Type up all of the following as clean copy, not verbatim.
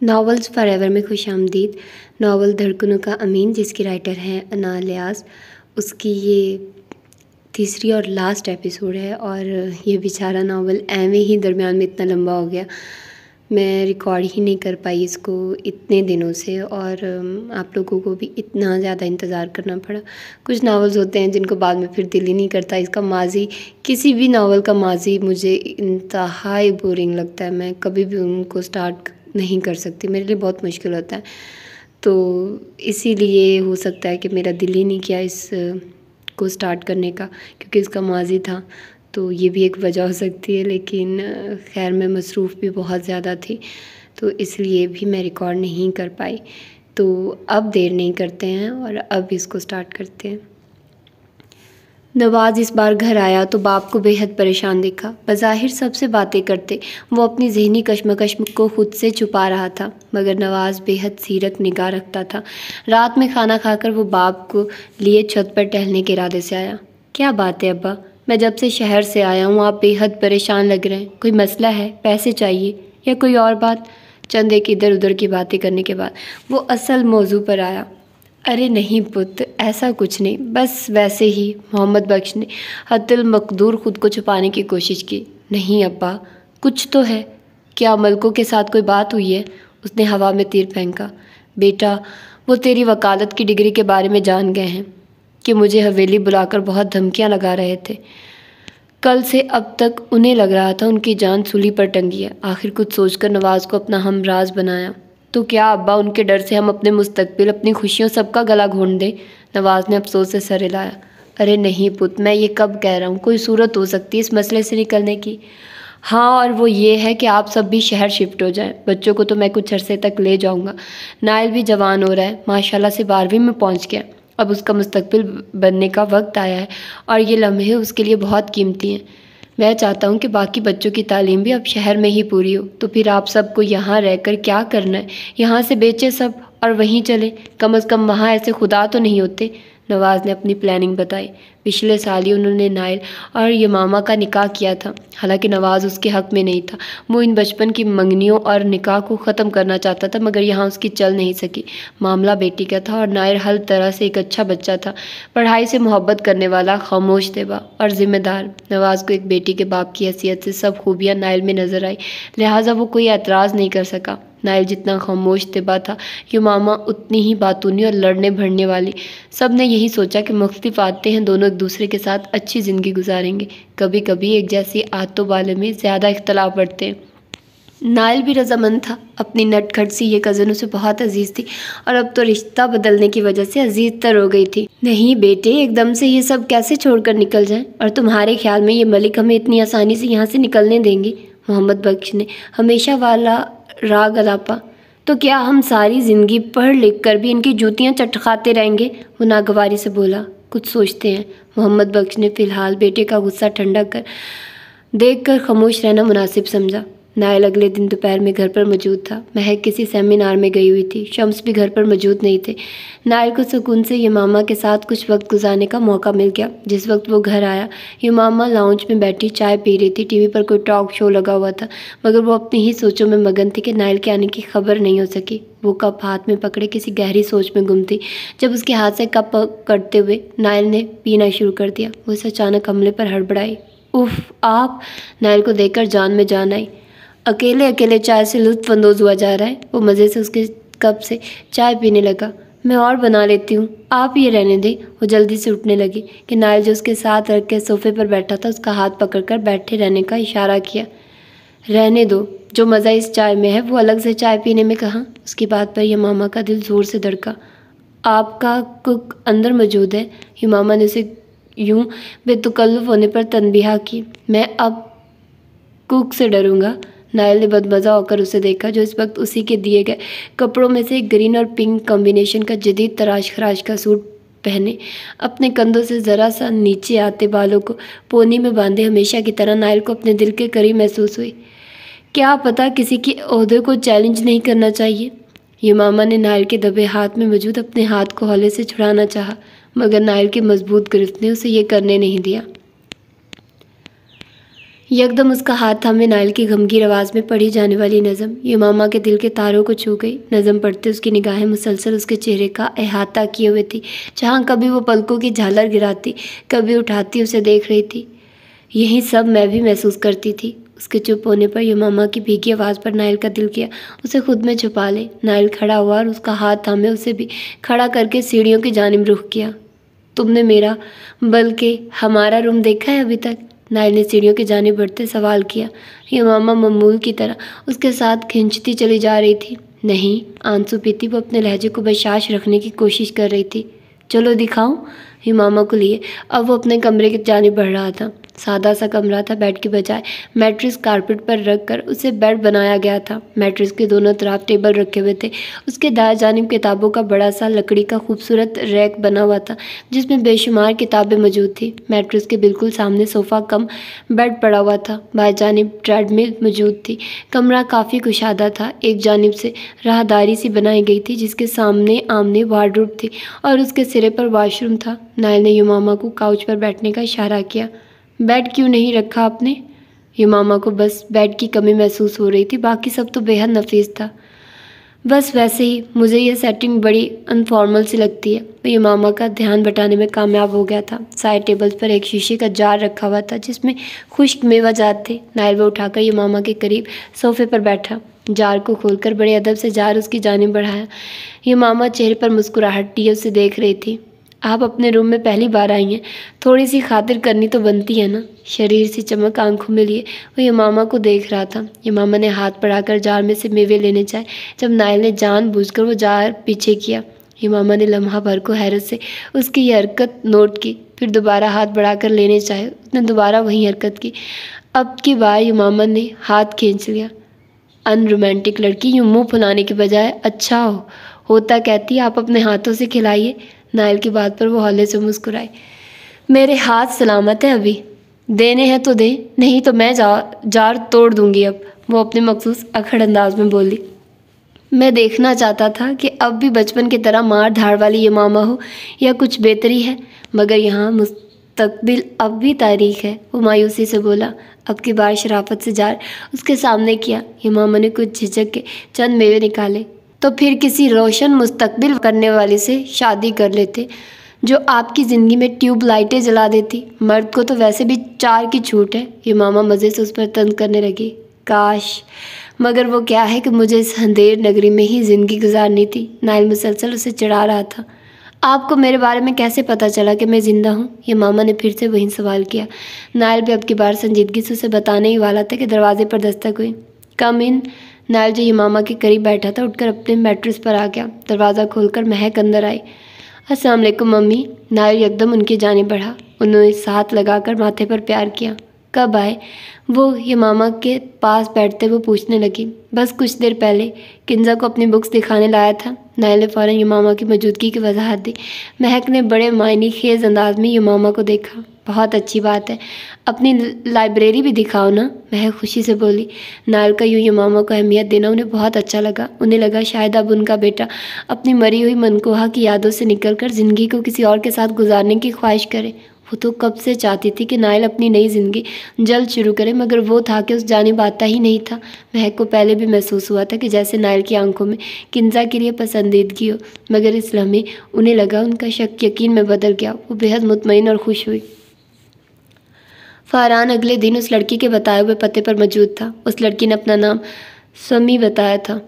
Novels forever में खुशामदीद। Novel धड़कनों का अमीन, जिसकी राइटर हैं अना लियाज़, उसकी ये तीसरी और लास्ट एपिसोड है और ये बेचारा नावल एवं ही दरमियान में इतना लंबा हो गया, मैं रिकॉर्ड ही नहीं कर पाई इसको इतने दिनों से और आप लोगों को भी इतना ज़्यादा इंतज़ार करना पड़ा। कुछ नावल्स होते हैं जिनको बाद में फिर दिल ही नहीं करता। इसका माजी, किसी भी नावल का माजी मुझे इंतहाई बोरिंग लगता है, मैं कभी भी उनको स्टार्ट नहीं कर सकती, मेरे लिए बहुत मुश्किल होता है। तो इसीलिए हो सकता है कि मेरा दिल ही नहीं किया इस को स्टार्ट करने का, क्योंकि इसका माजी था, तो ये भी एक वजह हो सकती है। लेकिन खैर मैं मसरूफ़ भी बहुत ज़्यादा थी, तो इसलिए भी मैं रिकॉर्ड नहीं कर पाई। तो अब देर नहीं करते हैं और अब इसको स्टार्ट करते हैं। नवाज़ इस बार घर आया तो बाप को बेहद परेशान देखा। बज़ाहिर सबसे बातें करते, वो अपनी जहनी कश्मकश को खुद से छुपा रहा था, मगर नवाज़ बेहद सीरत निगाह रखता था। रात में खाना खाकर वो बाप को लिए छत पर टहलने के इरादे से आया। क्या बात है अब्बा, मैं जब से शहर से आया हूँ आप बेहद परेशान लग रहे हैं, कोई मसला है, पैसे चाहिए या कोई और बात? चंद एक इधर उधर की बातें करने के बाद वो असल मौजू पर आया। अरे नहीं पुत्र, ऐसा कुछ नहीं, बस वैसे ही। मोहम्मद बख्श ने हत्तल मकदूर खुद को छुपाने की कोशिश की। नहीं अब्बा, कुछ तो है। क्या मलकों के साथ कोई बात हुई है? उसने हवा में तीर फेंका। बेटा, वो तेरी वकालत की डिग्री के बारे में जान गए हैं कि मुझे हवेली बुलाकर बहुत धमकियां लगा रहे थे। कल से अब तक उन्हें लग रहा था उनकी जान सूली पर टंगी है। आखिर कुछ सोचकर नवाज़ को अपना हमराज बनाया। तो क्या अब्बा, उनके डर से हम अपने मुस्तकबिल, अपनी खुशियों सबका गला घोंट दें? नवाज़ ने अफसोस से सर हिलाया। अरे नहीं पुत, मैं ये कब कह रहा हूँ, कोई सूरत हो सकती है इस मसले से निकलने की। हाँ, और वो ये है कि आप सब भी शहर शिफ्ट हो जाएं। बच्चों को तो मैं कुछ अरसे तक ले जाऊँगा। नाइल भी जवान हो रहा है, माशाल्लाह से 12वीं में पहुँच गया। अब उसका मुस्तकबिल बनने का वक्त आया है और ये लम्हे उसके लिए बहुत कीमती हैं। मैं चाहता हूँ कि बाकी बच्चों की तालीम भी अब शहर में ही पूरी हो। तो फिर आप सबको यहाँ रहकर क्या करना है? यहाँ से बेचे सब और वहीं चले, कम से कम वहाँ ऐसे खुदा तो नहीं होते। नवाज़ ने अपनी प्लानिंग बताई। पिछले साल ही उन्होंने नाइल और यमामा का निकाह किया था। हालांकि नवाज़ उसके हक़ में नहीं था, वो इन बचपन की मंगनियों और निकाह को ख़त्म करना चाहता था, मगर यहाँ उसकी चल नहीं सकी। मामला बेटी का था और नाइल हर तरह से एक अच्छा बच्चा था, पढ़ाई से मोहब्बत करने वाला, खामोश देबा और ज़िम्मेदार। नवाज़ को एक बेटी के बाप की हैसियत से सब खूबियाँ नाइल में नज़र आई, लिहाजा वो कोई एतराज़ नहीं कर सका। नाइल जितना खामोश तिबा था, यमामा उतनी ही बातूनी और लड़ने भड़ने वाली। सब ने यही सोचा कि मुख्तलिफ आते हैं, दोनों एक दूसरे के साथ अच्छी ज़िंदगी गुजारेंगे। कभी कभी एक जैसी आदतों वाले में ज़्यादा इख्तलाफ बढ़ते हैं। नाइल भी रजामंद था, अपनी नटखट सी ये कज़न उसे बहुत अजीज़ थी और अब तो रिश्ता बदलने की वजह से अजीज़ तर हो गई थी। नहीं बेटे, एकदम से ये सब कैसे छोड़कर निकल जाएं? और तुम्हारे ख्याल में ये मलिक हमें इतनी आसानी से यहाँ से निकलने देंगे? मोहम्मद बख्श ने हमेशा वाला राग अलापा। तो क्या हम सारी ज़िंदगी पढ़ लिख कर भी इनकी जूतियाँ चटखाते रहेंगे? वो नागवारी से बोला। कुछ सोचते हैं। मोहम्मद बख्श ने फ़िलहाल बेटे का गुस्सा ठंडा कर देखकर खामोश रहना मुनासिब समझा। नाइल अगले दिन दोपहर में घर पर मौजूद था। महक किसी सेमिनार में गई हुई थी। शम्स भी घर पर मौजूद नहीं थे। नाइल को सुकून से यमामा के साथ कुछ वक्त गुजारने का मौका मिल गया। जिस वक्त वो घर आया, यमामा लाउंज में बैठी चाय पी रही थी। टीवी पर कोई टॉक शो लगा हुआ था, मगर वो अपनी ही सोचों में मगन थी कि नाइल के आने की खबर नहीं हो सकी। वो कप हाथ में पकड़े किसी गहरी सोच में गुम थी जब उसके हाथ से कप पकड़ते हुए नाइल ने पीना शुरू कर दिया। वो इस अचानक हमले पर हड़बड़ाई। उफ, आप! नाइल को देखकर जान में जान आई। अकेले अकेले चाय से लुत्फ़अंदोज़ हुआ जा रहा है। वो मज़े से उसके कप से चाय पीने लगा। मैं और बना लेती हूँ, आप ये रहने दें। वो जल्दी से उठने लगी कि नाइल जो उसके साथ रख के सोफ़े पर बैठा था उसका हाथ पकड़कर बैठे रहने का इशारा किया। रहने दो, जो मज़ा इस चाय में है वो अलग से चाय पीने में कहाँ? उसकी बात पर यमामा का दिल ज़ोर से धड़का। आपका कुक अंदर मौजूद है। यमामा ने उसे यूं बेतकल्लुफ़ होने पर तनबीह की। मैं अब कुक से डरूंगा? नाइल ने बदमज़ा होकर उसे देखा, जो इस वक्त उसी के दिए गए कपड़ों में से एक ग्रीन और पिंक कॉम्बिनेशन का जदीद तराश खराश का सूट पहने, अपने कंधों से ज़रा सा नीचे आते बालों को पोनी में बांधे हमेशा की तरह नाइल को अपने दिल के करीब महसूस हुई। क्या पता किसी के ओहदे को चैलेंज नहीं करना चाहिए? यमामा ने नाइल के दबे हाथ में मौजूद अपने हाथ को हौले से छुड़ाना चाहा, मगर नाइल की मजबूत गिरफ्त ने उसे ये करने नहीं दिया। यकदम उसका हाथ थामे नाइल की गमगीन आवाज़ में पढ़ी जाने वाली नज़म यमामा के दिल के तारों को छू गई। नज़म पढ़ते उसकी निगाहें मुसलसल उसके चेहरे का अहाता किए हुए थी, जहाँ कभी वो पलकों की झालर गिराती, कभी उठाती उसे देख रही थी। यही सब मैं भी महसूस करती थी। उसके चुप होने पर यमामा की भीगी आवाज़ पर नाइल का दिल किया उसे खुद में छुपा ले। नाइल खड़ा हुआ और उसका हाथ थामे उसे भी खड़ा करके सीढ़ियों की जानिब रुख किया। तुमने मेरा बल्कि हमारा रूम देखा है अभी तक? नाइल ने सीढ़ियों की जानिब बढ़ते सवाल किया। यमामा मामूल की तरह उसके साथ खींचती चली जा रही थी। नहीं, आंसू पीती वो अपने लहजे को बर्दाश्त रखने की कोशिश कर रही थी। चलो दिखाऊं? यमामा को लिए अब वो अपने कमरे की जानिब बढ़ रहा था। सादा सा कमरा था। बेड की बजाय मैट्रेस कारपेट पर रख कर उसे बेड बनाया गया था। मैट्रेस के दोनों तरफ टेबल रखे हुए थे। उसके दाएं जानिब किताबों का बड़ा सा लकड़ी का खूबसूरत रैक बना हुआ था, जिसमें बेशुमार किताबें मौजूद थी। मैट्रेस के बिल्कुल सामने सोफ़ा कम बेड पड़ा हुआ था। बाएं जानिब ट्रेडमिल मौजूद थी। कमरा काफ़ी कुशादा था। एक जानिब से राहदारी सी बनाई गई थी, जिसके सामने आमने वार्डरोब थी और उसके सिरे पर वॉशरूम था। नाइल ने यमामा को काउच पर बैठने का इशारा किया। बेड क्यों नहीं रखा आपने? यमामा को बस बेड की कमी महसूस हो रही थी, बाकी सब तो बेहद नफीस था। बस वैसे ही मुझे यह सेटिंग बड़ी अनफॉर्मल सी लगती है। वो यमामा का ध्यान बटाने में कामयाब हो गया था। साइड टेबल्स पर एक शीशे का जार रखा हुआ था, जिसमें खुश्क मेवाजात थे। नाइल वो उठाकर यमामा के करीब सोफे पर बैठा। जार को खोलकर बड़े अदब से जार उसकी जानिब बढ़ाया। यमामा चेहरे पर मुस्कुराहट लिए उसे देख रही थी। आप अपने रूम में पहली बार आई हैं, थोड़ी सी खातिर करनी तो बनती है ना? शरीर से चमक आंखों में लिए वो यमामा को देख रहा था। यमामा ने हाथ बढ़ाकर जार में से मेवे लेने चाहे, जब नाइल ने जानबूझकर वो जार पीछे किया। यमामा ने लम्हा भर को हैरत से उसकी ये हरकत नोट की, फिर दोबारा हाथ बढ़ाकर लेने चाहे। उसने दोबारा वही हरकत की। अब की बार यमामा ने हाथ खींच लिया। अनरोमांटिक लड़की यूँ मुँह फुलाने के बजाय अच्छा होता कहती आप अपने हाथों से खिलाइए। नाइल की बात पर वो हौले से मुस्कुराई। मेरे हाथ सलामत है, अभी देने हैं तो दे, नहीं तो मैं जार तोड़ दूंगी अब, वो अपने मखसूस अखड़ अंदाज में बोली। मैं देखना चाहता था कि अब भी बचपन की तरह मार धाड़ वाली यमामा हो या कुछ बेहतरी है, मगर यहाँ मुस्तकबिल अब भी तारीख है, वो मायूसी से बोला। अब की बार शराफत से जार उसके सामने किया। यमामा ने कुछ झिझक के चंद मेवे निकाले। तो फिर किसी रोशन मुस्तकबिल करने वाले से शादी कर लेते, जो आपकी ज़िंदगी में ट्यूब लाइटें जला देती। मर्द को तो वैसे भी 4 की छूट है। यमामा मज़े से उस पर तंज करने लगी। काश, मगर वो क्या है कि मुझे इस अंधेर नगरी में ही ज़िंदगी गुजारनी थी। नाइल मुसलसल उसे चिढ़ा रहा था। आपको मेरे बारे में कैसे पता चला कि मैं ज़िंदा हूँ? यमामा ने फिर से वही सवाल किया। नाइल भी अब की बार संजीदगी से उसे बताने ही वाला था कि दरवाजे पर दस्तक हुई। कम इन। नाइल जो यमामा के करीब बैठा था उठकर अपने मैट्रेस पर आ गया। दरवाज़ा खोलकर महक अंदर आई। अस्सलाम वालेकुम मम्मी। नाइल एकदम उनकी जानिब बढ़ा। उन्होंने हाथ लगाकर माथे पर प्यार किया। कब आए? वो यमामा के पास बैठते वो पूछने लगी। बस कुछ देर पहले। किंजा को अपनी बुक्स दिखाने लाया था। नाइल ने फ़ौरन यमामा की मौजूदगी की वजाहत दी। महक ने बड़े मायने खेज अंदाज में यमामा को देखा। बहुत अच्छी बात है, अपनी लाइब्रेरी भी दिखाओ ना, महक खुशी से बोली। नाइल का यूँ यमामा को अहमियत देना उन्हें बहुत अच्छा लगा। उन्हें लगा शायद अब उनका बेटा अपनी मरी हुई मनकोहा की यादों से निकलकर ज़िंदगी को किसी और के साथ गुजारने की ख्वाहिश करे। वो तो कब से चाहती थी कि नाइल अपनी नई ज़िंदगी जल्द शुरू करे, मगर वो था कि उस जानिब आता ही नहीं था। महक को पहले भी महसूस हुआ था कि जैसे नाइल की आंखों में किंजा के लिए पसंदीदगी हो, मगर इस लम्हे उन्हें लगा उनका शक यकीन में बदल गया। वो बेहद मुतमईन और खुश हुई। फ़रहान अगले दिन उस लड़की के बताए हुए पते पर मौजूद था। उस लड़की ने अपना नाम समी बताया था।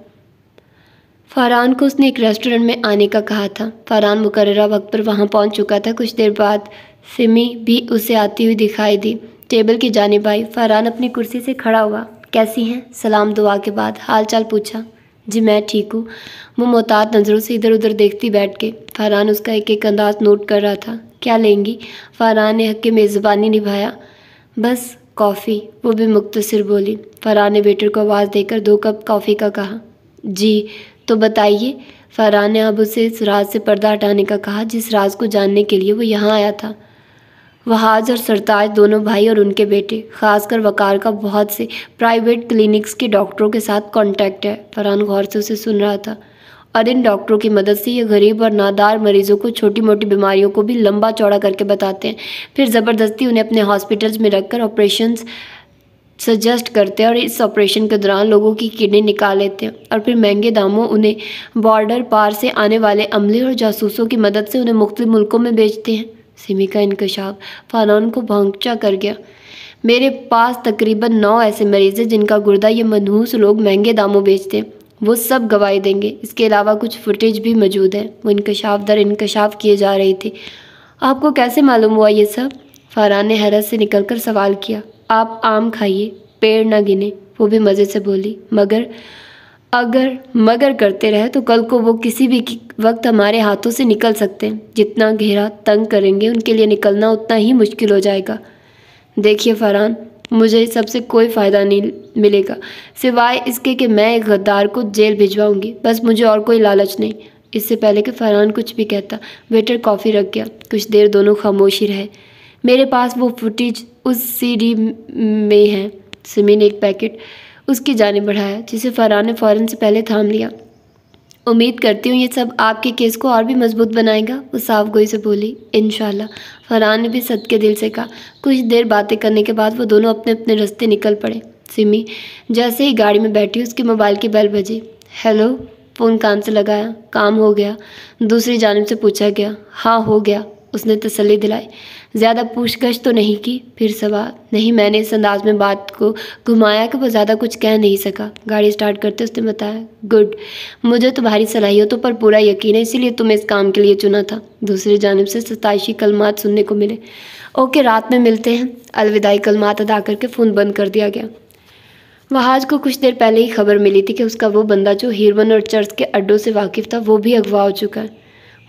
फ़रहान को उसने एक रेस्टोरेंट में आने का कहा था। फ़रहान मुकर्ररा वक्त पर वहाँ पहुँच चुका था। कुछ देर बाद सिमी भी उसे आती हुई दिखाई दी। टेबल की जानिब आई। फ़रहान अपनी कुर्सी से खड़ा हुआ। कैसी हैं? सलाम दुआ के बाद हाल चाल पूछा। जी मैं ठीक हूँ। वो मोहतात नज़रों से इधर उधर देखती बैठ के। फ़रहान उसका एक एक अंदाज नोट कर रहा था। क्या लेंगी? फ़रहान ने हक के मेज़बानी निभाया। बस कॉफ़ी, वो भी मुख्तसर बोली। फ़रहान ने वेटर को आवाज़ देकर 2 कप कॉफ़ी का कहा। जी तो बताइए। फ़रहान ने अब उसे इस राज से पर्दा हटाने का कहा जिस राज को जानने के लिए वो यहाँ आया था। वहाज और सरताज दोनों भाई और उनके बेटे, खासकर वकार का बहुत से प्राइवेट क्लिनिक्स के डॉक्टरों के साथ कॉन्टैक्ट है। फ़रहान गौर से उसे सुन रहा था। और इन डॉक्टरों की मदद से ये गरीब और नादार मरीजों को छोटी मोटी बीमारियों को भी लंबा चौड़ा करके बताते हैं, फिर ज़बरदस्ती उन्हें अपने हॉस्पिटल्स में रखकर ऑपरेशंस सजेस्ट करते हैं और इस ऑपरेशन के दौरान लोगों की किडनी निकाल लेते हैं और फिर महंगे दामों उन्हें बॉर्डर पार से आने वाले अमले और जासूसों की मदद से उन्हें मुख्तलिफ मुल्कों में बेचते हैं। सिमी का इंकशाफ फरहान को भौंकचा कर गया। मेरे पास तकरीबन 9 ऐसे मरीज़ हैं जिनका गुर्दा ये मनहूस लोग महंगे दामों बेचते हैं। वो सब गवाही देंगे। इसके अलावा कुछ फुटेज भी मौजूद है। वो इंकशाफ दर इंकशाफ किए जा रही थी। आपको कैसे मालूम हुआ ये सब? फरहान ने हैरत से निकलकर सवाल किया। आप आम खाइए, पेड़ न गिने। वो भी मज़े से बोली। मगर करते रहे तो कल को वो किसी भी वक्त हमारे हाथों से निकल सकते हैं। जितना घेरा तंग करेंगे उनके लिए निकलना उतना ही मुश्किल हो जाएगा। देखिए फरहान, मुझे इस सबसे कोई फ़ायदा नहीं मिलेगा सिवाय इसके कि मैं एक गद्दार को जेल भिजवाऊंगी। बस मुझे और कोई लालच नहीं। इससे पहले कि फरहान कुछ भी कहता, वेटर कॉफ़ी रख गया। कुछ देर दोनों खामोश ही रहे। मेरे पास वो फुटेज उस सीडी में है। सिमी ने एक पैकेट उसकी जानिब बढ़ाया जिसे फरहान ने फ़ौरन से पहले थाम लिया। उम्मीद करती हूँ ये सब आपके केस को और भी मजबूत बनाएगा, वो साफ गोई से बोली। इंशाल्लाह, फरहान ने भी सदके दिल से कहा। कुछ देर बातें करने के बाद वो दोनों अपने अपने रास्ते निकल पड़े। सिमी जैसे ही गाड़ी में बैठी उसके मोबाइल की बेल बजी। हेलो, फ़ोन कान से लगाया। काम हो गया? दूसरी जानिब से पूछा गया। हाँ हो गया, उसने तसल्ली दिलाई। ज़्यादा पूछगछ तो नहीं की? फिर सवाल। नहीं, मैंने इस अंदाज में बात को घुमाया कि वो ज़्यादा कुछ कह नहीं सका। गाड़ी स्टार्ट करते उसने बताया। गुड, मुझे तुम्हारी सलाहियतों पर पूरा यकीन है, इसीलिए तुम्हें इस काम के लिए चुना था। दूसरी जानिब से सताइशी कलमात सुनने को मिले। ओके, रात में मिलते हैं। अलविदाई कलमात अदा करके फ़ोन बंद कर दिया गया। वहाज को कुछ देर पहले ही खबर मिली थी कि उसका वो बंदा जो हीरवन और चर्च के अड्डों से वाकिफ़ था वो भी अगवा हो चुका है।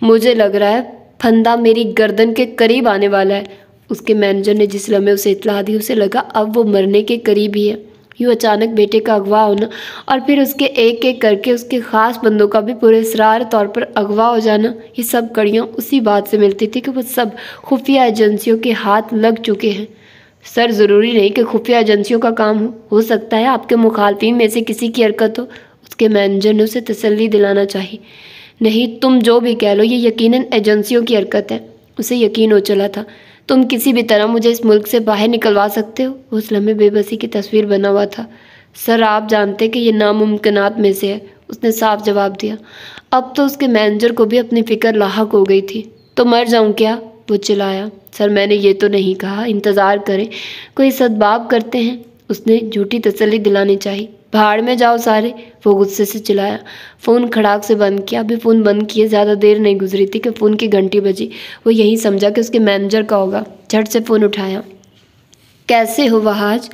मुझे लग रहा है फंदा मेरी गर्दन के करीब आने वाला है। उसके मैनेजर ने जिस लम्हे उसे इत्तला दी उसे लगा अब वो मरने के करीब ही है। यूँ अचानक बेटे का अगवा होना और फिर उसके एक एक करके उसके ख़ास बंदों का भी पुरस्रार तौर पर अगवा हो जाना, ये सब कड़ियाँ उसी बात से मिलती थी कि वो सब खुफिया एजेंसियों के हाथ लग चुके हैं। सर, ज़रूरी नहीं कि खुफिया एजेंसियों का काम हो सकता है आपके मुखालफिन में से किसी की हरकत हो। उसके मैनेजर ने उसे तसल्ली दिलाना चाहिए। नहीं, तुम जो भी कह लो, ये यकीनन एजेंसियों की हरकत है। उसे यकीन हो चला था। तुम किसी भी तरह मुझे इस मुल्क से बाहर निकलवा सकते हो। उस लम्हे बेबसी की तस्वीर बना हुआ था। सर, आप जानते कि ये नामुमकिनात में से है, उसने साफ जवाब दिया। अब तो उसके मैनेजर को भी अपनी फ़िक्र लाहक हो गई थी। तो मर जाऊँ क्या? वो चिल्लाया। सर, मैंने ये तो नहीं कहा। इंतज़ार करें, कोई सदबाब करते हैं। उसने झूठी तसल्ली दिलानी चाहिए। भाड़ में जाओ सारे, वो गुस्से से चिल्लाया। फ़ोन खड़ाक से बंद किया। अभी फ़ोन बंद किए ज़्यादा देर नहीं गुजरी थी कि फ़ोन की घंटी बजी। वो यही समझा कि उसके मैनेजर का होगा। झट से फ़ोन उठाया। कैसे हो वहाज?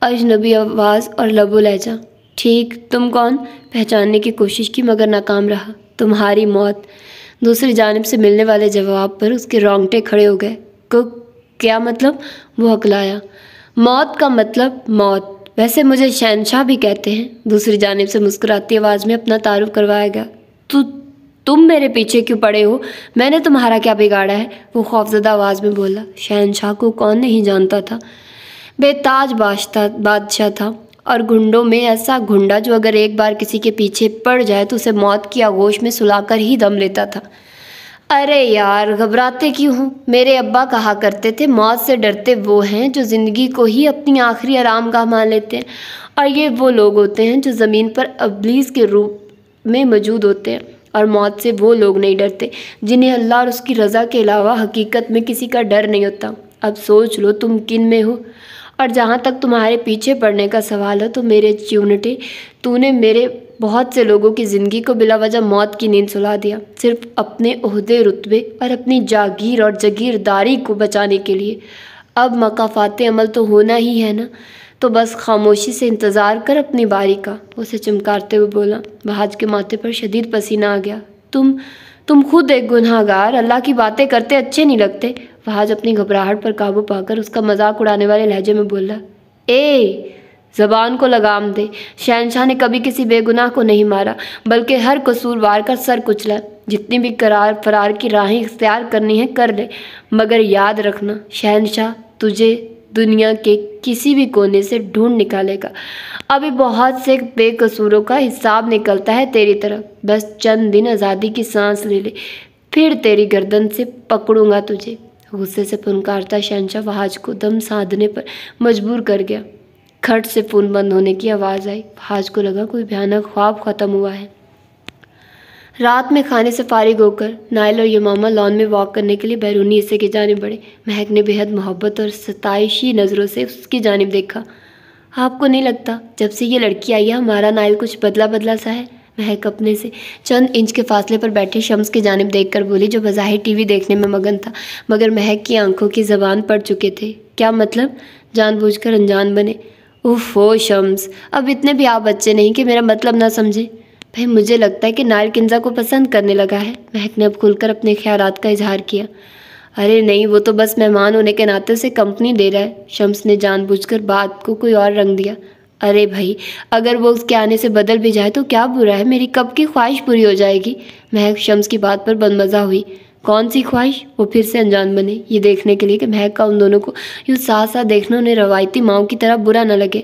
अजनबी आवाज़ और लबो लहजा। ठीक, तुम कौन? पहचानने की कोशिश की मगर नाकाम रहा। तुम्हारी मौत। दूसरी जानिब से मिलने वाले जवाब पर उसके रोंगटे खड़े हो गए। क्या मतलब? वो हकलाया। मौत का मतलब मौत। वैसे मुझे शहनशाह भी कहते हैं। दूसरी जानिब से मुस्कुराती आवाज़ में अपना तारुफ करवाया गया। तुम मेरे पीछे क्यों पड़े हो? मैंने तुम्हारा क्या बिगाड़ा है? वो खौफजदा आवाज़ में बोला। शहनशाह को कौन नहीं जानता था। बेताज बादशाह था और गुंडों में ऐसा गुंडा जो अगर एक बार किसी के पीछे पड़ जाए तो उसे मौत की आगोश में सुलाकर ही दम लेता था। अरे यार, घबराते क्यों हो? मेरे अब्बा कहा करते थे, मौत से डरते वो हैं जो ज़िंदगी को ही अपनी आखिरी आरामगाह मान लेते हैं, और ये वो लोग होते हैं जो ज़मीन पर इब्लीस के रूप में मौजूद होते हैं। और मौत से वो लोग नहीं डरते जिन्हें अल्लाह और उसकी रज़ा के अलावा हकीकत में किसी का डर नहीं होता। अब सोच लो तुम किन में हो। और जहाँ तक तुम्हारे पीछे पड़ने का सवाल है तो मेरे च्यूनटे, तूने मेरे बहुत से लोगों की ज़िंदगी को बिला वजह मौत की नींद सुला दिया, सिर्फ अपने ओहदे, रुतबे और अपनी जागीर और जगीरदारी को बचाने के लिए। अब मकाफात अमल तो होना ही है ना, तो बस खामोशी से इंतज़ार कर अपनी बारी का। उसे चमकारते हुए बोला। वहाज के माथे पर शदीद पसीना आ गया। तुम खुद एक गुनहगार, अल्लाह की बातें करते अच्छे नहीं लगते। वहाज अपनी घबराहट पर काबू पाकर उसका मजाक उड़ाने वाले लहजे में बोला। ज़बान को लगाम दे। शहनशाह ने कभी किसी बेगुनाह को नहीं मारा, बल्कि हर कसूरवार का सर कुचला। जितनी भी फरार की राहें इख्तियार करनी है कर ले, मगर याद रखना शहनशाह तुझे दुनिया के किसी भी कोने से ढूंढ निकालेगा। अभी बहुत से बेकसूरों का हिसाब निकलता है तेरी तरफ। बस चंद दिन आज़ादी की सांस ले ले, फिर तेरी गर्दन से पकड़ूंगा तुझे। गुस्से से पुनकारता शहनशाह वहाज को दम साधने पर मजबूर कर गया। खट से फ़ोन बंद होने की आवाज़ आई। हाज को लगा कोई भयानक ख्वाब ख़त्म हुआ है। रात में खाने से फारिग होकर नाइल और यमामा लॉन में वॉक करने के लिए बैरूनी हिस्से की जानिब बढ़े। महक ने बेहद मोहब्बत और सताइशी नज़रों से उसकी जानिब देखा। आपको नहीं लगता जब से ये लड़की आई है हमारा नाइल कुछ बदला बदला सा है? महक अपने से चंद इंच के फासले पर बैठे शम्स की जानिब देखकर बोली, जो बज़ाहिर टीवी देखने में मगन था, मगर महक की आंखों की ज़बान पड़ चुके थे। क्या मतलब? जानबूझकर अनजान बने। ओहो शम्स, अब इतने भी आप बच्चे नहीं कि मेरा मतलब ना समझे। भाई मुझे लगता है कि नाइल किंजा को पसंद करने लगा है। महक ने अब खुलकर अपने ख्यालात का इजहार किया। अरे नहीं, वो तो बस मेहमान होने के नाते उसे कंपनी दे रहा है। शम्स ने जानबूझकर बात को कोई और रंग दिया। अरे भाई, अगर वो उसके आने से बदल भी जाए तो क्या बुरा है, मेरी कब की ख्वाहिश पूरी हो जाएगी। महक शम्स की बात पर बनमजा हुई। कौन सी ख्वाहिश? वो फिर से अनजान बने, ये देखने के लिए कि महक का उन दोनों को यूँ साथ साथ देखना उन्हें रवायती माओं की तरह बुरा न लगे।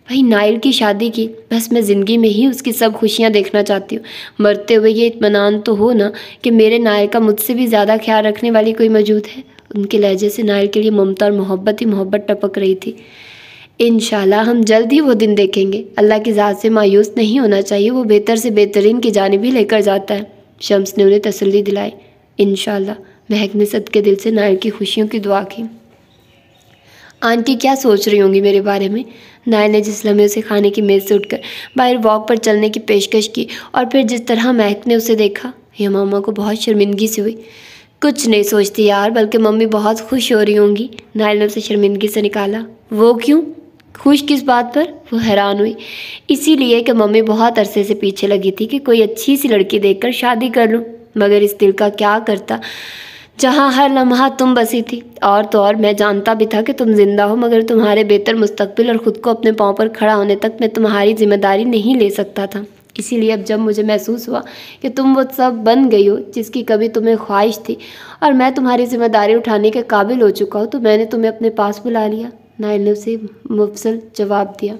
भाई नाइल की शादी की, बस मैं ज़िंदगी में ही उसकी सब खुशियाँ देखना चाहती हूँ। मरते हुए ये इत्मीनान तो हो ना कि मेरे नाइल का मुझसे भी ज़्यादा ख्याल रखने वाली कोई मौजूद है। उनके लहजे से नाइल के लिए ममता और मोहब्बत ही मोहब्बत टपक रही थी। इंशाल्लाह हम जल्द ही वो दिन देखेंगे। अल्लाह की ज़ात से मायूस नहीं होना चाहिए, वो बेहतर से बेहतरीन की जानिब ही लेकर जाता है। शम्स ने उन्हें तसल्ली दिलाई। इंशाल्लाह। महक ने सदके दिल से नाइल की खुशियों की दुआ की। आंटी क्या सोच रही होंगी मेरे बारे में? नाइल ने जिस लम्हे उसे खाने की मेज़ से उठकर बाहर वॉक पर चलने की पेशकश की और फिर जिस तरह महक ने उसे देखा, यमामा को बहुत शर्मिंदगी सी हुई। कुछ नहीं सोचती यार, बल्कि मम्मी बहुत खुश हो रही होंगी। नाइल ने उसे शर्मिंदगी से निकाला। वो क्यों? खुश किस बात पर? वो हैरान हुई। इसीलिए कि मम्मी बहुत अरसे से पीछे लगी थी कि कोई अच्छी सी लड़की देखकर शादी कर लूँ, मगर इस दिल का क्या करता जहाँ हर लम्हा तुम बसी थी। और तो और मैं जानता भी था कि तुम जिंदा हो, मगर तुम्हारे बेहतर मुस्तकबिल और ख़ुद को अपने पाँव पर खड़ा होने तक मैं तुम्हारी जिम्मेदारी नहीं ले सकता था। इसीलिए अब जब मुझे महसूस हुआ कि तुम वो सब बन गई हो जिसकी कभी तुम्हें ख्वाहिश थी और मैं तुम्हारी जिम्मेदारी उठाने के काबिल हो चुका हूँ, तो मैंने तुम्हें अपने पास बुला लिया। नाइल ने उसे मुफसल जवाब दिया।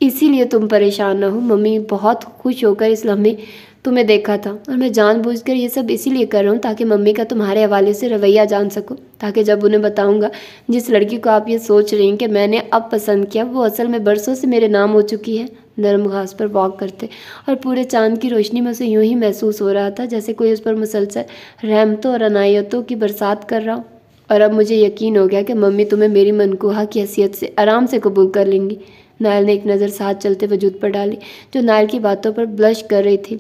इसीलिए तुम परेशान न हो, मम्मी बहुत खुश होकर इस लम्हे तुम्हें देखा था और मैं जानबूझकर ये सब इसीलिए कर रहा हूँ ताकि मम्मी का तुम्हारे हवाले से रवैया जान सकूँ, ताकि जब उन्हें बताऊँगा जिस लड़की को आप ये सोच रही हैं कि मैंने अब पसंद किया, वो असल में बरसों से मेरे नाम हो चुकी है। नरम घास पर वॉक करते और पूरे चांद की रोशनी में उसे यूं ही महसूस हो रहा था जैसे कोई उस पर मुसलसल रहमतों और अनायतों की बरसात कर रहा हो। और अब मुझे यकीन हो गया कि मम्मी तुम्हें मेरी मनकूहा की हैसियत से आराम से कबूल कर लेंगी। नाइल ने एक नज़र साथ चलते वजूद पर डाली जो नाइल की बातों पर ब्लश कर रही थी।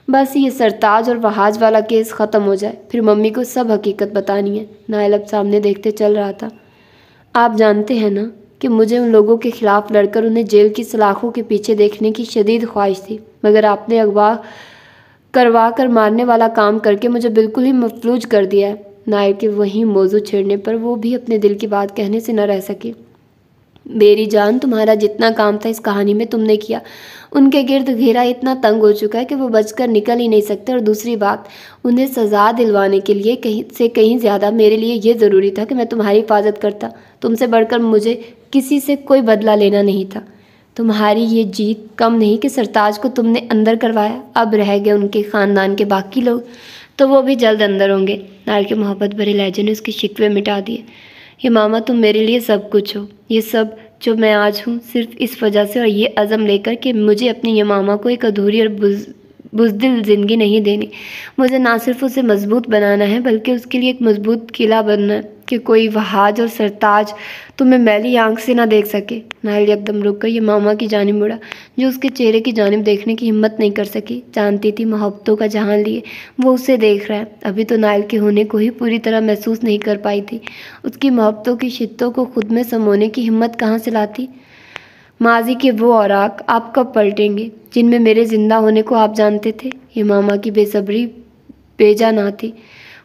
बस ये सरताज और वहाज वाला केस ख़त्म हो जाए, फिर मम्मी को सब हकीकत बतानी है। नाइल अब सामने देखते चल रहा था। आप जानते हैं ना कि मुझे उन लोगों के ख़िलाफ़ लड़कर उन्हें जेल की सलाखों के पीछे देखने की शदीद ख्वाहिश थी, मगर आपने अगवा करवा कर मारने वाला काम करके मुझे बिल्कुल ही मफलूज कर दिया है। नाइल के वहीं मौजू छेड़ने पर वो भी अपने दिल की बात कहने से न रह सकी। मेरी जान, तुम्हारा जितना काम था इस कहानी में तुमने किया। उनके गिर्द घेरा इतना तंग हो चुका है कि वो बचकर निकल ही नहीं सकते। और दूसरी बात, उन्हें सज़ा दिलवाने के लिए कहीं ज़्यादा मेरे लिए ये ज़रूरी था कि मैं तुम्हारी हिफाजत करता। तुमसे बढ़कर मुझे किसी से कोई बदला लेना नहीं था। तुम्हारी ये जीत कम नहीं कि सरताज को तुमने अंदर करवाया। अब रह गए उनके ख़ानदान के बाकी लोग, तो वो भी जल्द अंदर होंगे। नाइल के मोहब्बत भरे लहजे ने उसके शिकवे मिटा दिए। ये मामा, तुम मेरे लिए सब कुछ हो। ये सब जो मैं आज हूँ सिर्फ इस वजह से, और ये अज़म लेकर कि मुझे अपनी ये मामा को एक अधूरी और बुज़दिल ज़िंदगी नहीं देनी। मुझे ना सिर्फ उसे मजबूत बनाना है बल्कि उसके लिए एक मजबूत किला बनना है कि कोई वहाज और सरताज तुम्हें मैली आंख से ना देख सके। नाइल एकदम रुक कर ये मामा की जानिब मुड़ा, जो उसके चेहरे की जानिब देखने की हिम्मत नहीं कर सकी। जानती थी मोहब्बतों का जहां लिए वो उसे देख रहा है। अभी तो नाइल के होने को ही पूरी तरह महसूस नहीं कर पाई थी। उसकी मोहब्बतों की शिद्दतों को खुद में समोने की हिम्मत कहाँ से लाती। माजी के वो औराक आप कब पलटेंगे जिनमें मेरे ज़िंदा होने को आप जानते थे। ये मामा की बेसब्री बेजा ना थी।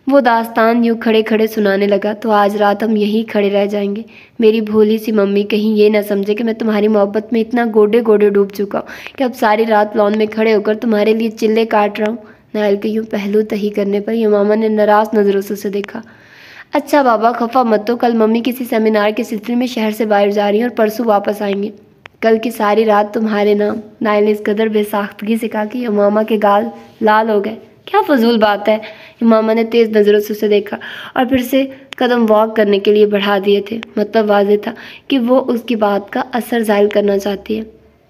वो दास्तान यूँ खड़े खड़े सुनाने लगा, तो आज रात हम यहीं खड़े रह जाएंगे। मेरी भोली सी मम्मी कहीं ये ना समझे कि मैं तुम्हारी मोहब्बत में इतना गोडे गोडे डूब चुका हूँ कि अब सारी रात लॉन में खड़े होकर तुम्हारे लिए चिल्ले काट रहा हूँ। नाइल के यूँ पहलू तही करने पर ये मामा ने नाराज़ नज़रों से उसे देखा। अच्छा बाबा, खफा मत हो। कल मम्मी किसी सेमिनार के सिलसिले में शहर से बाहर जा रही हैं और परसों वापस आएंगे। कल की सारी रात तुम्हारे नाम। नाइल ने इस कदर बेसाख्तगी से कहा कि यमामा के गाल लाल हो गए। क्या फजूल बात है। यमामा ने तेज़ नज़रों से उसे देखा और फिर से कदम वॉक करने के लिए बढ़ा दिए थे। मतलब वाज़ेह था कि वो उसकी बात का असर ज़ाहिर करना चाहती है।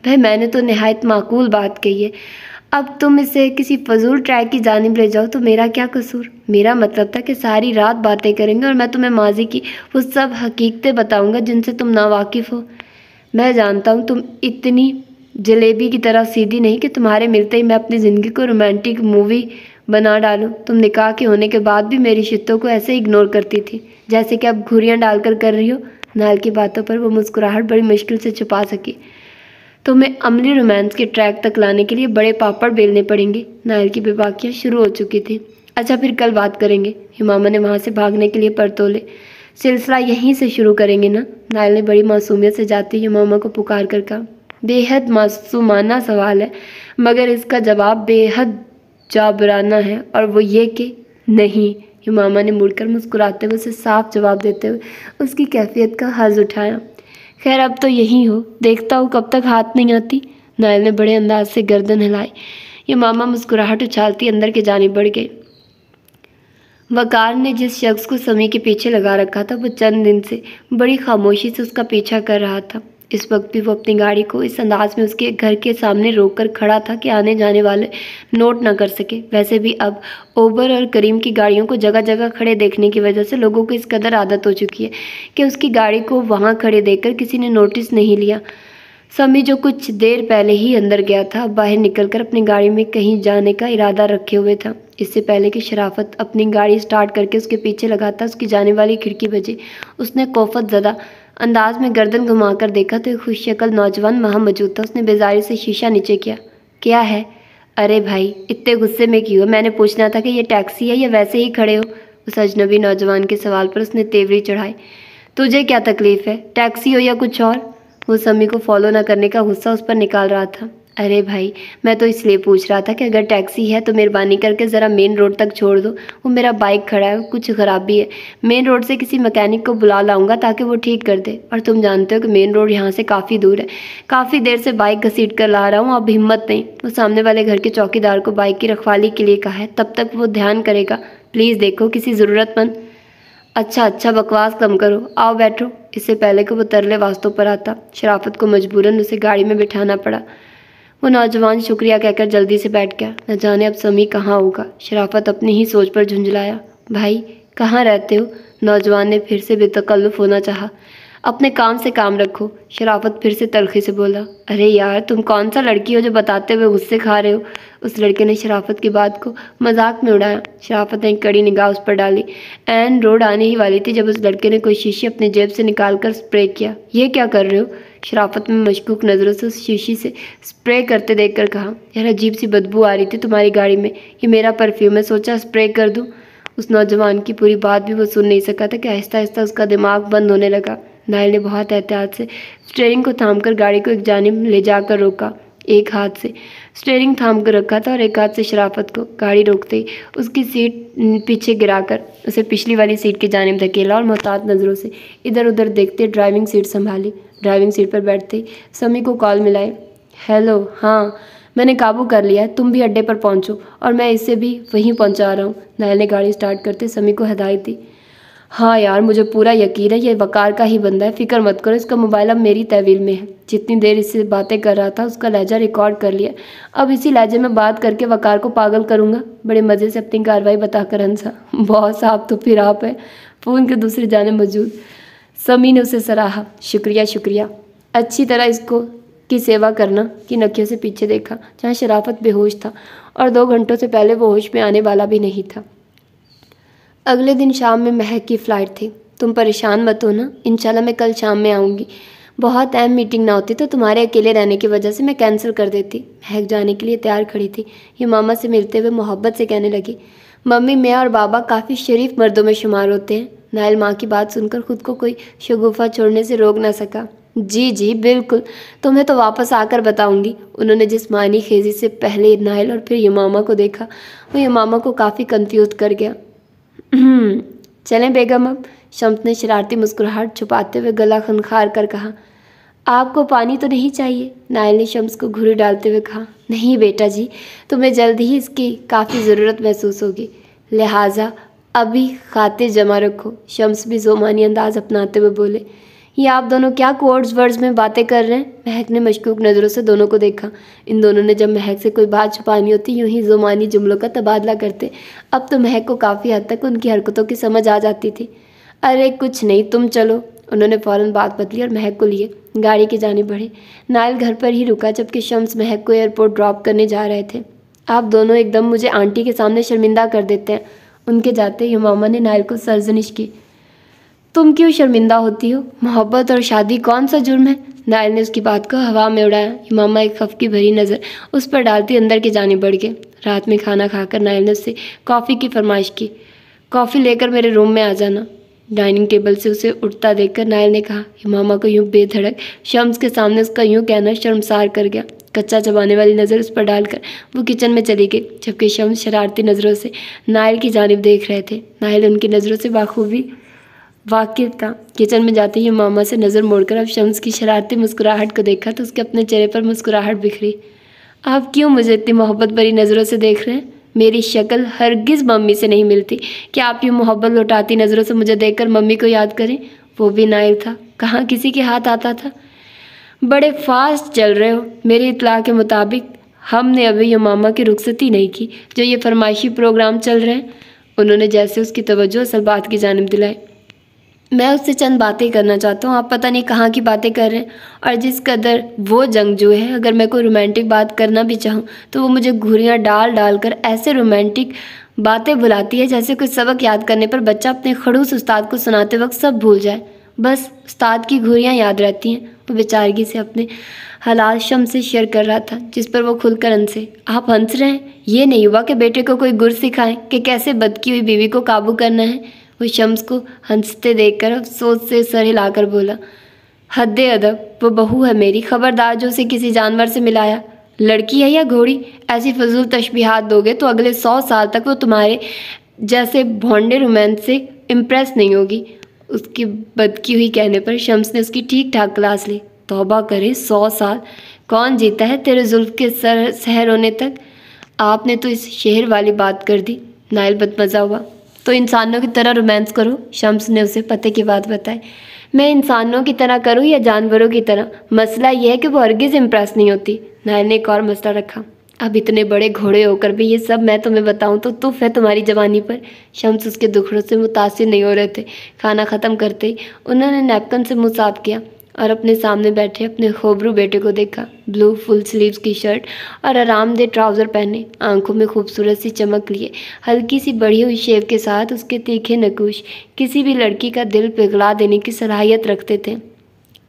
भाई मैंने तो निहायत माकूल बात कही है, अब तुम इसे किसी फजूल ट्रैक की जानिब ले जाओ तो मेरा क्या कसूर। मेरा मतलब था कि सारी रात बातें करेंगे और मैं तुम्हें माजी की वो सब हकीकतें बताऊंगा जिनसे तुम नावाकिफ़ हो। मैं जानता हूँ तुम इतनी जलेबी की तरह सीधी नहीं कि तुम्हारे मिलते ही मैं अपनी ज़िंदगी को रोमांटिक मूवी बना डालूँ। तुम निकाह के होने के बाद भी मेरी शिद्दतों को ऐसे इग्नोर करती थी जैसे कि अब घुरियाँ डालकर कर रही हो। नाल की बातों पर वो मुस्कुराहट बड़ी मुश्किल से छुपा सकी। तुम्हें अमली रोमांस के ट्रैक तक लाने के लिए बड़े पापड़ बेलने पड़ेंगे। नायल की बेबाकियाँ शुरू हो चुकी थी। अच्छा फिर कल बात करेंगे। यमामा ने वहाँ से भागने के लिए पर तोले। सिलसिला यहीं से शुरू करेंगे ना? नायल ने बड़ी मासूमियत से जाती यमामा को पुकार कर कहा। बेहद मासूमाना सवाल है, मगर इसका जवाब बेहद जाबराना है, और वो ये कि नहीं। यमामा ने मुड़कर मुस्कुराते हुए उसे साफ जवाब देते हुए उसकी कैफियत का हर्ज उठाया। खैर अब तो यहीं हो, देखता हूँ कब तक हाथ नहीं आती। नायल ने बड़े अंदाज से गर्दन हिलाई। यमामा मुस्कुराहट उछालती अंदर के जानिब बढ़ गई। वकार ने जिस शख्स को समी के पीछे लगा रखा था वो चंद दिन से बड़ी खामोशी से उसका पीछा कर रहा था। इस वक्त भी वो अपनी गाड़ी को इस अंदाज में उसके घर के सामने रोक कर खड़ा था कि आने जाने वाले नोट न कर सके। वैसे भी अब ओबर और करीम की गाड़ियों को जगह जगह खड़े देखने की वजह से लोगों को इस कदर आदत हो चुकी है कि उसकी गाड़ी को वहाँ खड़े देखकर किसी ने नोटिस नहीं लिया। समी जो कुछ देर पहले ही अंदर गया था बाहर निकलकर अपनी गाड़ी में कहीं जाने का इरादा रखे हुए था। इससे पहले कि शराफत अपनी गाड़ी स्टार्ट करके उसके पीछे लगाता उसकी जाने वाली खिड़की बजी। उसने कोफत ज़दा अंदाज में गर्दन घुमाकर देखा तो एक खुश शक्ल नौजवान वहाँ मौजूद था। उसने बेजारी से शीशा नीचे किया। क्या है? अरे भाई इतने गुस्से में क्यों? मैंने पूछना था कि ये टैक्सी है या वैसे ही खड़े हो? उस अजनबी नौजवान के सवाल पर उसने तेवरी चढ़ाई। तुझे क्या तकलीफ़ है, टैक्सी हो या कुछ और? वो समी को फॉलो न करने का गुस्सा उस पर निकाल रहा था। अरे भाई मैं तो इसलिए पूछ रहा था कि अगर टैक्सी है तो मेहरबानी करके ज़रा मेन रोड तक छोड़ दो। वो मेरा बाइक खड़ा है, कुछ ख़राबी है। मेन रोड से किसी मैकेनिक को बुला लाऊंगा ताकि वो ठीक कर दे। और तुम जानते हो कि मेन रोड यहाँ से काफ़ी दूर है। काफ़ी देर से बाइक घसीट कर ला रहा हूँ, अब हिम्मत नहीं। वो सामने वाले घर के चौकीदार को बाइक की रखवाली के लिए कहा है, तब तक वो ध्यान करेगा। प्लीज़ देखो किसी ज़रूरतमंद। अच्छा बकवास कम करो, आओ बैठो। इससे पहले कि वो तरले वास्तव पर आता शराफत को मजबूरन उसे गाड़ी में बिठाना पड़ा। वो नौजवान शुक्रिया कहकर जल्दी से बैठ गया। न जाने अब समी कहाँ होगा। शराफत अपनी ही सोच पर झुंझलाया। भाई कहाँ रहते हो? नौजवान ने फिर से बेतकल्लुफ़ होना चाहा। अपने काम से काम रखो। शराफत फिर से तलखी से बोला। अरे यार तुम कौन सा लड़की हो जो बताते हुए गुस्से खा रहे हो? उस लड़के ने शराफत की बात को मजाक में उड़ाया। शराफत ने एक कड़ी निगाह उस पर डाली। एन रोड आने ही वाली थी जब उस लड़के ने कोई शीशी अपनी जेब से निकाल कर स्प्रे किया। ये क्या कर रहे हो? शराफत में मशकूक नज़रों से उस शीशी से स्प्रे करते देखकर कहा। यार अजीब सी बदबू आ रही थी तुम्हारी गाड़ी में, ये मेरा परफ्यूम है, सोचा स्प्रे कर दूँ। उस नौजवान की पूरी बात भी वो सुन नहीं सका था कि आहिस्ता आहिस्ता उसका दिमाग बंद होने लगा। नायल ने बहुत एहतियात से स्टीयरिंग को थामकर गाड़ी को एक जानिब ले जाकर रोका। एक हाथ से स्टीयरिंग थाम कर रखा था और एक हाथ से शराफत को। गाड़ी रोकते ही उसकी सीट पीछे गिराकर उसे पिछली वाली सीट की जानिब धकेला और मोहतात नज़रों से इधर उधर देखते ड्राइविंग सीट संभाली। ड्राइविंग सीट पर बैठते ही समी को कॉल मिलाई। हेलो, हाँ मैंने काबू कर लिया है, तुम भी अड्डे पर पहुंचो और मैं इसे भी वहीं पहुंचा रहा हूँ। नायल ने गाड़ी स्टार्ट करते समी को हिदायत दी। हाँ यार मुझे पूरा यकीन है ये वकार का ही बंदा है, फिक्र मत करो, इसका मोबाइल अब मेरी तहवील में है। जितनी देर इससे बातें कर रहा था उसका लहजा रिकॉर्ड कर लिया। अब इसी लहजे में बात करके वकार को पागल करूँगा। बड़े मज़े से अपनी कार्रवाई बताकर हंसा। बॉस आप तो फिर आप है। फ़ोन के दूसरी जाने मौजूद समी ने उसे सराहा। शुक्रिया। अच्छी तरह इसको की सेवा करना की नखियों से पीछे देखा जहाँ शराफत बेहोश था और 2 घंटों से पहले वो होश में आने वाला भी नहीं था। अगले दिन शाम में महक की फ़्लाइट थी। तुम परेशान मत हो ना, इंशाल्लाह मैं कल शाम में आऊँगी। बहुत अहम मीटिंग ना होती तो तुम्हारे अकेले रहने की वजह से मैं कैंसिल कर देती। महक जाने के लिए तैयार खड़ी थी। ये मामा से मिलते हुए मोहब्बत से कहने लगी। मम्मी मैं और बाबा काफ़ी शरीफ मर्दों में शुमार होते हैं। नायल माँ की बात सुनकर खुद को कोई शगुफ़ा छोड़ने से रोक ना सका। जी बिल्कुल, तुम्हें तो वापस आकर बताऊंगी। उन्होंने जिस्मानी खेजी से पहले नायल और फिर यमामा को देखा। वो यमामा को काफ़ी कंफ्यूज कर गया। चलें बेगम अब, शम्स ने शरारती मुस्कुराहट छुपाते हुए गला खनखार कर कहा। आपको पानी तो नहीं चाहिए? नायल ने शम्स को घूरी डालते हुए कहा। नहीं बेटा जी, तुम्हें जल्द ही इसकी काफ़ी ज़रूरत महसूस होगी, लिहाजा अभी खातिर जमा रखो। शम्स भी ज़ोमानी अंदाज अपनाते हुए बोले। ये आप दोनों क्या कोड्स वर्ड्स में बातें कर रहे हैं? महक ने मशकूक नज़रों से दोनों को देखा। इन दोनों ने जब महक से कोई बात छुपानी होती यूं ही ज़ोमानी जुमलों का तबादला करते। अब तो महक को काफ़ी हद तक उनकी हरकतों की समझ आ जाती थी। अरे कुछ नहीं, तुम चलो। उन्होंने फ़ौरन बात बदली और महक को लिए गाड़ी की जानिब बढ़े। नायल घर पर ही रुका जबकि शम्स महक को एयरपोर्ट ड्रॉप करने जा रहे थे। आप दोनों एकदम मुझे आंटी के सामने शर्मिंदा कर देते हैं। उनके जाते ही मामा ने नायल को सरजनिश की। तुम क्यों शर्मिंदा होती हो? मोहब्बत और शादी कौन सा जुर्म है? नायल ने उसकी बात को हवा में उड़ाया। मामा एक खफ की भरी नज़र उस पर डालती अंदर की जानिब बढ़ गए। रात में खाना खाकर नायल ने उससे कॉफ़ी की फरमाइश की। कॉफ़ी लेकर मेरे रूम में आ जाना। डाइनिंग टेबल से उसे उठता देखकर नायल ने कहा। मामा को यूं बेधड़क शम्स के सामने उसका यूं कहना शर्मसार कर गया। कच्चा चबाने वाली नज़र उस पर डालकर वो किचन में चली गई जबकि शम्स शरारती नज़रों से नायल की जानिब देख रहे थे। नायल उनकी नज़रों से बाखूबी वाकिफ था। किचन में जाते ही मामा से नज़र मोड़कर अब शम्स की शरारती मुस्कुराहट को देखा तो उसके अपने चेहरे पर मुस्कुराहट बिखरी। आप क्यों मुझे इतनी मोहब्बत भरी नज़रों से देख रहे हैं? मेरी शक्ल हरगिज़ मम्मी से नहीं मिलती। क्या आप यूँ मोहब्बत लौटाती नज़रों से मुझे देखकर मम्मी को याद करें? वो भी नायल था, कहाँ किसी के हाथ आता था। बड़े फास्ट चल रहे हो। मेरी इत्तला के मुताबिक हमने अभी ये मामा की रुखसती नहीं की जो ये फरमाइशी प्रोग्राम चल रहे हैं। उन्होंने जैसे उसकी तवज्जो असल बात की जानिब दिलाई। मैं उससे चंद बातें करना चाहता हूँ, आप पता नहीं कहाँ की बातें कर रहे हैं। और जिस कदर वो जंगजू है, अगर मैं कोई रोमांटिक बात करना भी चाहूँ तो वो मुझे घुरियाँ डाल डाल कर ऐसे रोमांटिक बातें बुलाती है जैसे कोई सबक याद करने पर बच्चा अपने खड़ूस उस्ताद को सुनाते वक्त सब भूल जाए। बस उस्ताद की घुरियाँ याद रहती हैं। वो बेचारगी से अपने हालात शम्स से शेयर कर रहा था जिस पर वो खुलकर हंसे। आप हंस रहे हैं? ये नहीं हुआ कि बेटे को कोई गुर सिखाएं कि कैसे बदकी हुई बीवी को काबू करना है। वो शम्स को हंसते देखकर अफसोस से सर हिलाकर बोला। हद्दे अदब, वो बहू है मेरी, खबरदार जो उसे किसी जानवर से मिलाया। लड़की है या घोड़ी? ऐसी फजूल तशबीहात दोगे तो अगले 100 साल तक वो तुम्हारे जैसे भोंडे रोमांस से इम्प्रेस नहीं होगी। उसकी बदकी हुई कहने पर शम्स ने उसकी ठीक ठाक क्लास ली। तौबा करे, 100 साल कौन जीता है तेरे जुल्फ के सहर होने तक? आपने तो इस शहर वाली बात कर दी। नायल बदमज़ा हुआ। तो इंसानों की तरह रोमांस करो। शम्स ने उसे पते की बात बताई। मैं इंसानों की तरह करूं या जानवरों की तरह, मसला यह है कि वो हरगिज़ इम्प्रेस नहीं होती। नायल ने एक और मसला रखा। अब इतने बड़े घोड़े होकर भी ये सब मैं तुम्हें बताऊं तो तुफ है तुम्हारी जवानी पर। शम्स उसके दुखड़ों से मुतासिर नहीं हो रहे थे। खाना ख़त्म करते ही उन्होंने नैपकिन से मुँह साफ किया और अपने सामने बैठे अपने खोबरू बेटे को देखा। ब्लू फुल स्लीव्स की शर्ट और आरामदेह ट्राउज़र पहने, आंखों में खूबसूरत सी चमक लिए, हल्की सी बढ़ी हुई शेव के साथ उसके तीखे नकूश किसी भी लड़की का दिल पिघला देने की सलाहियत रखते थे।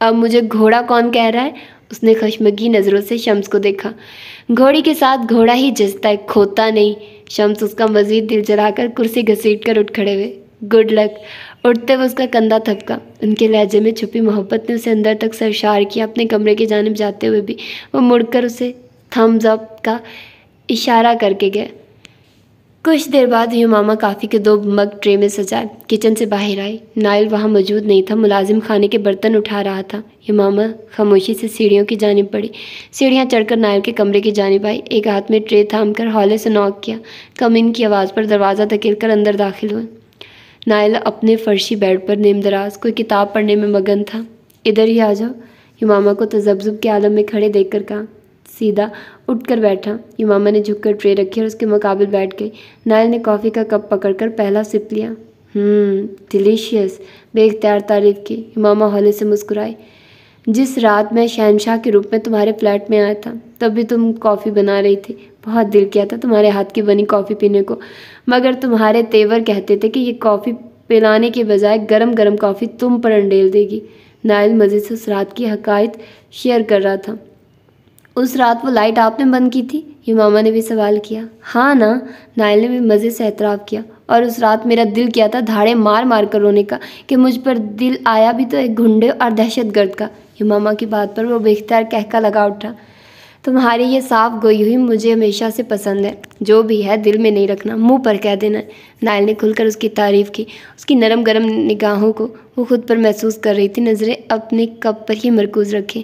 अब मुझे घोड़ा कौन कह रहा है? उसने खशमगी नज़रों से शम्स को देखा। घोड़ी के साथ घोड़ा ही जचता है, खोता नहीं। शम्स उसका मज़ीद दिल जलाकर कुर्सी घसीट कर उठ खड़े हुए। Good luck. उठते हुए उसका कंधा थपका। उनके लहजे में छुपी मोहब्बत ने उसे अंदर तक सरशार किया। अपने कमरे की जानिब जाते हुए भी वो मुड़कर उसे थम्स अप का इशारा करके गया। कुछ देर बाद मामा काफ़ी के 2 मग ट्रे में सजाए किचन से बाहर आई। नायल वहाँ मौजूद नहीं था, मुलाजिम खाने के बर्तन उठा रहा था। मामा खामोशी से सीढ़ियों की जानिब बढ़ी। सीढ़ियाँ चढ़कर नायल के कमरे की जानिब आई। एक हाथ में ट्रे थाम कर हौले से नॉक किया। कमिन की आवाज़ पर दरवाज़ा धकेल कर अंदर दाखिल हुए। नायल अपने फर्शी बेड पर नेमदराज कोई किताब पढ़ने में मगन था। इधर ही आ जाओ। मामा को तजब्जुब के आलम में खड़े देखकर कहा। सीधा उठकर बैठा। मामा ने झुककर ट्रे रखी और उसके मुकाबिल बैठ गई। नायल ने कॉफ़ी का कप पकड़कर पहला सिप लिया। डिलीशियस, बेख्तियार तारीफ की। मामा हौले से मुस्कुराई। जिस रात मैं शहनशाह के रूप में तुम्हारे फ्लैट में आया था तब भी तुम कॉफ़ी बना रही थी। बहुत दिल किया था तुम्हारे हाथ की बनी कॉफ़ी पीने को, मगर तुम्हारे तेवर कहते थे कि ये कॉफ़ी पिलाने के बजाय गरम गरम कॉफ़ी तुम पर अंडेल देगी। नायल मज़े से उस रात की हकायत शेयर कर रहा था। उस रात वो लाइट आपने बंद की थी? मामा ने भी सवाल किया। हाँ ना, नायल ने भी मज़े से एतराफ़ किया। और उस रात मेरा दिल किया था धाड़े मार मार कर रोने का कि मुझ पर दिल आया भी तो एक गुंडे और दहशतगर्द का। मामा की बात पर वो बेख्तियार कहका लगा उठा। तुम्हारी ये साफ गोई हुई मुझे हमेशा से पसंद है। जो भी है दिल में नहीं रखना, मुंह पर कह देना है। नायल ने खुलकर उसकी तारीफ़ की। उसकी नरम गरम निगाहों को वो खुद पर महसूस कर रही थी। नज़रें अपने कप पर ही मरकूज़ रखें।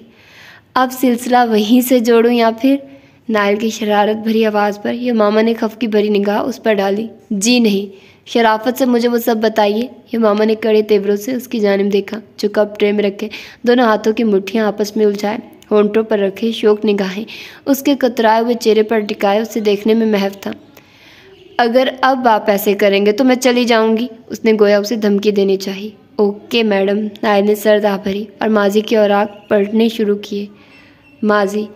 अब सिलसिला वहीं से जोड़ूं या फिर? नायल की शरारत भरी आवाज़ पर ये मामा ने खफ की भरी निगाह उस पर डाली। जी नहीं, शराफत से मुझे वो सब बताइए। ये मामा ने कड़े तेवरों से उसकी जानिब देखा, जो कप ट्रे में रखे दोनों हाथों की मुट्ठियाँ आपस में उलझाए, होंठों पर रखे शोक निगाहें उसके कतराए हुए चेहरे पर टिकाए उसे देखने में महव था। अगर अब आप ऐसे करेंगे तो मैं चली जाऊंगी। उसने गोया उसे धमकी देनी चाहिए। Okay madam. नायल ने सर दाह भरी और माजी के औराक पढ़ने शुरू किए। माजी।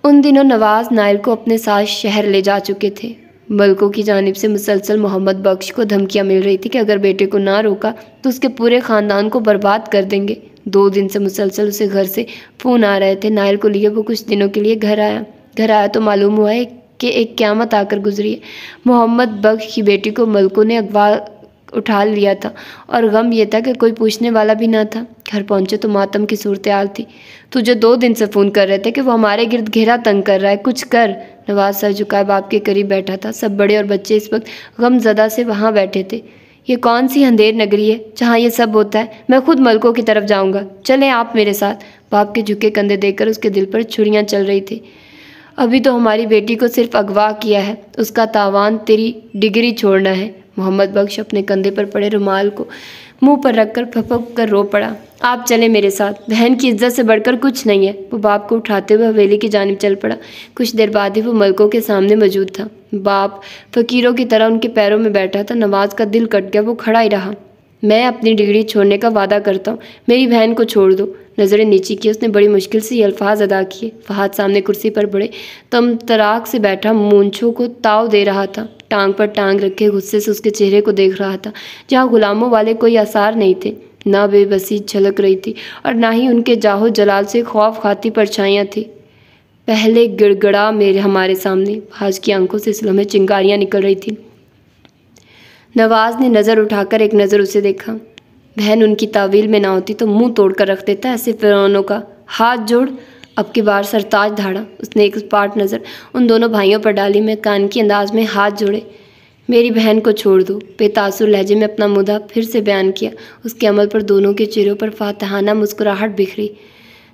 उन दिनों नवाज नायल को अपने साथ शहर ले जा चुके थे। मलकों की जानिब से मुसलसल मोहम्मद बख्श को धमकियां मिल रही थी कि अगर बेटे को ना रोका तो उसके पूरे ख़ानदान को बर्बाद कर देंगे। 2 दिन से मुसलसल उसे घर से फ़ोन आ रहे थे। नायल को लिए वो कुछ दिनों के लिए घर आया तो मालूम हुआ है कि एक क़यामत आकर गुजरी है। मोहम्मद बख्श की बेटी को मलकों ने अगवा उठा लिया था और गम ये था कि कोई पूछने वाला भी ना था। घर पहुंचे तो मातम की सूरत-ए-हाल थी। तुझे 2 दिन से फ़ोन कर रहे थे कि वो हमारे गिर्द घेरा तंग कर रहा है, कुछ कर। नवाज सर झुकाए बाप के करीब बैठा था। सब बड़े और बच्चे इस वक्त गमज़दा से वहाँ बैठे थे। ये कौन सी अंधेर नगरी है जहाँ ये सब होता है? मैं खुद मलकों की तरफ जाऊँगा, चलें आप मेरे साथ। बाप के झुके कंधे देखकर उसके दिल पर छुरियाँ चल रही थी। अभी तो हमारी बेटी को सिर्फ अगवा किया है, उसका तावान तेरी डिग्री छोड़ना है। मोहम्मद बख्श अपने कंधे पर पड़े रुमाल को मुंह पर रखकर फपक कर रो पड़ा। आप चले मेरे साथ, बहन की इज्जत से बढ़कर कुछ नहीं है। वो बाप को उठाते हुए हवेली की जानिब चल पड़ा। कुछ देर बाद ही वो मलकों के सामने मौजूद था। बाप फ़कीरों की तरह उनके पैरों में बैठा था। नवाज का दिल कट गया, वो खड़ा ही रहा। मैं अपनी डिग्री छोड़ने का वादा करता हूँ, मेरी बहन को छोड़ दो। नज़रें नीची की उसने बड़ी मुश्किल से ये अल्फाज अदा किए। फहाद सामने कुर्सी पर बड़े तराक से बैठा मूंछों को ताव दे रहा था। टांग पर टांग रखे गुस्से से उसके चेहरे को देख रहा था, जहाँ गुलामों वाले कोई आसार नहीं थे। ना बेबसी झलक रही थी और ना ही उनके जाहो जलाल से खौफ खाती परछाइयाँ थी। पहले गिड़गड़ा मेरे हमारे सामने। फहाद की आंखों से इस लम्हे चिंगारियाँ निकल रही थी। नवाज ने नज़र उठाकर एक नज़र उसे देखा। बहन उनकी तावील में ना होती तो मुंह तोड़ कर रख देता ऐसे फिरौनों का। हाथ जोड़। अब की बार सरताज धाड़ा। उसने एक स्पाट नज़र उन दोनों भाइयों पर डाली। में कान की अंदाज में हाथ जोड़े। मेरी बहन को छोड़ दो। बेतासुर लहजे में अपना मुद्दा फिर से बयान किया। उसके अमल पर दोनों के चेहरों पर फातहाना मुस्कुराहट बिखरी।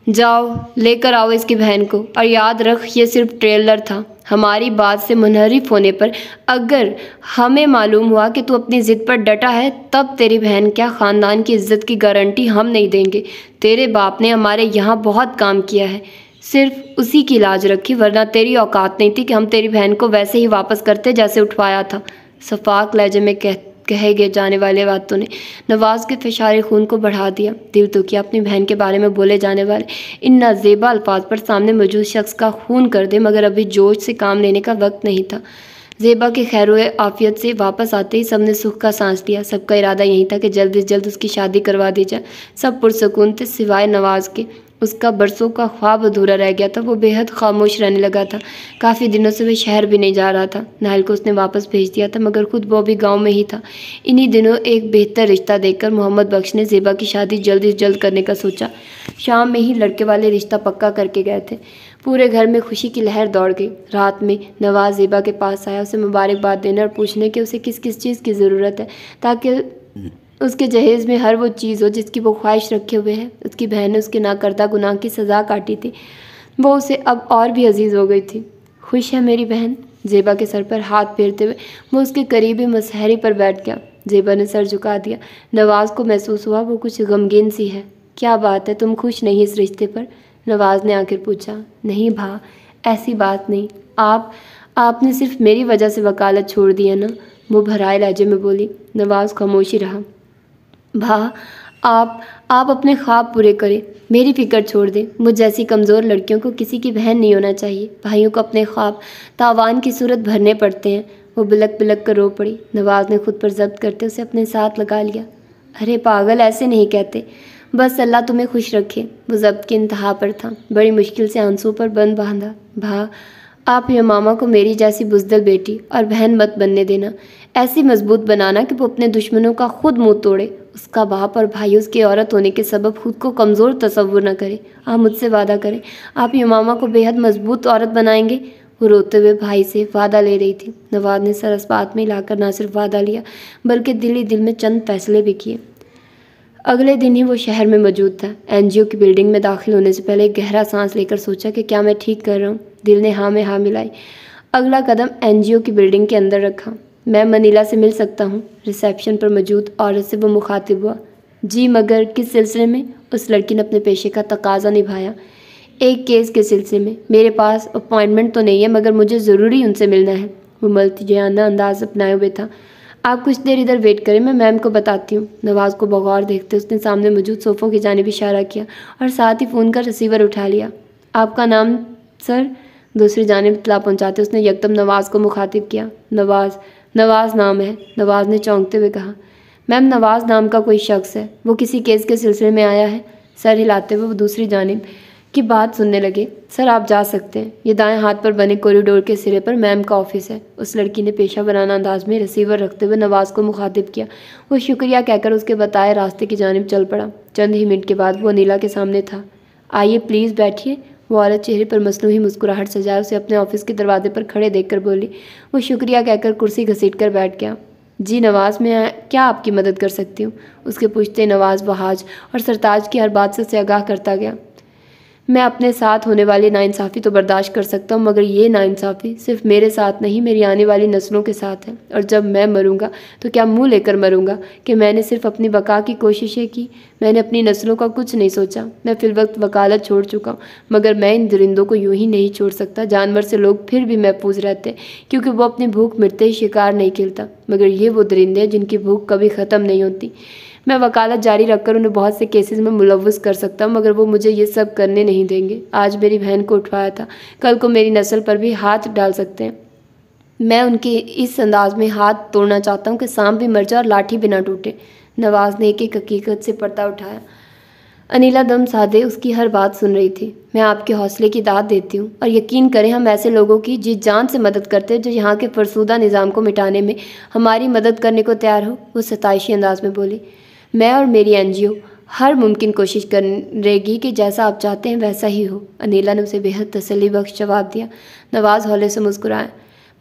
जाओ लेकर आओ इसकी बहन को, और याद रख ये सिर्फ ट्रेलर था। हमारी बात से मुनहरिफ होने पर अगर हमें मालूम हुआ कि तू अपनी ज़िद पर डटा है, तब तेरी बहन क्या ख़ानदान की इज्जत की गारंटी हम नहीं देंगे। तेरे बाप ने हमारे यहाँ बहुत काम किया है, सिर्फ उसी की लाज रखी, वरना तेरी औकात नहीं थी कि हम तेरी बहन को वैसे ही वापस करते जैसे उठवाया था। सफाक लहजे में कहे गए जाने वाले बातों ने नवाज के फिशारे खून को बढ़ा दिया। दिल तो किया अपनी बहन के बारे में बोले जाने वाले इन नाजेबा अल्फाज पर सामने मौजूद शख्स का खून कर दे, मगर अभी जोश से काम लेने का वक्त नहीं था। ज़ेबा के खैर आफियत से वापस आते ही सबने सुख का सांस लिया। सबका इरादा यही था कि जल्द से जल्द उसकी शादी करवा दी जाए। सब पुरसकून थे सिवाय नवाज के। उसका बरसों का ख्वाब अधूरा रह गया था। वो बेहद खामोश रहने लगा था। काफ़ी दिनों से वह शहर भी नहीं जा रहा था। नायल को उसने वापस भेज दिया था, मगर खुद वो भी गांव में ही था। इन्हीं दिनों एक बेहतर रिश्ता देखकर मोहम्मद बख्श ने ज़ेबा की शादी जल्द से जल्द करने का सोचा। शाम में ही लड़के वाले रिश्ता पक्का करके गए थे। पूरे घर में खुशी की लहर दौड़ गई। रात में नवाज ज़ेबा के पास आया, उसे मुबारकबाद देने और पूछने कि उसे किस किस चीज़ की ज़रूरत है, ताकि उसके जहेज़ में हर वो चीज़ हो जिसकी वो ख्वाहिश रखे हुए है। उसकी बहन ने उसके नाकर्दा गुनाह की सज़ा काटी थी। वो उसे अब और भी अजीज़ हो गई थी। खुश है मेरी बहन? ज़ेबा के सर पर हाथ फेरते हुए वो उसके करीबी मसहरी पर बैठ गया। ज़ेबा ने सर झुका दिया। नवाज को महसूस हुआ वो कुछ गमगीन सी है। क्या बात है, तुम खुश नहीं इस रिश्ते पर? नवाज ने आखिर पूछा। नहीं भा, ऐसी बात नहीं। आपने सिर्फ मेरी वजह से वकालत छोड़ दी है ना? वो भराए लहजे में बोली। नवाज खामोशी रहा। भा, आप अपने ख्वाब पूरे करें, मेरी फिक्र छोड़ दें। मुझ जैसी कमज़ोर लड़कियों को किसी की बहन नहीं होना चाहिए। भाइयों को अपने ख्वाब तावान की सूरत भरने पड़ते हैं। वो बिलक बिलक कर रो पड़ी। नवाज ने खुद पर जब्त करते उसे अपने साथ लगा लिया। अरे पागल, ऐसे नहीं कहते, बस अल्लाह तुम्हें खुश रखे। वो जब्त की इंतहा पर था। बड़ी मुश्किल से आंसू पर बंद बांधा। भा, आप या मामा को मेरी जैसी बुज़दिल बेटी और बहन मत बनने देना। ऐसी मजबूत बनाना कि वो अपने दुश्मनों का खुद मुंह तोड़े, उसका बाप और भाई उसकी औरत होने के सबब खुद को कमज़ोर तसव्वुर न करे। आप मुझसे वादा करें, आप या मामा को बेहद मजबूत औरत बनाएंगे। वो रोते हुए भाई से वादा ले रही थी। नवाज ने सर इस बात में हिलाकर न सिर्फ वादा लिया बल्कि दिल ही दिल में चंद फैसले भी किए। अगले दिन ही वो शहर में मौजूद था। एनजीओ की बिल्डिंग में दाखिल होने से पहले एक गहरा सांस लेकर सोचा कि क्या मैं ठीक कर रहा हूँ। दिल ने हाँ में हाँ मिलाई। अगला कदम एनजीओ की बिल्डिंग के अंदर रखा। मैं मनीला से मिल सकता हूँ? रिसेप्शन पर मौजूद औरत से वो मुखातिब हुआ। जी, मगर किस सिलसिले में? उस लड़की ने अपने पेशे का तकाजा निभाया। एक केस के सिलसिले में। मेरे पास अपॉइंटमेंट तो नहीं है मगर मुझे ज़रूरी उनसे मिलना है। वो मल्तिजाना अंदाज अपनाए हुए था। आप कुछ देर इधर वेट करें, मैं मैम को बताती हूँ। नवाज को बगौर देखते उसने सामने मौजूद सोफ़ों की जानिब इशारा किया और साथ ही फ़ोन का रिसीवर उठा लिया। आपका नाम सर? दूसरी जानिब इत्तला पहुँचाते उसने यकदम नवाज को मुखातिब किया। नवाज नाम है। नवाज ने चौंकते हुए कहा। मैम, नवाज नाम का कोई शख्स है, वो किसी केस के सिलसिले में आया है। सर हिलाते हुए वो दूसरी जानिब की बात सुनने लगे। सर, आप जा सकते हैं। ये दाएं हाथ पर बने कॉरिडोर के सिरे पर मैम का ऑफिस है। उस लड़की ने पेशा वराना अंदाज में रिसीवर रखते हुए नवाज को मुखातिब किया। वो शुक्रिया कहकर उसके बताए रास्ते की जानिब चल पड़ा। चंद ही मिनट के बाद वो अनीला के सामने था। आइए प्लीज़ बैठिए। वो औरत चेहरे पर मसनूही मुस्कुराहट सजाए उसे अपने ऑफिस के दरवाजे पर खड़े देखकर बोली। वो शुक्रिया कहकर कुर्सी घसीट कर बैठ गया। जी नवाज, मैं क्या आपकी मदद कर सकती हूँ? उसके पूछते नवाज वहाज और सरताज की हर बात से आगाह करता गया। मैं अपने साथ होने वाली नाइंसाफ़ी तो बर्दाश्त कर सकता हूँ मगर ये नाइंसाफ़ी सिर्फ मेरे साथ नहीं, मेरी आने वाली नस्लों के साथ है। और जब मैं मरूंगा तो क्या मुंह लेकर मरूंगा कि मैंने सिर्फ अपनी बका की कोशिशें की, मैंने अपनी नस्लों का कुछ नहीं सोचा। मैं फिलवक्त वकालत छोड़ चुका हूँ मगर मैं इन दरिंदों को यूं ही नहीं छोड़ सकता। जानवर से लोग फिर भी महफूज रहते क्योंकि वो अपनी भूख मिटते ही शिकार नहीं खिलता, मगर ये वो दरिंदे हैं जिनकी भूख कभी ख़त्म नहीं होती। मैं वकालत जारी रखकर उन्हें बहुत से केसेस में मुलव्वस कर सकता हूँ मगर वो मुझे ये सब करने नहीं देंगे। आज मेरी बहन को उठवाया था, कल को मेरी नस्ल पर भी हाथ डाल सकते हैं। मैं उनके इस अंदाज में हाथ तोड़ना चाहता हूँ कि सांप भी मर जाए और लाठी भी ना टूटे। नवाज ने एक एक हकीकत से पर्दा उठाया। अनीला दम साधे उसकी हर बात सुन रही थी। मैं आपके हौसले की दाद देती हूँ और यकीन करें हम ऐसे लोगों की जी जान से मदद करते हैं जो यहाँ के फरसूदा निज़ाम को मिटाने में हमारी मदद करने को तैयार हो। वो सताइशी अंदाज में बोली। मैं और मेरी एनजीओ हर मुमकिन कोशिश करेगी कि जैसा आप चाहते हैं वैसा ही हो। अनीला ने उसे बेहद तसल्ली बख्श जवाब दिया। नवाज हौले से मुस्कुराया।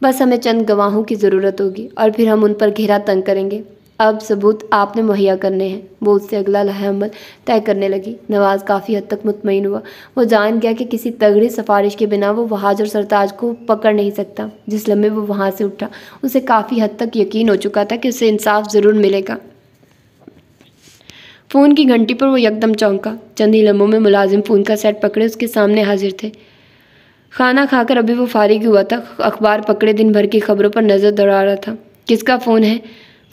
बस हमें चंद गवाहों की ज़रूरत होगी और फिर हम उन पर घेरा तंग करेंगे। अब सबूत आपने मुहैया करने हैं। वो उससे अगला लहअमल तय करने लगी। नवाज काफ़ी हद तक मुतमईन हुआ। वो जान गया कि किसी तगड़ी सिफारिश के बिना वो वहाज और सरताज को पकड़ नहीं सकता। जिस लम्हे वो वहाँ से उठा उसे काफ़ी हद तक यकीन हो चुका था कि उसे इंसाफ ज़रूर मिलेगा। फ़ोन की घंटी पर वो यकदम चौंका। चंद ही लम्हों में मुलाजिम फ़ोन का सेट पकड़े उसके सामने हाजिर थे। खाना खाकर अभी वो फारिग हुआ था। अखबार पकड़े दिन भर की खबरों पर नज़र दौड़ा रहा था। किसका फ़ोन है?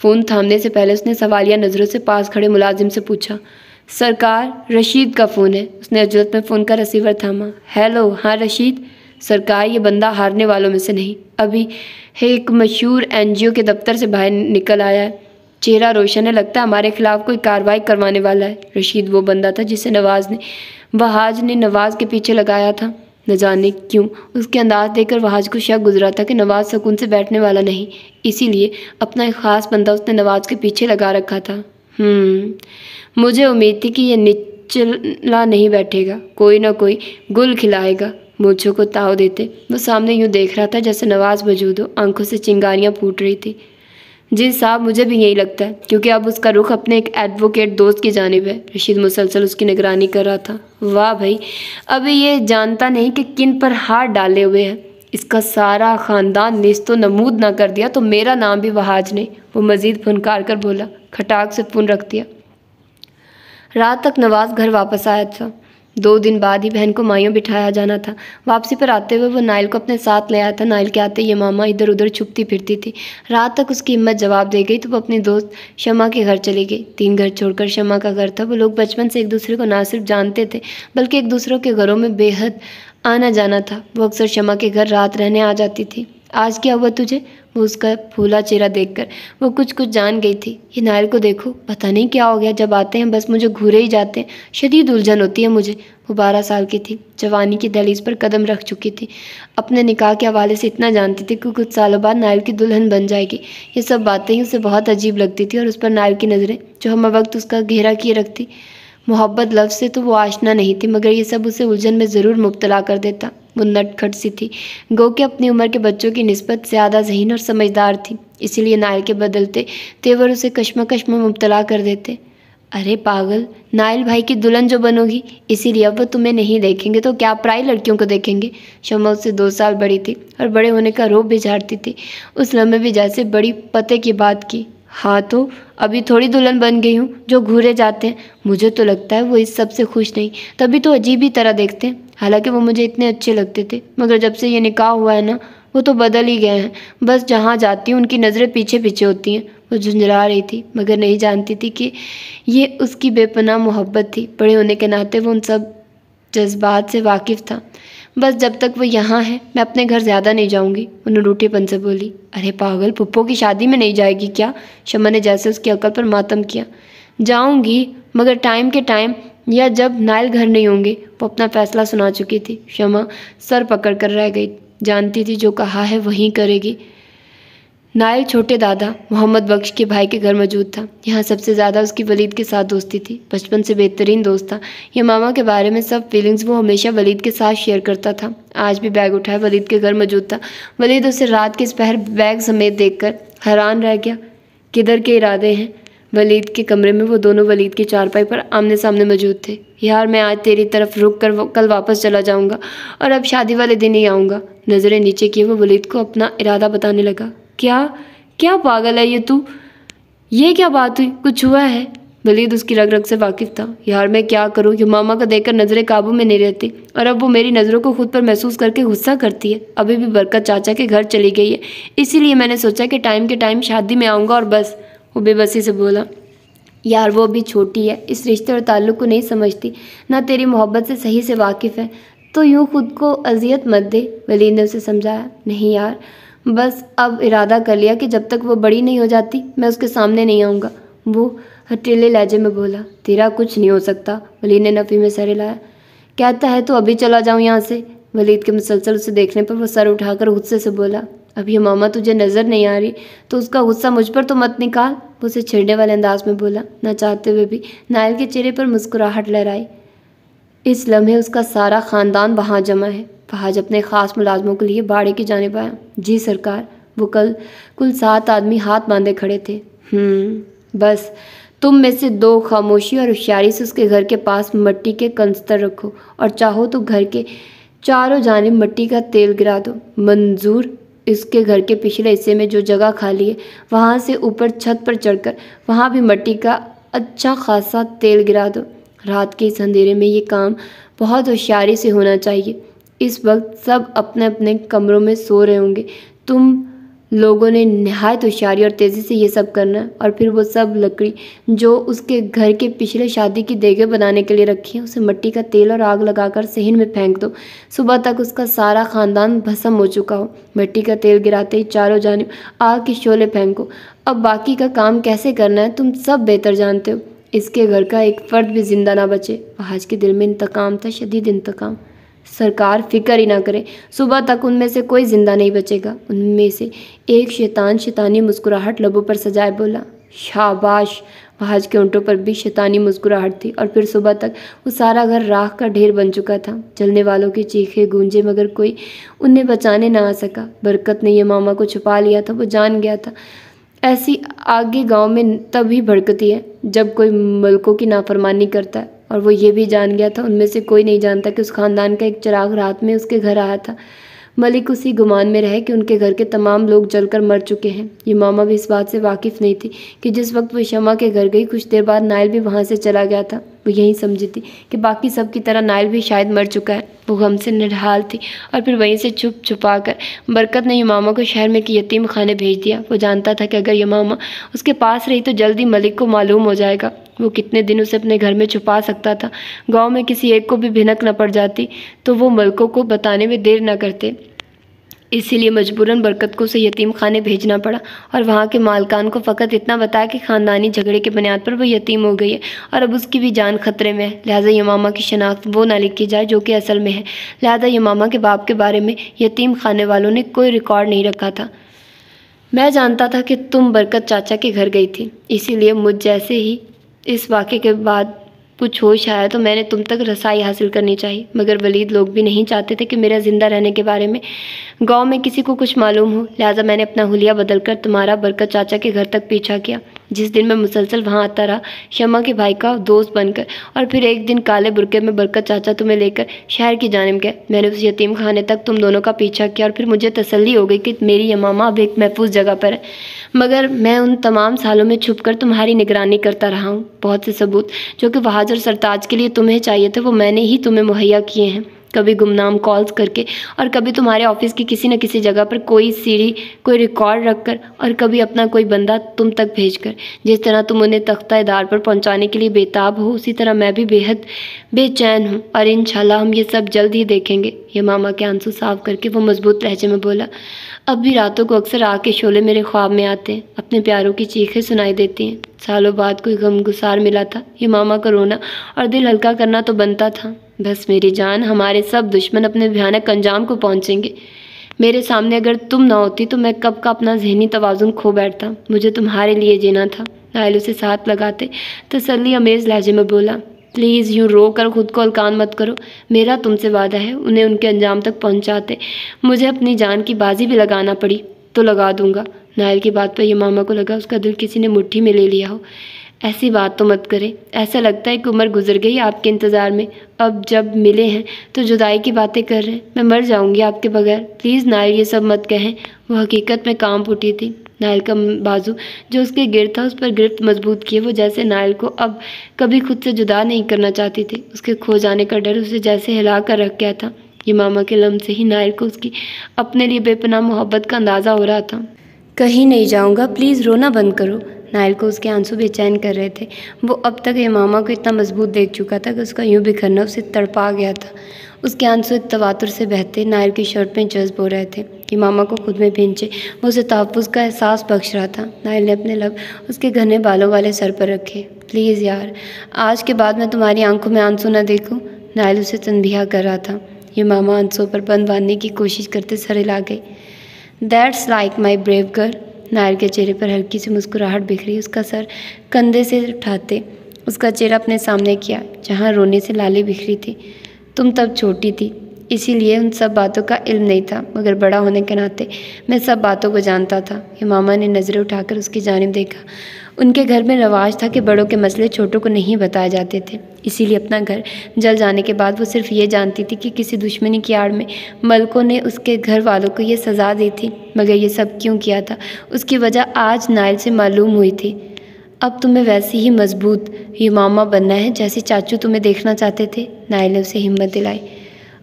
फ़ोन थामने से पहले उसने सवालिया नज़रों से पास खड़े मुलाजिम से पूछा। सरकार, रशीद का फ़ोन है। उसने अजरत में फ़ोन का रिसीवर थामा। हेलो, हाँ रशीद। सरकार, ये बंदा हारने वालों में से नहीं, अभी एक मशहूर एनजीओ के दफ्तर से बाहर निकल आया है। चेहरा रोशन है, लगता है हमारे खिलाफ कोई कार्रवाई करवाने वाला है। रशीद वो बंदा था जिसे वहाज ने नवाज के पीछे लगाया था। न जाने क्यों उसके अंदाज देखकर वहाज को शक गुजरा था कि नवाज सुकून से बैठने वाला नहीं, इसीलिए अपना एक ख़ास बंदा उसने नवाज के पीछे लगा रखा था। मुझे उम्मीद थी कि यह निचला नहीं बैठेगा, कोई ना कोई गुल खिलाएगा। मूंछों को ताव देते वो सामने यूँ देख रहा था जैसे नवाज मौजूद हो। आंखों से चिंगारियाँ फूट रही थी। जी साहब, मुझे भी यही लगता है क्योंकि अब उसका रुख अपने एक एडवोकेट दोस्त की जानिब है। रशीद मुसलसल उसकी निगरानी कर रहा था। वाह भाई, अभी ये जानता नहीं कि किन पर हाथ डाले हुए हैं। इसका सारा ख़ानदान नेस्तो नमूद ना कर दिया तो मेरा नाम भी वहाज नहीं। वो मज़ीद फुनकार कर बोला। खटाक से फ़ोन रख दिया। रात तक नवाज घर वापस आया था। 2 दिन बाद ही बहन को माइयों बिठाया जाना था। वापसी पर आते हुए वो नाइल को अपने साथ ले आया था। नाइल के आते ये मामा इधर उधर छुपती फिरती थी। रात तक उसकी हिम्मत जवाब दे गई तो वो अपनी दोस्त शमा के घर चली गई। 3 घर छोड़कर शमा का घर था। वो लोग बचपन से एक दूसरे को ना सिर्फ जानते थे बल्कि एक दूसरों के घरों में बेहद आना जाना था। वो अक्सर शमा के घर रात रहने आ जाती थी। आज क्या हुआ तुझे? वो उसका फूला चेहरा देखकर वो कुछ कुछ जान गई थी। ये नायल को देखो, पता नहीं क्या हो गया, जब आते हैं बस मुझे घूरे ही जाते हैं, शदीद उलझन होती है मुझे। वो 12 साल की थी, जवानी की दहलीज पर कदम रख चुकी थी। अपने निकाह के हवाले से इतना जानती थी कि कुछ सालों बाद नायल की दुल्हन बन जाएगी। ये सब बातें ही उसे बहुत अजीब लगती थी और उस पर नायल की नज़रें जो हम वक्त उसका घेरा किए रखती। मोहब्बत लफ्ज़ से तो वो आशना नहीं थी, मगर ये सब उसे उलझन में ज़रूर मुब्तला कर देता। वो नटखट सी थी, गो कि अपनी उम्र के बच्चों की निस्बत ज़्यादा ज़हीन और समझदार थी, इसीलिए नायल के बदलते तेवर उसे कश्मकश में मुब्तला कर देते। अरे पागल, नायल भाई की दुल्हन जो बनोगी, इसीलिए अब वो तुम्हें नहीं देखेंगे तो क्या पराई लड़कियों को देखेंगे। शमा उससे 2 साल बड़ी थी और बड़े होने का रोब भी झाड़ती थी। उस लम्हे भी जैसे बड़ी पते की बात की। हाँ तो अभी थोड़ी दुल्हन बन गई हूँ जो घूरे जाते हैं। मुझे तो लगता है वो इस सब से खुश नहीं, तभी तो अजीब ही तरह देखते हैं। हालांकि वो मुझे इतने अच्छे लगते थे, मगर जब से ये निकाह हुआ है ना, वो तो बदल ही गए हैं। बस जहाँ जाती हूँ उनकी नज़रें पीछे पीछे होती हैं। वो झुंझला रही थी, मगर नहीं जानती थी कि ये उसकी बेपनाह मोहब्बत थी। बड़े होने के नाते वो उन सब जज्बात से वाकिफ़ था। बस जब तक वो यहाँ है मैं अपने घर ज़्यादा नहीं जाऊँगी, वो रूठेपन से बोली। अरे पागल, पुप्पो की शादी में नहीं जाएगी क्या? शमा ने जैसे उसकी अकल पर मातम किया। जाऊँगी, मगर टाइम के टाइम, या जब नायल घर नहीं होंगे। वो अपना फैसला सुना चुकी थी। शमा सर पकड़ कर रह गई, जानती थी जो कहा है वहीं करेगी। नायल छोटे दादा मोहम्मद बख्श के भाई के घर मौजूद था। यहाँ सबसे ज़्यादा उसकी वलीद के साथ दोस्ती थी, बचपन से बेहतरीन दोस्त था। ये मामा के बारे में सब फीलिंग्स वो हमेशा वलीद के साथ शेयर करता था। आज भी बैग उठाए वलीद के घर मौजूद था। वलीद उसे रात के इस पहर बैग समेत देखकर हैरान रह गया। किधर के इरादे हैं? वलीद के कमरे में वो दोनों वलीद की चारपाई पर आमने सामने मौजूद थे। यार मैं आज तेरी तरफ रुक कर कल वापस चला जाऊँगा और अब शादी वाले दिन ही आऊँगा। नज़रें नीचे किए वो वलीद को अपना इरादा बताने लगा। क्या क्या पागल है ये तू? ये क्या बात हुई? कुछ हुआ है? वलीद उसकी रग रग से वाकिफ़ था। यार मैं क्या करूँ, कि मामा को देखकर नज़रें काबू में नहीं रहती और अब वो मेरी नज़रों को खुद पर महसूस करके गुस्सा करती है। अभी भी बरकत चाचा के घर चली गई है, इसीलिए मैंने सोचा कि टाइम के टाइम शादी में आऊँगा और बस। वो बेबसी से बोला। यार वो भी छोटी है, इस रिश्ते और ताल्लुक़ को नहीं समझती, ना तेरी मोहब्बत से सही से वाकिफ़ है, तो यूँ खुद को अजियत मत दे। वलीद ने उसे समझाया। नहीं यार, बस अब इरादा कर लिया कि जब तक वो बड़ी नहीं हो जाती मैं उसके सामने नहीं आऊँगा। वो हठीले लहजे में बोला। तेरा कुछ नहीं हो सकता, वलीद ने नफ़ी में सर हिलाया। कहता है तो अभी चला जाऊँ यहाँ से? वलीद के मुसलसल उसे देखने पर वो सर उठाकर गुस्से से बोला। अब ये मामा तुझे नज़र नहीं आ रही तो उसका गुस्सा मुझ पर तो मत निकाल। वो उसे छेड़ने वाले अंदाज में बोला। न चाहते हुए भी नायल के चेहरे पर मुस्कुराहट लहराई। इस लम्हे उसका सारा ख़ानदान वहाँ जमा है। फहाज अपने ख़ास मुलाजमों के लिए बाड़े की जानिब आया। जी सरकार। वो कुल 7 आदमी हाथ बांधे खड़े थे। बस तुम में से 2 खामोशी और होशियारी से उसके घर के पास मिट्टी के कंस्तर रखो और चाहो तो घर के चारों जानिब मिट्टी का तेल गिरा दो। मंजूर? इसके घर के पिछले हिस्से में जो जगह खाली है वहाँ से ऊपर छत पर चढ़कर वहाँ भी मिट्टी का अच्छा खासा तेल गिरा दो। रात के इस अंधेरे में ये काम बहुत होशियारी से होना चाहिए। इस वक्त सब अपने अपने कमरों में सो रहे होंगे। तुम लोगों ने नहायत होशियारी और तेज़ी से ये सब करना है। और फिर वो सब लकड़ी जो उसके घर के पिछले शादी की देगे बनाने के लिए रखी है, उसे मिट्टी का तेल और आग लगाकर सहन में फेंक दो। सुबह तक उसका सारा ख़ानदान भस्म हो चुका हो। मिट्टी का तेल गिराते ही चारों जानिब आग के शोले फेंको। अब बाकी का काम कैसे करना है तुम सब बेहतर जानते हो। इसके घर का एक फ़र्द भी जिंदा ना बचे। फहाज के दिल में इंतकाम था, शदीद इंतकाम। सरकार फिक्र ही ना करें, सुबह तक उनमें से कोई जिंदा नहीं बचेगा। उनमें से एक शैतानी मुस्कुराहट लबों पर सजाए बोला। शाबाश। फहाज के होंठों पर भी शैतानी मुस्कुराहट थी। और फिर सुबह तक वो सारा घर राख का ढेर बन चुका था। जलने वालों की चीखें गूंजे, मगर कोई उन्हें बचाने ना आ सका। बरकत ने यह मामा को छुपा लिया था। वो जान गया था ऐसी आगे गांव में तभी भड़कती है जब कोई मलकों की नाफरमानी करता है। और वो ये भी जान गया था उनमें से कोई नहीं जानता कि उस ख़ानदान का एक चिराग रात में उसके घर आया था। मलिक उसी गुमान में रहे कि उनके घर के तमाम लोग जलकर मर चुके हैं। ये मामा भी इस बात से वाकिफ़ नहीं थी कि जिस वक्त वो शमा के घर गई कुछ देर बाद नायल भी वहाँ से चला गया था। वो यही समझी थी कि बाकी सब की तरह नायल भी शायद मर चुका है। वो गम से निढाल थी। और फिर वहीं से छुपा कर बरकत ने यमामा को शहर में एक यतीम खाने भेज दिया। वो जानता था कि अगर यमामा उसके पास रही तो जल्दी मलिक को मालूम हो जाएगा। वो कितने दिन उसे अपने घर में छुपा सकता था। गाँव में किसी एक को भी भिनक न पड़ जाती तो वो मलकों को बताने में देर न करते। इसीलिए मजबूरन बरकत को उसे यतीम खाने भेजना पड़ा और वहाँ के मालकान को फ़कत इतना बताया कि ख़ानदानी झगड़े के बुनियाद पर वो यतीम हो गई है और अब उसकी भी जान खतरे में है। लिहाजा यमामा की शनाख्त वो ना लिखी जाए जो कि असल में है। लिहाजा यमामा के बाप के बारे में यतीम खाने वालों ने कोई रिकॉर्ड नहीं रखा था। मैं जानता था कि तुम बरकत चाचा के घर गई थी, इसीलिए मुझ जैसे ही इस वाक़े के बाद कुछ होश आया तो मैंने तुम तक रसाई हासिल करनी चाहिए। मगर वलीद लोग भी नहीं चाहते थे कि मेरा ज़िंदा रहने के बारे में गांव में किसी को कुछ मालूम हो। लिहाजा मैंने अपना हुलिया बदलकर तुम्हारा बरकत चाचा के घर तक पीछा किया। जिस दिन मैं मुसलसल वहाँ आता रहा शमा के भाई का दोस्त बनकर, और फिर एक दिन काले बुरके में बरकत चाचा तुम्हें लेकर शहर की जानिब गए। मैंने उस यतीम खाने तक तुम दोनों का पीछा किया और फिर मुझे तसल्ली हो गई कि मेरी यमामा अब एक महफूज जगह पर है। मगर मैं उन तमाम सालों में छुपकर तुम्हारी निगरानी करता रहा हूँ। बहुत से सबूत जो कि बहादुर सरताज के लिए तुम्हें चाहिए थे वो मैंने ही तुम्हें मुहैया किए हैं, कभी गुमनाम कॉल्स करके और कभी तुम्हारे ऑफिस की किसी न किसी जगह पर कोई सीढ़ी कोई रिकॉर्ड रखकर और कभी अपना कोई बंदा तुम तक भेजकर। जिस तरह तुम उन्हें तख्ता-ए-दार पर पहुंचाने के लिए बेताब हो, उसी तरह मैं भी बेहद बेचैन हूँ और इंशाल्लाह हम ये सब जल्द ही देखेंगे। यमामा के आंसू साफ करके वो मजबूत लहजे में बोला, अब भी रातों को अक्सर आग के शोले मेरे ख्वाब में आते हैं, अपने प्यारों की चीखें सुनाई देती हैं। सालों बाद कोई गमगुसार मिला था, यमामा का रोना और दिल हल्का करना तो बनता था। बस मेरी जान, हमारे सब दुश्मन अपने भयानक अंजाम को पहुंचेंगे। मेरे सामने अगर तुम ना होती तो मैं कब का अपना जहनी तवाज़ुन खो बैठता। मुझे तुम्हारे लिए जीना था। नाइल उसे साथ लगाते तसल्ली अमेज़ लहजे में बोला, प्लीज़ यूँ रो कर खुद को अलकान मत करो। मेरा तुमसे वादा है उन्हें उनके अंजाम तक पहुंचाते मुझे अपनी जान की बाजी भी लगाना पड़ी तो लगा दूंगा। नाइल की बात पर यमामा को लगा उसका दिल किसी ने मुट्ठी में ले लिया हो। ऐसी बात तो मत करें, ऐसा लगता है कि उम्र गुजर गई आपके इंतज़ार में। अब जब मिले हैं तो जुदाई की बातें कर रहे हैं। मैं मर जाऊंगी आपके बगैर। प्लीज़ नाइल ये सब मत कहें। वो हकीकत में कांप उठी थी। नाइल का बाजू जो उसके गिर्द था उस पर गिरफ्त मजबूत किए वो जैसे नाइल को अब कभी खुद से जुदा नहीं करना चाहती थी। उसके खो जाने का डर उसे जैसे हिला कर रख गया था। यमामा के लम्ह से ही नाइल को उसकी अपने लिए बेपनाह मोहब्बत का अंदाज़ा हो रहा था। कहीं नहीं जाऊंगा, प्लीज़ रोना बंद करो। नाइल को उसके आंसू बेचैन कर रहे थे। वो अब तक यमामा को इतना मजबूत देख चुका था कि उसका यूं बिखरना उसे तड़पा गया था। उसके आंसू एक तवातुर से बहते नाइल की शर्ट में जज्ब हो रहे थे। यमामा को खुद में भींचे वो उसे तहफ़्फ़ुज़ का एहसास बख्श रहा था। नाइल ने अपने लब उसके घने बालों वाले सर पर रखे। प्लीज़ यार, आज के बाद मैं तुम्हारी आंखों में आंसू न देखूं। नाइल उसे तनबीह कर रहा था। यमामा आंसुओं पर बंद बांधने की कोशिश करते सर हिला गई। That's like my brave girl. Nile के चेहरे पर हल्की सी मुस्कुराहट बिखरी। उसका सर कंधे से उठाते उसका चेहरा अपने सामने किया जहाँ रोने से लाली बिखरी थी। तुम तब छोटी थी इसीलिए उन सब बातों का इल्म नहीं था, मगर बड़ा होने के नाते मैं सब बातों को जानता था। यमामा ने नज़रें उठाकर उसकी जानिब देखा। उनके घर में रवाज था कि बड़ों के मसले छोटों को नहीं बताए जाते थे। इसीलिए अपना घर जल जाने के बाद वो सिर्फ ये जानती थी कि किसी दुश्मनी की आड़ में मलकों ने उसके घर वालों को ये सज़ा दी थी। मगर ये सब क्यों किया था उसकी वजह आज नाइल से मालूम हुई थी। अब तुम्हें वैसी ही मजबूत यमामा बनना है जैसे चाचू तुम्हें देखना चाहते थे। नाइल ने उसे हिम्मत दिलाई।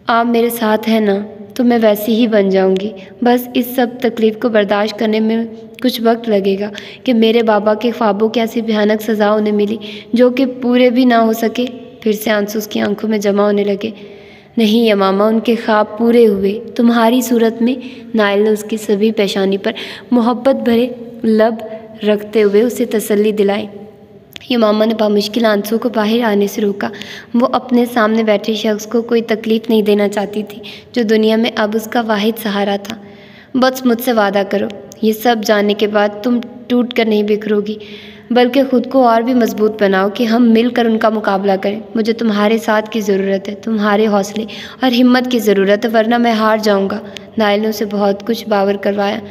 आप मेरे साथ हैं ना, तो मैं वैसी ही बन जाऊंगी। बस इस सब तकलीफ़ को बर्दाश्त करने में कुछ वक्त लगेगा कि मेरे बाबा के ख्वाबों की ऐसी भयानक सज़ा उन्हें मिली जो कि पूरे भी ना हो सके। फिर से आंसू उसकी आंखों में जमा होने लगे। नहीं यमामा, उनके ख्वाब पूरे हुए तुम्हारी सूरत में। नाइल ने उसकी सभी पेशानी पर मोहब्बत भरे लब रखते हुए उसे तसल्ली दिलाई। यमामा ने बामुश्किल आंसू को बाहर आने से रोका। वो अपने सामने बैठे शख्स को कोई तकलीफ़ नहीं देना चाहती थी जो दुनिया में अब उसका वाहिद सहारा था। बस मुझसे वादा करो, ये सब जानने के बाद तुम टूट कर नहीं बिखरोगी, बल्कि ख़ुद को और भी मजबूत बनाओ कि हम मिलकर उनका मुकाबला करें। मुझे तुम्हारे साथ की ज़रूरत है, तुम्हारे हौसले और हिम्मत की ज़रूरत है, वरना मैं हार जाऊँगा। नाइल ने उसे बहुत कुछ बावर करवाया।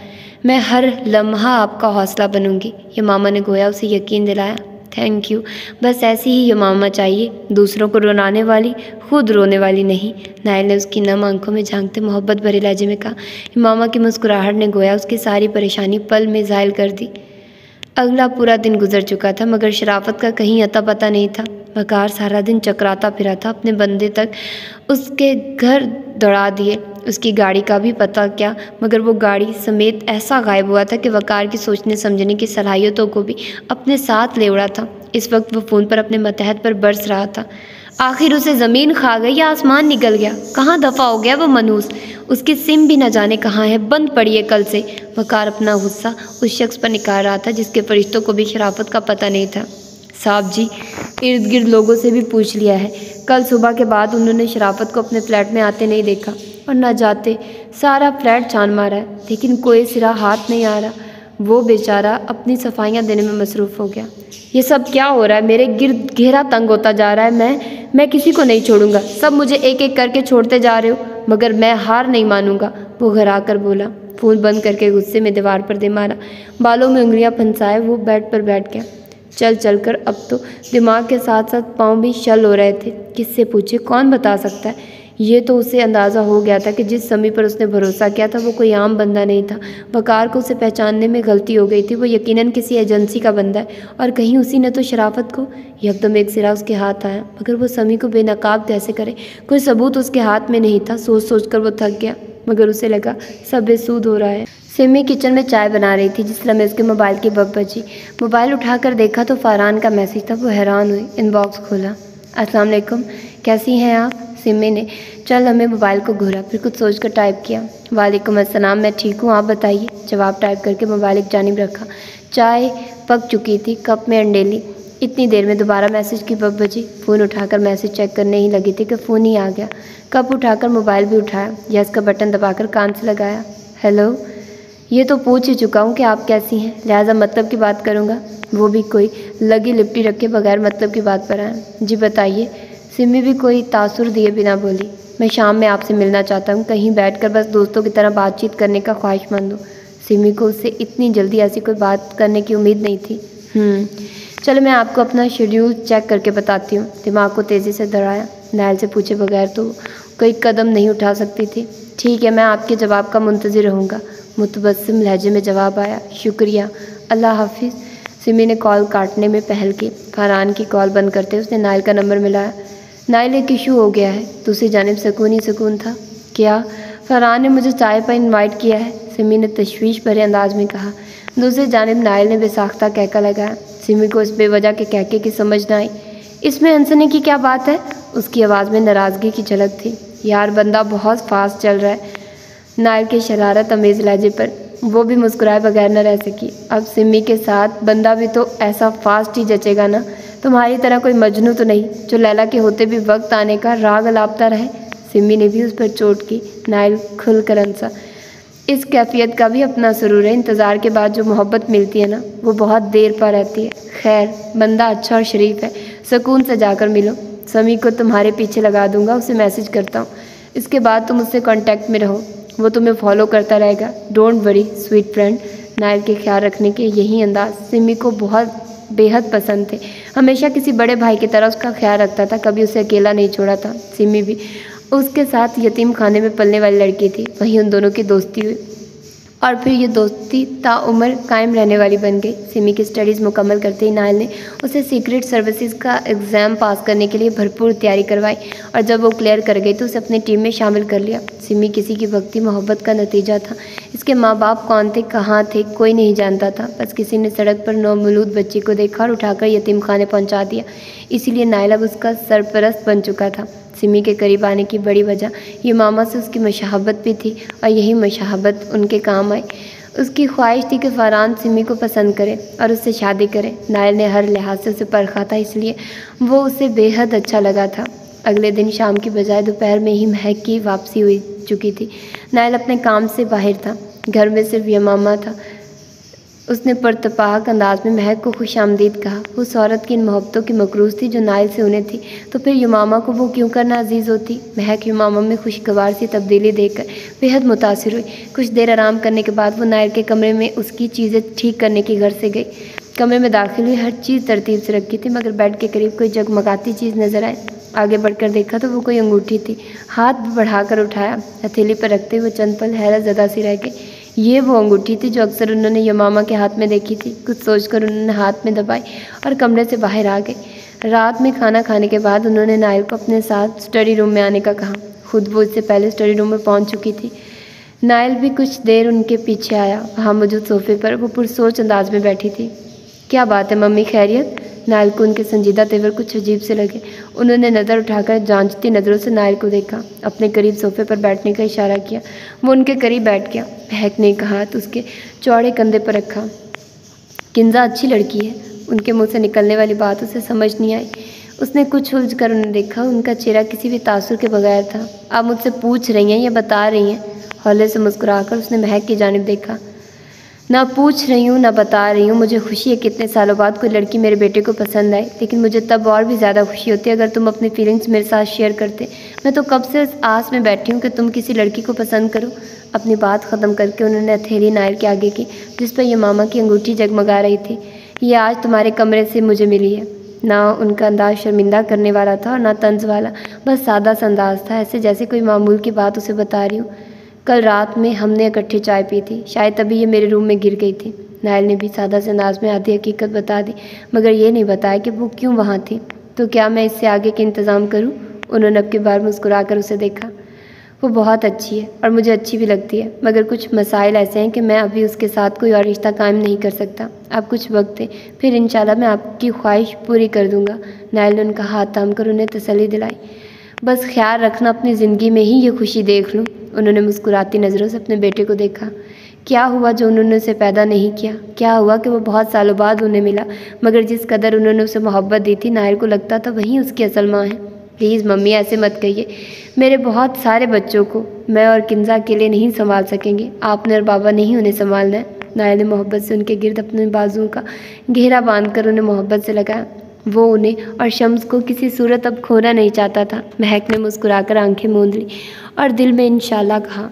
मैं हर लम्हा आपका हौसला बनूंगी। यमामा ने गोया उसे यकीन दिलाया। Thank you. बस ऐसी ही यमामा चाहिए, दूसरों को रुलाने वाली, खुद रोने वाली नहीं। नाइल ने उसकी नम आंखों में झांकते मोहब्बत भरे लहजे में कहा। यमामा की मुस्कुराहट ने गोया उसकी सारी परेशानी पल में ज़ाहिल कर दी। अगला पूरा दिन गुजर चुका था मगर शराफत का कहीं अता पता नहीं था। वकार सारा दिन चकराता फिरा था। अपने बंदे तक उसके घर दौड़ा दिए, उसकी गाड़ी का भी पता क्या, मगर वो गाड़ी समेत ऐसा गायब हुआ था कि वकार की सोचने समझने की सलाहियतों को भी अपने साथ ले उड़ा था। इस वक्त वो फ़ोन पर अपने मतहत पर बरस रहा था। आखिर उसे ज़मीन खा गई या आसमान निकल गया? कहाँ दफ़ा हो गया वो मनहूस? उसकी सिम भी न जाने कहाँ है, बंद पड़ी है कल से। वकार अपना गुस्सा उस शख्स पर निकाल रहा था जिसके फरिश्तों को भी शराफत का पता नहीं था। साहब जी, इर्द गिर्द लोगों से भी पूछ लिया है, कल सुबह के बाद उन्होंने शराफत को अपने फ्लैट में आते नहीं देखा, और न जाते सारा फ्लैट छान मारा है, लेकिन कोई सिरा हाथ नहीं आ रहा। वो बेचारा अपनी सफाइयाँ देने में मसरूफ़ हो गया। ये सब क्या हो रहा है? मेरे गिर्द घेरा तंग होता जा रहा है। मैं किसी को नहीं छोड़ूंगा। सब मुझे एक एक करके छोड़ते जा रहे हो, मगर मैं हार नहीं मानूंगा, वो घरा कर बोला। फ़ोन बंद करके गुस्से में दीवार पर दे मारा। बालों में उंगलियां फंसाए वो बेड पर बैठ गया। चल चल कर अब तो दिमाग के साथ साथ पाँव भी शल हो रहे थे। किससे पूछे? कौन बता सकता है? ये तो उसे अंदाज़ा हो गया था कि जिस समी पर उसने भरोसा किया था वो कोई आम बंदा नहीं था। वकार को उसे पहचानने में गलती हो गई थी। वो यकीनन किसी एजेंसी का बंदा है, और कहीं उसी ने तो शराफत को। एकदम एक सिरा उसके हाथ आया, मगर वो समी को बेनकाब कैसे करे? कोई सबूत उसके हाथ में नहीं था। सोच सोच कर वो थक गया, मगर उसे लगा सब बेसूद हो रहा है। सिमी किचन में चाय बना रही थी जिस लम्हे उसके मोबाइल की बप बजी। मोबाइल उठाकर देखा तो फरहान का मैसेज था। वो हैरान हुई, इनबॉक्स खोला। अस्सलाम वालेकुम, कैसी हैं आप? सिमी ने चल हमें मोबाइल को घूरा, फिर कुछ सोचकर टाइप किया। वालेकुम अस्सलाम, मैं ठीक हूँ, आप बताइए। जवाब टाइप करके मोबाइल एक जानिब रखा। चाय पक चुकी थी, कप में अंडेली। इतनी देर में दोबारा मैसेज की बप बजी। फ़ोन उठाकर मैसेज चेक करने ही लगी थी कि फ़ोन ही आ गया। कप उठाकर मोबाइल भी उठाया, यस का बटन दबाकर कान से लगाया। हेलो, ये तो पूछ ही चुका हूँ कि आप कैसी हैं, लिहाजा मतलब की बात करूँगा। वो भी कोई लगी लिपटी रखे बगैर मतलब की बात पर आया। जी बताइए। सिमी भी कोई तासुर दिए बिना बोली। मैं शाम में आपसे मिलना चाहता हूँ, कहीं बैठकर बस दोस्तों की तरह बातचीत करने का ख्वाहिशमंद हूँ। सिमी को उससे इतनी जल्दी ऐसी कोई बात करने की उम्मीद नहीं थी। चलो मैं आपको अपना शेड्यूल चेक करके बताती हूँ। दिमाग को तेज़ी से दौड़ाया। नायल से पूछे बगैर तो कोई कदम नहीं उठा सकती थी। ठीक है, मैं आपके जवाब का मुंतज़िर रहूँगा। मुतबस्सिम लहजे में जवाब आया। शुक्रिया, अल्लाह हाफिज़। सिमी ने कॉल काटने में पहल की। फरहान की कॉल बंद करते उसने नायल का नंबर मिलाया। नायल, एक इशू हो गया है। दूसरी जानिब सुकून ही सुकून था। क्या? फरहान ने मुझे चाय पर इनवाइट किया है, सिमी ने तशवीश भरे अंदाज में कहा। दूसरी जानिब नायल ने बेसाख्ता कहका लगाया। सिमी को इस बेवजह के कहके की समझ न आई। इसमें हंसने की क्या बात है? उसकी आवाज़ में नाराज़गी की झलक थी। यार, बंदा बहुत फास्ट चल रहा है। नायल के शरारत अमेज़ लहजे पर वो भी मुस्कुराए बगैर न रह सकी। अब सिमी के साथ बंदा भी तो ऐसा फास्ट ही जचेगा ना। तुम्हारी तरह कोई मजनू तो नहीं जो लैला के होते भी वक्त आने का राग अलापता रहे। सिमी ने भी उस पर चोट की। नायल खुल कर हंसा। इस कैफियत का भी अपना सुरूर है। इंतज़ार के बाद जो मोहब्बत मिलती है ना, वो बहुत देर पर रहती है। खैर, बंदा अच्छा और शरीफ है, सुकून से जाकर मिलो। समी को तुम्हारे पीछे लगा दूंगा, उसे मैसेज करता हूँ। इसके बाद तुम उससे कांटेक्ट में रहो, वो तुम्हें फॉलो करता रहेगा। Don't worry sweet friend. नायल के ख्याल रखने के यही अंदाज सिमी को बहुत बेहद पसंद थे। हमेशा किसी बड़े भाई की तरह उसका ख्याल रखता था, कभी उसे अकेला नहीं छोड़ा था। सिमी भी उसके साथ यतीम खाने में पलने वाली लड़की थी। वहीं उन दोनों की दोस्ती हुई और फिर ये दोस्ती ताउम्र कायम रहने वाली बन गई। सिमी की स्टडीज़ मुकम्मल करते ही नायल ने उसे सीक्रेट सर्विसेज का एग्ज़ाम पास करने के लिए भरपूर तैयारी करवाई, और जब वो क्लियर कर गई तो उसे अपनी टीम में शामिल कर लिया। सिमी किसी की भक्ति मोहब्बत का नतीजा था। इसके माँ बाप कौन थे, कहाँ थे, कोई नहीं जानता था। बस किसी ने सड़क पर नौमौलूद बच्ची को देखा और उठाकर यतीम खाने पहुँचा दिया। इसीलिए नायल अब उसका सरपरस्त बन चुका था। सिमी के करीब आने की बड़ी वजह ये मामा से उसकी मशाहबत भी थी, और यही मशाहबत उनके काम आई। उसकी ख्वाहिश थी कि फरहान सिमी को पसंद करे और उससे शादी करे। नायल ने हर लिहाज से उसे परखा था, इसलिए वो उसे बेहद अच्छा लगा था। अगले दिन शाम की बजाय दोपहर में ही महक की वापसी हुई चुकी थी। नायल अपने काम से बाहर था, घर में सिर्फ यमामा था। उसने परतपाक अंदाज में महक को खुशामदीद कहा। उस औरत की इन मोहब्बतों की मकरूज थी जो नायल से उन्हें थी, तो फिर यमामा को वो क्यों करना अजीज़ होती। महक यमामा में खुशगवार सी तब्दीली देखकर बेहद मुतासिर हुई। कुछ देर आराम करने के बाद वो नायल के कमरे में उसकी चीज़ें ठीक करने के घर से गई। कमरे में दाखिल हुई, हर चीज़ तरतीब से रखी थी, मगर बेड के करीब कोई जगमगाती चीज़ नजर आई। आगे बढ़कर देखा तो वो कोई अंगूठी थी। हाथ बढ़ाकर उठाया, हथेली पर रखते हुए चंद पल हैरत ज़दा सी रह गई। ये वो अंगूठी थी जो अक्सर उन्होंने यमामा के हाथ में देखी थी। कुछ सोचकर उन्होंने हाथ में दबाई और कमरे से बाहर आ गए। रात में खाना खाने के बाद उन्होंने नायल को अपने साथ स्टडी रूम में आने का कहा। खुद वो इससे पहले स्टडी रूम में पहुंच चुकी थी। नायल भी कुछ देर उनके पीछे आया। वहाँ मौजूद सोफे पर वो पुरसोच अंदाज में बैठी थी। क्या बात है मम्मी, खैरियत? नायल को उनके संजीदा तेवर कुछ अजीब से लगे। उन्होंने नज़र उठाकर जांचती नज़रों से नायल को देखा, अपने करीब सोफे पर बैठने का इशारा किया। वो उनके करीब बैठ गया। महक ने एक हाथ उसके चौड़े कंधे पर रखा। किंजा अच्छी लड़की है। उनके मुंह से निकलने वाली बात उसे समझ नहीं आई। उसने कुछ उलझ कर उन्हें देखा। उनका चेहरा किसी भी तासुर के बगैर था। आप मुझसे पूछ रही हैं या बता रही हैं? हौले से मुस्कुराकर उसने महक की जानिब देखा। ना पूछ रही हूँ ना बता रही हूँ। मुझे खुशी है कि इतने सालों बाद कोई लड़की मेरे बेटे को पसंद आई, लेकिन मुझे तब और भी ज़्यादा खुशी होती अगर तुम अपनी फीलिंग्स मेरे साथ शेयर करते। मैं तो कब से इस आस में बैठी हूँ कि तुम किसी लड़की को पसंद करो। अपनी बात ख़त्म करके उन्होंने हथेली नायल के आगे की, जिस पर यह मामा की अंगूठी जगमगा रही थी। ये आज तुम्हारे कमरे से मुझे मिली है। ना उनका अंदाज़ शर्मिंदा करने वाला था और ना तंज वाला, बस सादा सा अंदाज़ था, ऐसे जैसे कोई मामूल की बात उसे बता रही हूँ। कल रात में हमने इकट्ठे चाय पी थी, शायद तभी ये मेरे रूम में गिर गई थी। नायल ने भी सादा से अंदाज में आधी हकीकत बता दी, मगर ये नहीं बताया कि वो क्यों वहाँ थी। तो क्या मैं इससे आगे के इंतज़ाम करूँ? उन्होंने अब की बार मुस्कुरा कर उसे देखा। वो बहुत अच्छी है और मुझे अच्छी भी लगती है, मगर कुछ मसाइल ऐसे हैं कि मैं अभी उसके साथ कोई और रिश्ता कायम नहीं कर सकता। आप कुछ वक्त दें, फिर इंशाल्लाह मैं आपकी ख्वाहिश पूरी कर दूँगा। नायल ने उनका हाथ थाम कर उन्हें तसल्ली दिलाई। बस ख्याल रखना अपनी ज़िंदगी में ही ये खुशी देख लूँ। उन्होंने मुस्कुराती नज़रों से अपने बेटे को देखा। क्या हुआ जो उन्होंने उसे पैदा नहीं किया? क्या हुआ कि वो बहुत सालों बाद उन्हें मिला, मगर जिस कदर उन्होंने उसे मोहब्बत दी थी, नायल को लगता था वही उसकी असल माँ है। प्लीज़ मम्मी ऐसे मत कहिए। मेरे बहुत सारे बच्चों को मैं और किंजा के लिए नहीं संभाल सकेंगे। आपने और बाबा ने ही उन्हें संभालना है। नायल ने मोहब्बत से उनके गिर्द अपने बाजुओं का घेरा बांधकर उन्हें मोहब्बत से लगाया। वो उन्हें और शम्स को किसी सूरत अब खोना नहीं चाहता था। महक ने मुस्कुराकर आंखें मूंद ली और दिल में इंशाल्लाह कहा।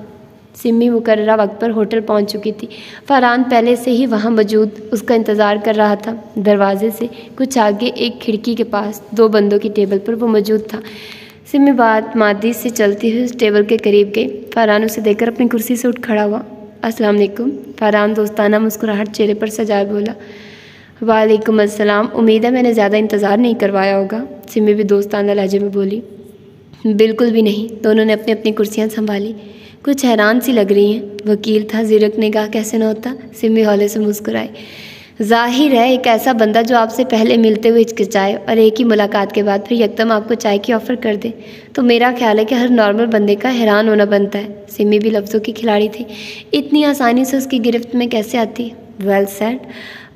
सिमी मुकर्ररा वक्त पर होटल पहुंच चुकी थी। फरहान पहले से ही वहां मौजूद उसका इंतज़ार कर रहा था। दरवाजे से कुछ आगे एक खिड़की के पास 2 बंदों की टेबल पर वो मौजूद था। सिमी बात मादी से चलती हुई उस टेबल के करीब गई। फरहान उसे देखकर अपनी कुर्सी से उठ खड़ा हुआ। अस्सलाम वालेकुम। फरहान दोस्ताना मुस्कुराहट चेहरे पर सजाए बोला। वालेकुम अस्सलाम। उम्मीद है मैंने ज़्यादा इंतज़ार नहीं करवाया होगा। सिमी भी दोस्ताना लहजे में बोली। बिल्कुल भी नहीं। दोनों ने अपनी अपनी कुर्सियाँ संभाली। कुछ हैरान सी लग रही हैं। वकील था, ज़िरक ने कहा। कैसे न होता। सिमी हौले से मुस्कुराई। जाहिर है एक ऐसा बंदा जो आपसे पहले मिलते हुए हिचकिचाए और एक ही मुलाकात के बाद फिर यकदम आपको चाय की ऑफ़र कर दे, तो मेरा ख्याल है कि हर नॉर्मल बंदे का हैरान होना बनता है। सिमी भी लफ्ज़ों की खिलाड़ी थी। इतनी आसानी से उसकी गिरफ्त में कैसे आती? Well said.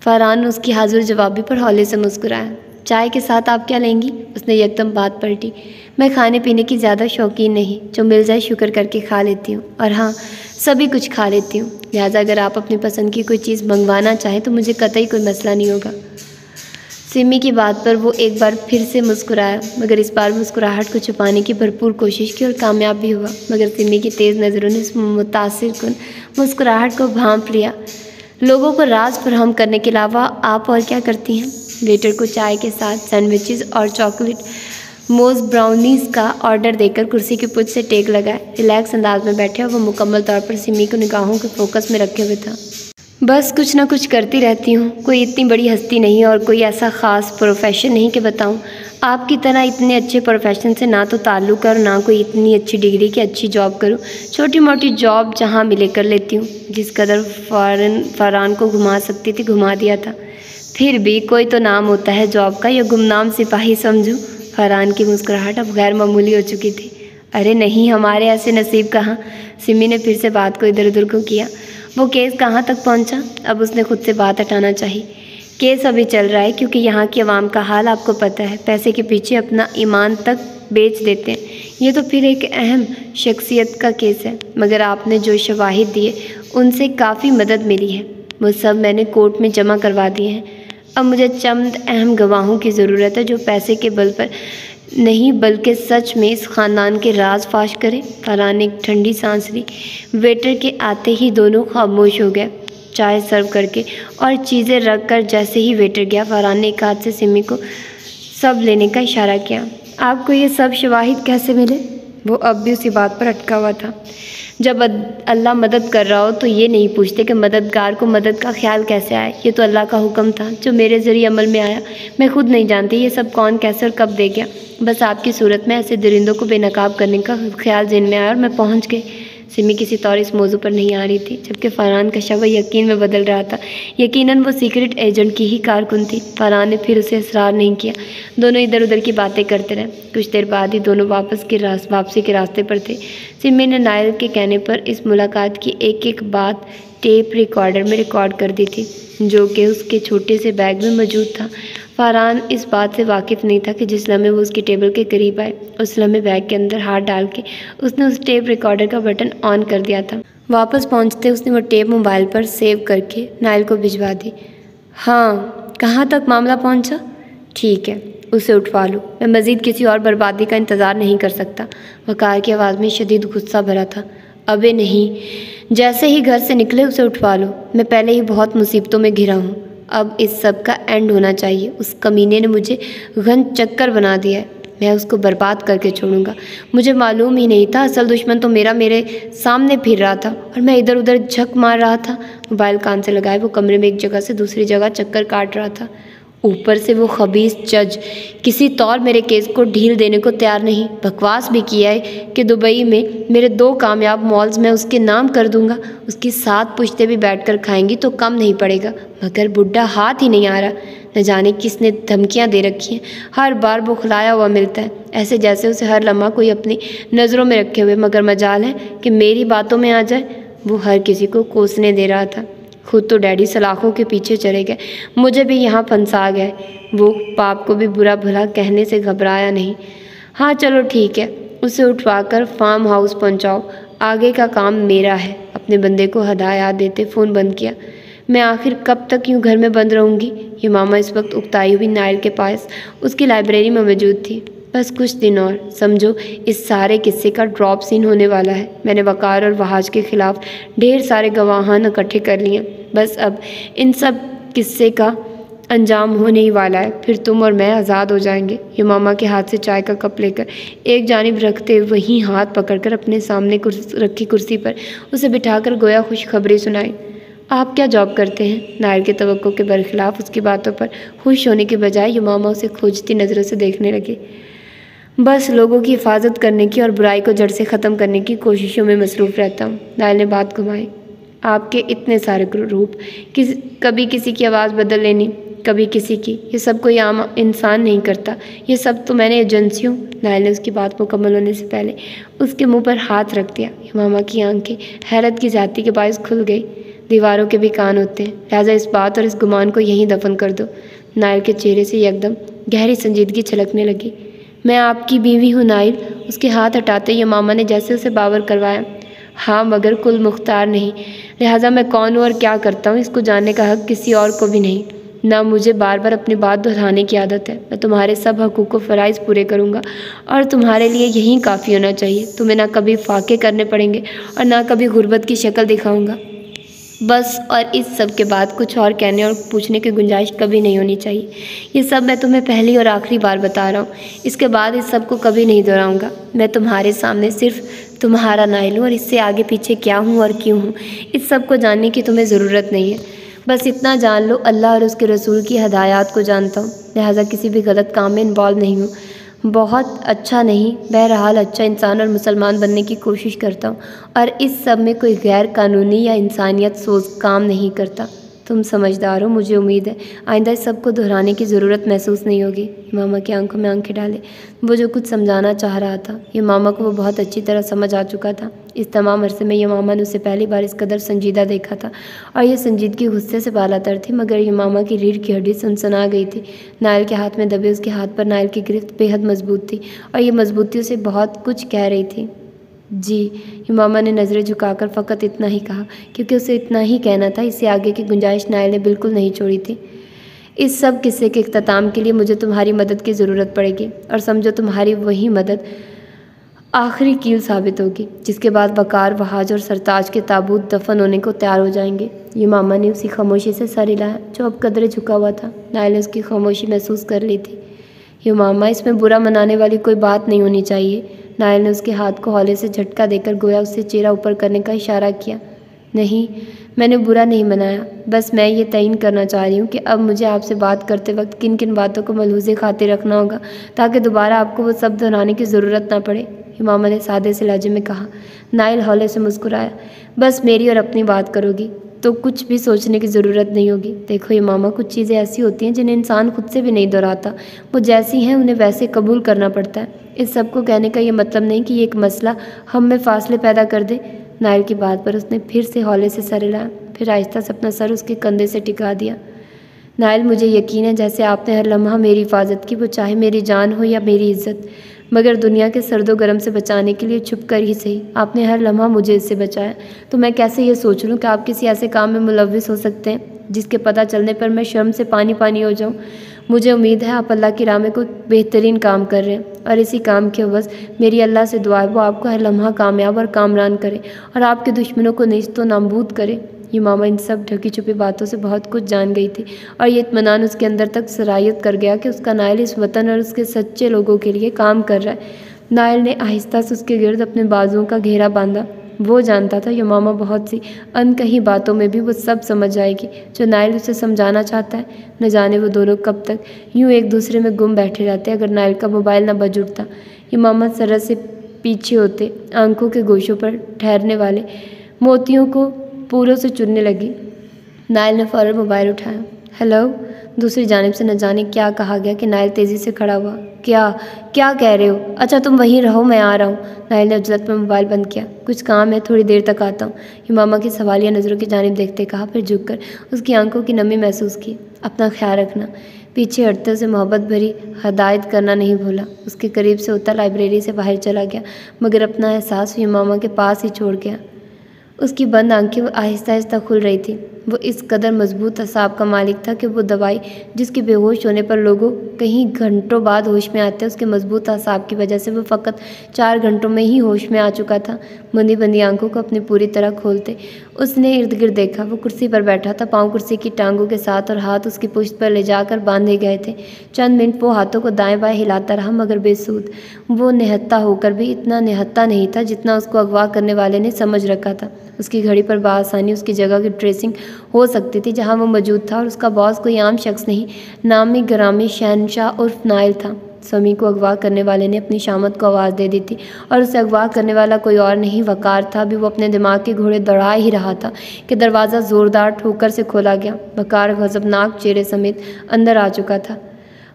फरहान ने उसकी हाजिर जवाबी पर हौले से मुस्कुराया। चाय के साथ आप क्या लेंगी? उसने यकदम बात पलटी। मैं खाने पीने की ज़्यादा शौकीन नहीं, जो मिल जाए शुक्र करके खा लेती हूँ, और हाँ सभी कुछ खा लेती हूँ। लिहाजा अगर आप अपनी पसंद की कोई चीज़ मंगवाना चाहें तो मुझे कतई कोई मसला नहीं होगा। सिमी की बात पर वो एक बार फिर से मुस्कुराया, मगर इस बार मुस्कुराहट को छुपाने की भरपूर कोशिश की और कामयाब भी हुआ। मगर सिमी की तेज़ नज़रों ने उस मुतासिर कुन मुस्कुराहट को भांप लिया। लोगों को राज फराहम करने के अलावा आप और क्या करती हैं? वेटर को चाय के साथ सैंडविचेस और चॉकलेट मोज़ ब्राउनीज़ का ऑर्डर देकर कुर्सी की पुछ से टेक लगाए। रिलैक्स अंदाज में बैठे और वो मुकम्मल तौर पर सिमी को निगाहों के फोकस में रखे हुए था। बस कुछ ना कुछ करती रहती हूँ। कोई इतनी बड़ी हस्ती नहीं और कोई ऐसा ख़ास प्रोफेशन नहीं कि बताऊँ। आपकी तरह इतने अच्छे प्रोफेशन से ना तो ताल्लुक़ है और ना कोई इतनी अच्छी डिग्री की अच्छी जॉब करूँ। छोटी मोटी जॉब जहाँ मिले कर लेती हूँ। जिस कदर फरहान को घुमा सकती थी घुमा दिया था। फिर भी कोई तो नाम होता है जॉब का, या गुमनाम सिपाही समझूं। फरहान की मुस्कुराहट अब गैर मामूली हो चुकी थी। अरे नहीं, हमारे ऐसे नसीब कहाँ। सिमी ने फिर से बात को इधर उधर को किया। वो केस कहाँ तक पहुँचा? अब उसने खुद से बात हटाना चाहिए। केस अभी चल रहा है, क्योंकि यहाँ की आवाम का हाल आपको पता है। पैसे के पीछे अपना ईमान तक बेच देते हैं। ये तो फिर एक अहम शख्सियत का केस है, मगर आपने जो शवाहिद दिए उनसे काफ़ी मदद मिली है। वो सब मैंने कोर्ट में जमा करवा दिए हैं। अब मुझे चंद अहम गवाहों की ज़रूरत है जो पैसे के बल पर नहीं बल्कि सच में इस ख़ानदान के राज फाश करें। फरहान ने एक ठंडी सांस ली। वेटर के आते ही दोनों खामोश हो गए, चाय सर्व करके और चीज़ें रख कर। जैसे ही वेटर गया, फरहान ने एक हाथ से सिमी को सब लेने का इशारा किया। आपको ये सब शवाहिद कैसे मिले? वो अब भी उसी बात पर अटका हुआ था। जब अल्लाह मदद कर रहा हो तो ये नहीं पूछते कि मददगार को मदद का ख्याल कैसे आए। ये तो अल्लाह का हुक्म था जो मेरे ज़रिए अमल में आया। मैं खुद नहीं जानती ये सब कौन कैसे और कब दे गया। बस आपकी सूरत में ऐसे दरिंदों को बेनकाब करने का ख्याल ज़हन में आया और मैं पहुंच गई। सिमी किसी तौर इस मौजू पर नहीं आ रही थी, जबकि फरहान का शव यकीन में बदल रहा था। यकीनन वो सीक्रेट एजेंट की ही कारकुन थी। फरहान ने फिर उसे इसरार नहीं किया। दोनों इधर उधर की बातें करते रहे। कुछ देर बाद ही दोनों वापसी के रास्ते पर थे। सिमी ने नायल के कहने पर इस मुलाकात की एक एक बात टेप रिकॉर्डर में रिकॉर्ड कर दी थी, जो कि उसके छोटे से बैग में मौजूद था। फरहान इस बात से वाकिफ़ नहीं था कि जिस लम्हे वो उसकी टेबल के करीब आए, उस लम्हे बैग के अंदर हाथ डाल के उसने उस टेप रिकॉर्डर का बटन ऑन कर दिया था। वापस पहुंचते उसने वो टेप मोबाइल पर सेव करके नायल को भिजवा दी। हाँ, कहाँ तक मामला पहुंचा? ठीक है, उसे उठवा लो। मैं मज़ीद किसी और बर्बादी का इंतज़ार नहीं कर सकता। वकार की आवाज़ में शदीद गुस्सा भरा था। अबे नहीं, जैसे ही घर से निकले उसे उठवा लो। मैं पहले ही बहुत मुसीबतों में घिरा हूँ। अब इस सब का एंड होना चाहिए। उस कमीने ने मुझे घन चक्कर बना दिया है। मैं उसको बर्बाद करके छोड़ूंगा। मुझे मालूम ही नहीं था असल दुश्मन तो मेरे सामने फिर रहा था और मैं इधर उधर झक मार रहा था। मोबाइल कान से लगाए वो कमरे में एक जगह से दूसरी जगह चक्कर काट रहा था। ऊपर से वो खबीस जज किसी तौर मेरे केस को ढील देने को तैयार नहीं। बकवास भी किया है कि दुबई में मेरे 2 कामयाब मॉल्स मैं उसके नाम कर दूंगा। उसकी 7 पुश्ते भी बैठकर खाएंगी तो कम नहीं पड़ेगा, मगर बुढ़ा हाथ ही नहीं आ रहा। न जाने किसने धमकियां दे रखी हैं। हर बार बुखलाया हुआ मिलता है, ऐसे जैसे उसे हर लम्हा कोई अपनी नज़रों में रखे हुए, मगर मजाल है कि मेरी बातों में आ जाए। वो हर किसी को कोसने दे रहा था। खुद तो डैडी सलाखों के पीछे चले गए, मुझे भी यहाँ फंसा गए। वो पाप को भी बुरा भला कहने से घबराया नहीं। हाँ चलो ठीक है, उसे उठवाकर फार्म हाउस पहुँचाओ, आगे का काम मेरा है। अपने बंदे को हदायत देते फ़ोन बंद किया। मैं आखिर कब तक यूँ घर में बंद रहूँगी? ये मामा इस वक्त उकताई हुई नायल के पास उसकी लाइब्रेरी में मौजूद थी। बस कुछ दिन और, समझो इस सारे किस्से का ड्रॉप सीन होने वाला है। मैंने वकार और वहाज के खिलाफ ढेर सारे गवाहान इकट्ठे कर लिए। बस अब इन सब किस्से का अंजाम होने ही वाला है, फिर तुम और मैं आज़ाद हो जाएंगे। ये मामा के हाथ से चाय का कप लेकर एक जानिब रखते वहीं हाथ पकड़कर अपने सामने रखी कुर्सी पर उसे बिठाकर गोया खुशखबरी सुनाई। आप क्या जॉब करते हैं? नायल के तवक्को के बरखिलाफ उसकी बातों पर खुश होने के बजाय ये मामा उसे खोजती नज़रों से देखने लगे। बस लोगों की हिफाजत करने की और बुराई को जड़ से ख़त्म करने की कोशिशों में मसरूफ़ रहता हूँ। नायल ने बात घुमाई। आपके इतने सारे रूप, कभी किसी की आवाज़ बदल लेनी, कभी किसी की, ये सब कोई आम इंसान नहीं करता। ये सब तो मैंने एजेंसियों। नायल ने उसकी बात मुकम्मल होने से पहले उसके मुंह पर हाथ रख दिया। मामा की आंखें हैरत की जाति के बायस खुल गई। दीवारों के भी कान होते हैं, लिहाजा इस बात और इस गुमान को यहीं दफन कर दो। नायल के चेहरे से एकदम गहरी संजीदगी छलकने लगी। मैं आपकी बीवी हूँ नायल। उसके हाथ हटाते ये मामा ने जैसे उसे बावर करवाया। हाँ, मगर कुल मुख्तार नहीं, लिहाजा मैं कौन हूँ और क्या करता हूँ इसको जानने का हक किसी और को भी नहीं। ना मुझे बार बार अपनी बात दोहराने की आदत है। मैं तुम्हारे सब हकूक़ व फ़राइज़ पूरे करूँगा और तुम्हारे लिए यही काफ़ी होना चाहिए। तुम्हें ना कभी फाके करने पड़ेंगे और ना कभी गुर्बत की शक्ल दिखाऊँगा। बस, और इस सब के बाद कुछ और कहने और पूछने की गुंजाइश कभी नहीं होनी चाहिए। ये सब मैं तुम्हें पहली और आखिरी बार बता रहा हूँ। इसके बाद इस सब को कभी नहीं दोहराऊँगा। मैं तुम्हारे सामने सिर्फ तुम्हारा नायल हूँ और इससे आगे पीछे क्या हूँ और क्यों हूँ इस सब को जानने की तुम्हें ज़रूरत नहीं है। बस इतना जान लो, अल्लाह और उसके रसूल की हदायत को जानता हूँ, लिहाजा किसी भी गलत काम में इन्वॉल्व नहीं हूँ। बहुत अच्छा नहीं, बहरहाल अच्छा इंसान और मुसलमान बनने की कोशिश करता हूँ और इस सब में कोई गैर कानूनी या इंसानियत सोच काम नहीं करता। तुम समझदार हो, मुझे उम्मीद है आइंदा इस सब को दोहराने की ज़रूरत महसूस नहीं होगी। मामा की आंखों में आंखें डाले वो जो कुछ समझाना चाह रहा था, ये मामा को वो बहुत अच्छी तरह समझ आ चुका था। इस तमाम अरसे में ये मामा ने उसे पहली बार इस कदर संजीदा देखा था और ये संजीदगी गुस्से से बालातर थी, मगर ये मामा की रीढ़ की हड्डी सनसना गई थी। नायल के हाथ में दबे उसके हाथ पर नायल की गिरफ्त बेहद मजबूत थी और ये मजबूती उसे बहुत कुछ कह रही थी। जी, मामा ने नज़रें झुकाकर फ़कत इतना ही कहा, क्योंकि उसे इतना ही कहना था। इससे आगे की गुंजाइश नायल ने बिल्कुल नहीं छोड़ी थी। इस सब किस्से के इख्तिताम के लिए मुझे तुम्हारी मदद की ज़रूरत पड़ेगी और समझो तुम्हारी वही मदद आखिरी कील साबित होगी, जिसके बाद वकार, वहाज और सरताज के ताबूत दफन होने को तैयार हो जाएंगे। ये मामा ने उसी खामोशी से सर हिलाया जो अब कदरे झुका हुआ था। नायल ने उसकी खामोशी महसूस कर ली थी। ये मामा, इसमें बुरा मनाने वाली कोई बात नहीं होनी चाहिए। नायल ने उसके हाथ को हौले से झटका देकर गोया उससे चेहरा ऊपर करने का इशारा किया। नहीं, मैंने बुरा नहीं मनाया, बस मैं ये तयन करना चाह रही हूँ कि अब मुझे आपसे बात करते वक्त किन किन बातों को मलहूज़े खातिर रखना होगा ताकि दोबारा आपको वो सब दोहराने की ज़रूरत ना पड़े। युमामा ने सादे से लहजे में कहा। नाइल हौले से मुस्कुराया। बस मेरी और अपनी बात करोगी तो कुछ भी सोचने की ज़रूरत नहीं होगी। देखो युमामा, कुछ चीज़ें ऐसी होती हैं जिन्हें इंसान खुद से भी नहीं दोहराता। वो जैसी हैं उन्हें वैसे कबूल करना पड़ता है। इस सब को कहने का ये मतलब नहीं कि ये एक मसला हम में फासले पैदा कर दे। नाइल की बात पर उसने फिर से हौले से सर हिलाया, फिर आहिस्ता से अपना सर उसके कंधे से टिका दिया। नाइल, मुझे यकीन है जैसे आपने हर लम्हा मेरी हिफाजत की, वो चाहे मेरी जान हो या मेरी इज्जत, मगर दुनिया के सर्दो गर्म से बचाने के लिए छुप कर ही सही आपने हर लम्हा मुझे इससे बचाया। तो मैं कैसे ये सोच लूँ कि आप किसी ऐसे काम में मुलव्विस हो सकते हैं जिसके पता चलने पर मैं शर्म से पानी पानी हो जाऊँ। मुझे उम्मीद है आप अल्लाह की राह में कोई बेहतरीन काम कर रहे हैं और इसी काम के बस मेरी अल्लाह से दुआ है वो आपको हर लम्हा कामयाब और कामरान करे और आपके दुश्मनों को नेस्तो नाबूद करे। युमामा इन सब ढकी छुपी बातों से बहुत कुछ जान गई थी और ये इत्मीनान उसके अंदर तक सरायत कर गया कि उसका नाइल इस वतन और उसके सच्चे लोगों के लिए काम कर रहा है। नाइल ने आहिस्ता से उसके गिर्द अपने बाजुओं का घेरा बांधा। वो जानता था युमामा बहुत सी अनकही बातों में भी वो सब समझ जाएगी जो नाइल उसे समझाना चाहता है। न जाने वो दोनों कब तक यूं एक दूसरे में गुम बैठे रहते अगर नाइल का मोबाइल न बज उठता। युमामा सरस से पीछे होते आंखों के गोशों पर ठहरने वाले मोतियों को पूरों से चुनने लगी। नाइल ने फ़ौरन मोबाइल उठाया। हेलो। दूसरी जानिब से न जाने क्या कहा गया कि नाइल तेज़ी से खड़ा हुआ। क्या कह रहे हो? अच्छा तुम वहीं रहो, मैं आ रहा हूँ। नाइल ने उजलत में मोबाइल बंद किया। कुछ काम है, थोड़ी देर तक आता हूँ। युमामा की सवालिया नज़रों की जानिब देखते कहा, फिर झुककर उसकी आंखों की नमी महसूस की। अपना ख्याल रखना। पीछे हटते उसे मोहब्बत भरी हदायत करना नहीं भूला। उसके करीब से होता लाइब्रेरी से बाहर चला गया मगर अपना एहसास युमामा के पास ही छोड़ गया। उसकी बंद आंखें आहिस्ता आहिस्ता खुल रही थी। वो इस कदर मजबूत असाब का मालिक था कि वो दवाई जिसके बेहोश होने पर लोगों कहीं घंटों बाद होश में आते उसके मजबूत असाब की वजह से वो फ़कत 4 घंटों में ही होश में आ चुका था। बंदी बंदी आंखों को अपनी पूरी तरह खोलते उसने इर्द गिर्द देखा। वो कुर्सी पर बैठा था, पाँव कुर्सी की टांगों के साथ और हाथ उसकी पुश्त पर ले जाकर बांधे गए थे। चंद मिनट वो हाथों को दाएं बाएं हिलाता रहा मगर बेसूद। वो निहत्ता होकर भी इतना निहत्ता नहीं था जितना उसको अगवा करने वाले ने समझ रखा था। उसकी घड़ी पर बआसानी उसकी जगह की ट्रेसिंग हो सकती थी जहां वो मौजूद था और उसका बॉस कोई आम शख्स नहीं, नामी ग्रामी शहनशाह उर्फ नाइल था। समी को अगवा करने वाले ने अपनी शामत को आवाज़ दे दी थी और उसे अगवा करने वाला कोई और नहीं वकार था। अभी वो अपने दिमाग के घोड़े दौड़ा ही रहा था कि दरवाज़ा ज़ोरदार ठोकर से खोला गया। वकार गज़बनाक चेहरे समेत अंदर आ चुका था।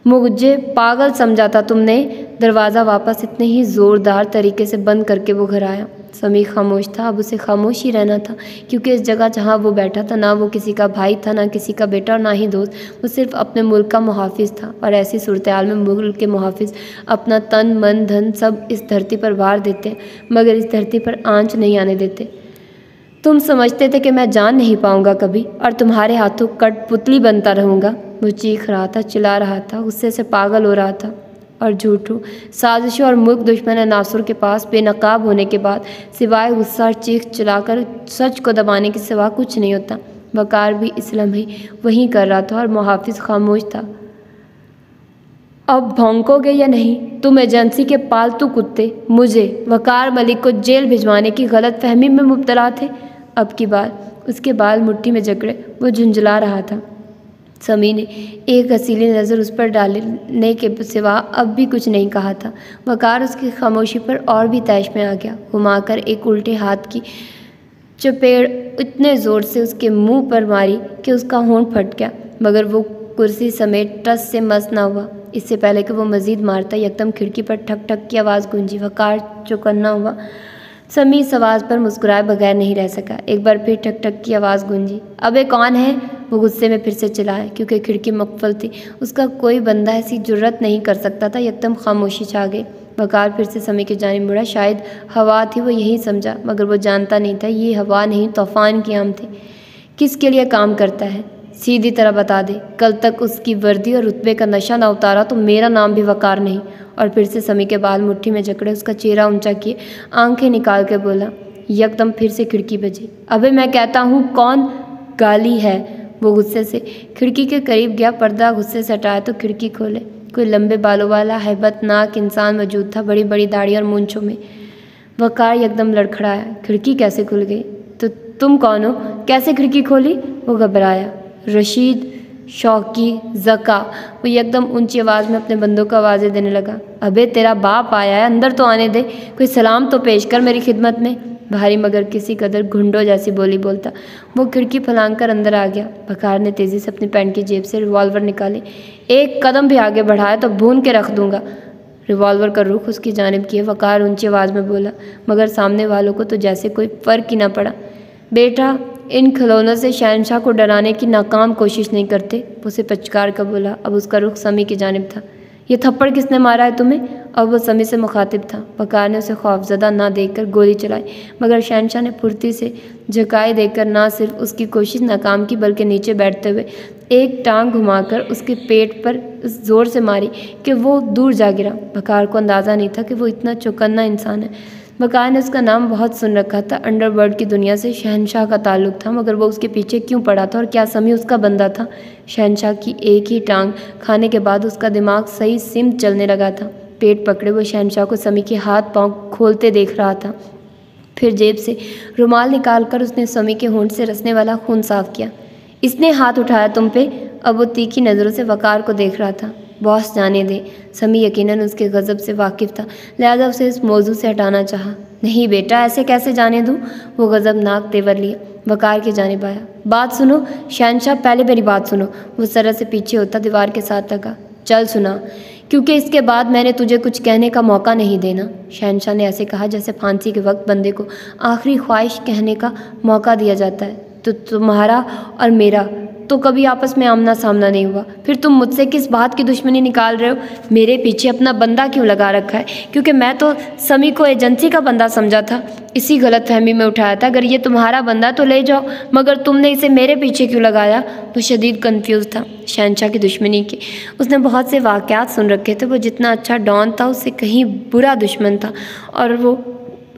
मुझे पागल समझा था तुमने? दरवाज़ा वापस इतने ही ज़ोरदार तरीके से बंद करके वो घर आया। समी खामोश था। अब उसे खामोश ही रहना था क्योंकि इस जगह जहाँ वो बैठा था ना वो किसी का भाई था, ना किसी का बेटा और ना ही दोस्त। वो सिर्फ अपने मुल्क का मुहाफिज था और ऐसी सूरत हाल में मुल्क के मुहाफिज अपना तन मन धन सब इस धरती पर वार देते मगर इस धरती पर आंच नहीं आने देते। तुम समझते थे कि मैं जान नहीं पाऊंगा कभी और तुम्हारे हाथों कठपुतली बनता रहूँगा। वो चीख रहा था, चिल्ला रहा था, गुस्से से पागल हो रहा था। और झूठों साजिशों और मुल्क दुश्मन नासुर के पास बेनकाब होने के बाद सिवाय गुस्सा और चीख चिल्लाकर सच को दबाने के सिवा कुछ नहीं होता। वकार भी इस लम्हे वहीं कर रहा था और मुहाफिज खामोश था। अब भौंकोगे या नहीं? तुम एजेंसी के पालतू कुत्ते मुझे वकार मलिक को जेल भिजवाने की गलत फहमी में मुब्तला थे। अब की बार उसके बाल मुट्ठी में जकड़े वो झुंझला रहा था। समी ने एक हसीली नज़र उस पर डालने के सिवा अब भी कुछ नहीं कहा था। वकार उसकी खामोशी पर और भी तैश में आ गया। घुमाकर एक उल्टे हाथ की चपेट इतने ज़ोर से उसके मुंह पर मारी कि उसका होंठ फट गया मगर वो कुर्सी समेत टस से मस ना हुआ। इससे पहले कि वो मज़ीद मारता एकदम खिड़की पर ठक ठक की आवाज़ गूंजी। वकार चौकन्ना हुआ। समी इस आवाज़ पर मुस्कुराए बगैर नहीं रह सका। एक बार फिर ठक ठक की आवाज़ गूंजी। अबे कौन है? वो गुस्से में फिर से चिल्लाया। क्योंकि खिड़की मकफल थी उसका कोई बंदा ऐसी जुर्रत नहीं कर सकता था। एकदम खामोशी छा गई। वकार फिर से समी की जानिब मुड़ा। शायद हवा थी, वो यही समझा मगर वो जानता नहीं था ये हवा नहीं तूफान की आम थी। किसके लिए काम करता है? सीधी तरह बता दे। कल तक उसकी वर्दी और रुतबे का नशा ना उतारा तो मेरा नाम भी वकार नहीं। और फिर से समी के बाल मुट्ठी में जकड़े उसका चेहरा ऊंचा किए आंखें निकाल के बोला। यकदम फिर से खिड़की बजी। अबे मैं कहता हूँ कौन? गाली है। वो गुस्से से खिड़की के करीब गया, पर्दा गुस्से से हटाया तो खिड़की खोले। कोई लंबे बालों वाला हैबतनाक इंसान मौजूद था, बड़ी बड़ी दाढ़ी और मूंछों में। वकार एकदम लड़खड़ाया। खिड़की कैसे खुल गई? तो तुम कौन हो? कैसे खिड़की खोली? वो घबराया। रशीद शौकी, ज़का। वो एकदम ऊंची आवाज़ में अपने बंदों को आवाज़ें देने लगा। अबे तेरा बाप आया है, अंदर तो आने दे, कोई सलाम तो पेश कर मेरी खिदमत में। भारी मगर किसी कदर घुंडों जैसी बोली बोलता वो खिड़की फलांग कर अंदर आ गया। वकार ने तेज़ी से अपनी पैंट की जेब से रिवॉल्वर निकाली। एक कदम भी आगे बढ़ाया तो भून के रख दूंगा। रिवॉल्वर का रुख उसकी जानिब किए वकार ऊंची आवाज़ में बोला, मगर सामने वालों को तो जैसे कोई फ़र्क ही ना पड़ा। बेटा, इन खिलौनों से शहनशाह को डराने की नाकाम कोशिश नहीं करते, उसे पचकार कर बोला। अब उसका रुख समी की जानिब था। ये थप्पड़ किसने मारा है तुम्हें? अब वो समी से मुखातिब था। वकार ने उसे खौफजदा ना देखकर गोली चलाई, मगर शहनशाह ने फुर्ती से झकाए देकर ना सिर्फ उसकी कोशिश नाकाम की, बल्कि नीचे बैठते हुए एक टांग घुमाकर उसके पेट पर इस जोर से मारी कि वो दूर जा गिरा। वकार को अंदाज़ा नहीं था कि वो इतना चौकन्ना इंसान है। वकार ने उसका नाम बहुत सुन रखा था। अंडरवर्ल्ड की दुनिया से शहनशाह का ताल्लुक़ था, मगर वो उसके पीछे क्यों पड़ा था और क्या समी उसका बंदा था? शहनशाह की एक ही टांग खाने के बाद उसका दिमाग सही सिम चलने लगा था। पेट पकड़े वो शहनशाह को समी के हाथ पांव खोलते देख रहा था। फिर जेब से रुमाल निकालकर उसने समी के होंठ से रसने वाला खून साफ किया। इसने हाथ उठाया तुम पे? अब वो तीखी नज़रों से वकार को देख रहा था। बॉस जाने दे। समी यकीनन उसके गज़ब से वाकिफ़ था, लिहाजा उसे इस मौजू से हटाना चाहा। नहीं बेटा, ऐसे कैसे जाने दूँ? वो गज़बनाक तेवर लिए वकार की जानिब आया। बात सुनो शहनशाह, पहले मेरी बात सुनो। वो सरह से पीछे होता दीवार के साथ लगा। चल सुना, क्योंकि इसके बाद मैंने तुझे कुछ कहने का मौका नहीं देना। शहनशाह ने ऐसे कहा जैसे फांसी के वक्त बंदे को आखिरी ख्वाहिश कहने का मौका दिया जाता है। तो तुम्हारा और मेरा तो कभी आपस में आमना सामना नहीं हुआ, फिर तुम मुझसे किस बात की दुश्मनी निकाल रहे हो? मेरे पीछे अपना बंदा क्यों लगा रखा है? क्योंकि मैं तो समी को एजेंसी का बंदा समझा था, इसी गलत फहमी में उठाया था। अगर ये तुम्हारा बंदा तो ले जाओ, मगर तुमने इसे मेरे पीछे क्यों लगाया? वो शदीद कन्फ्यूज़ था शहनशाह की दुश्मनी के। उसने बहुत से वाक़यात सुन रखे थे। वो जितना अच्छा डॉन था, उससे कहीं बुरा दुश्मन था, और वो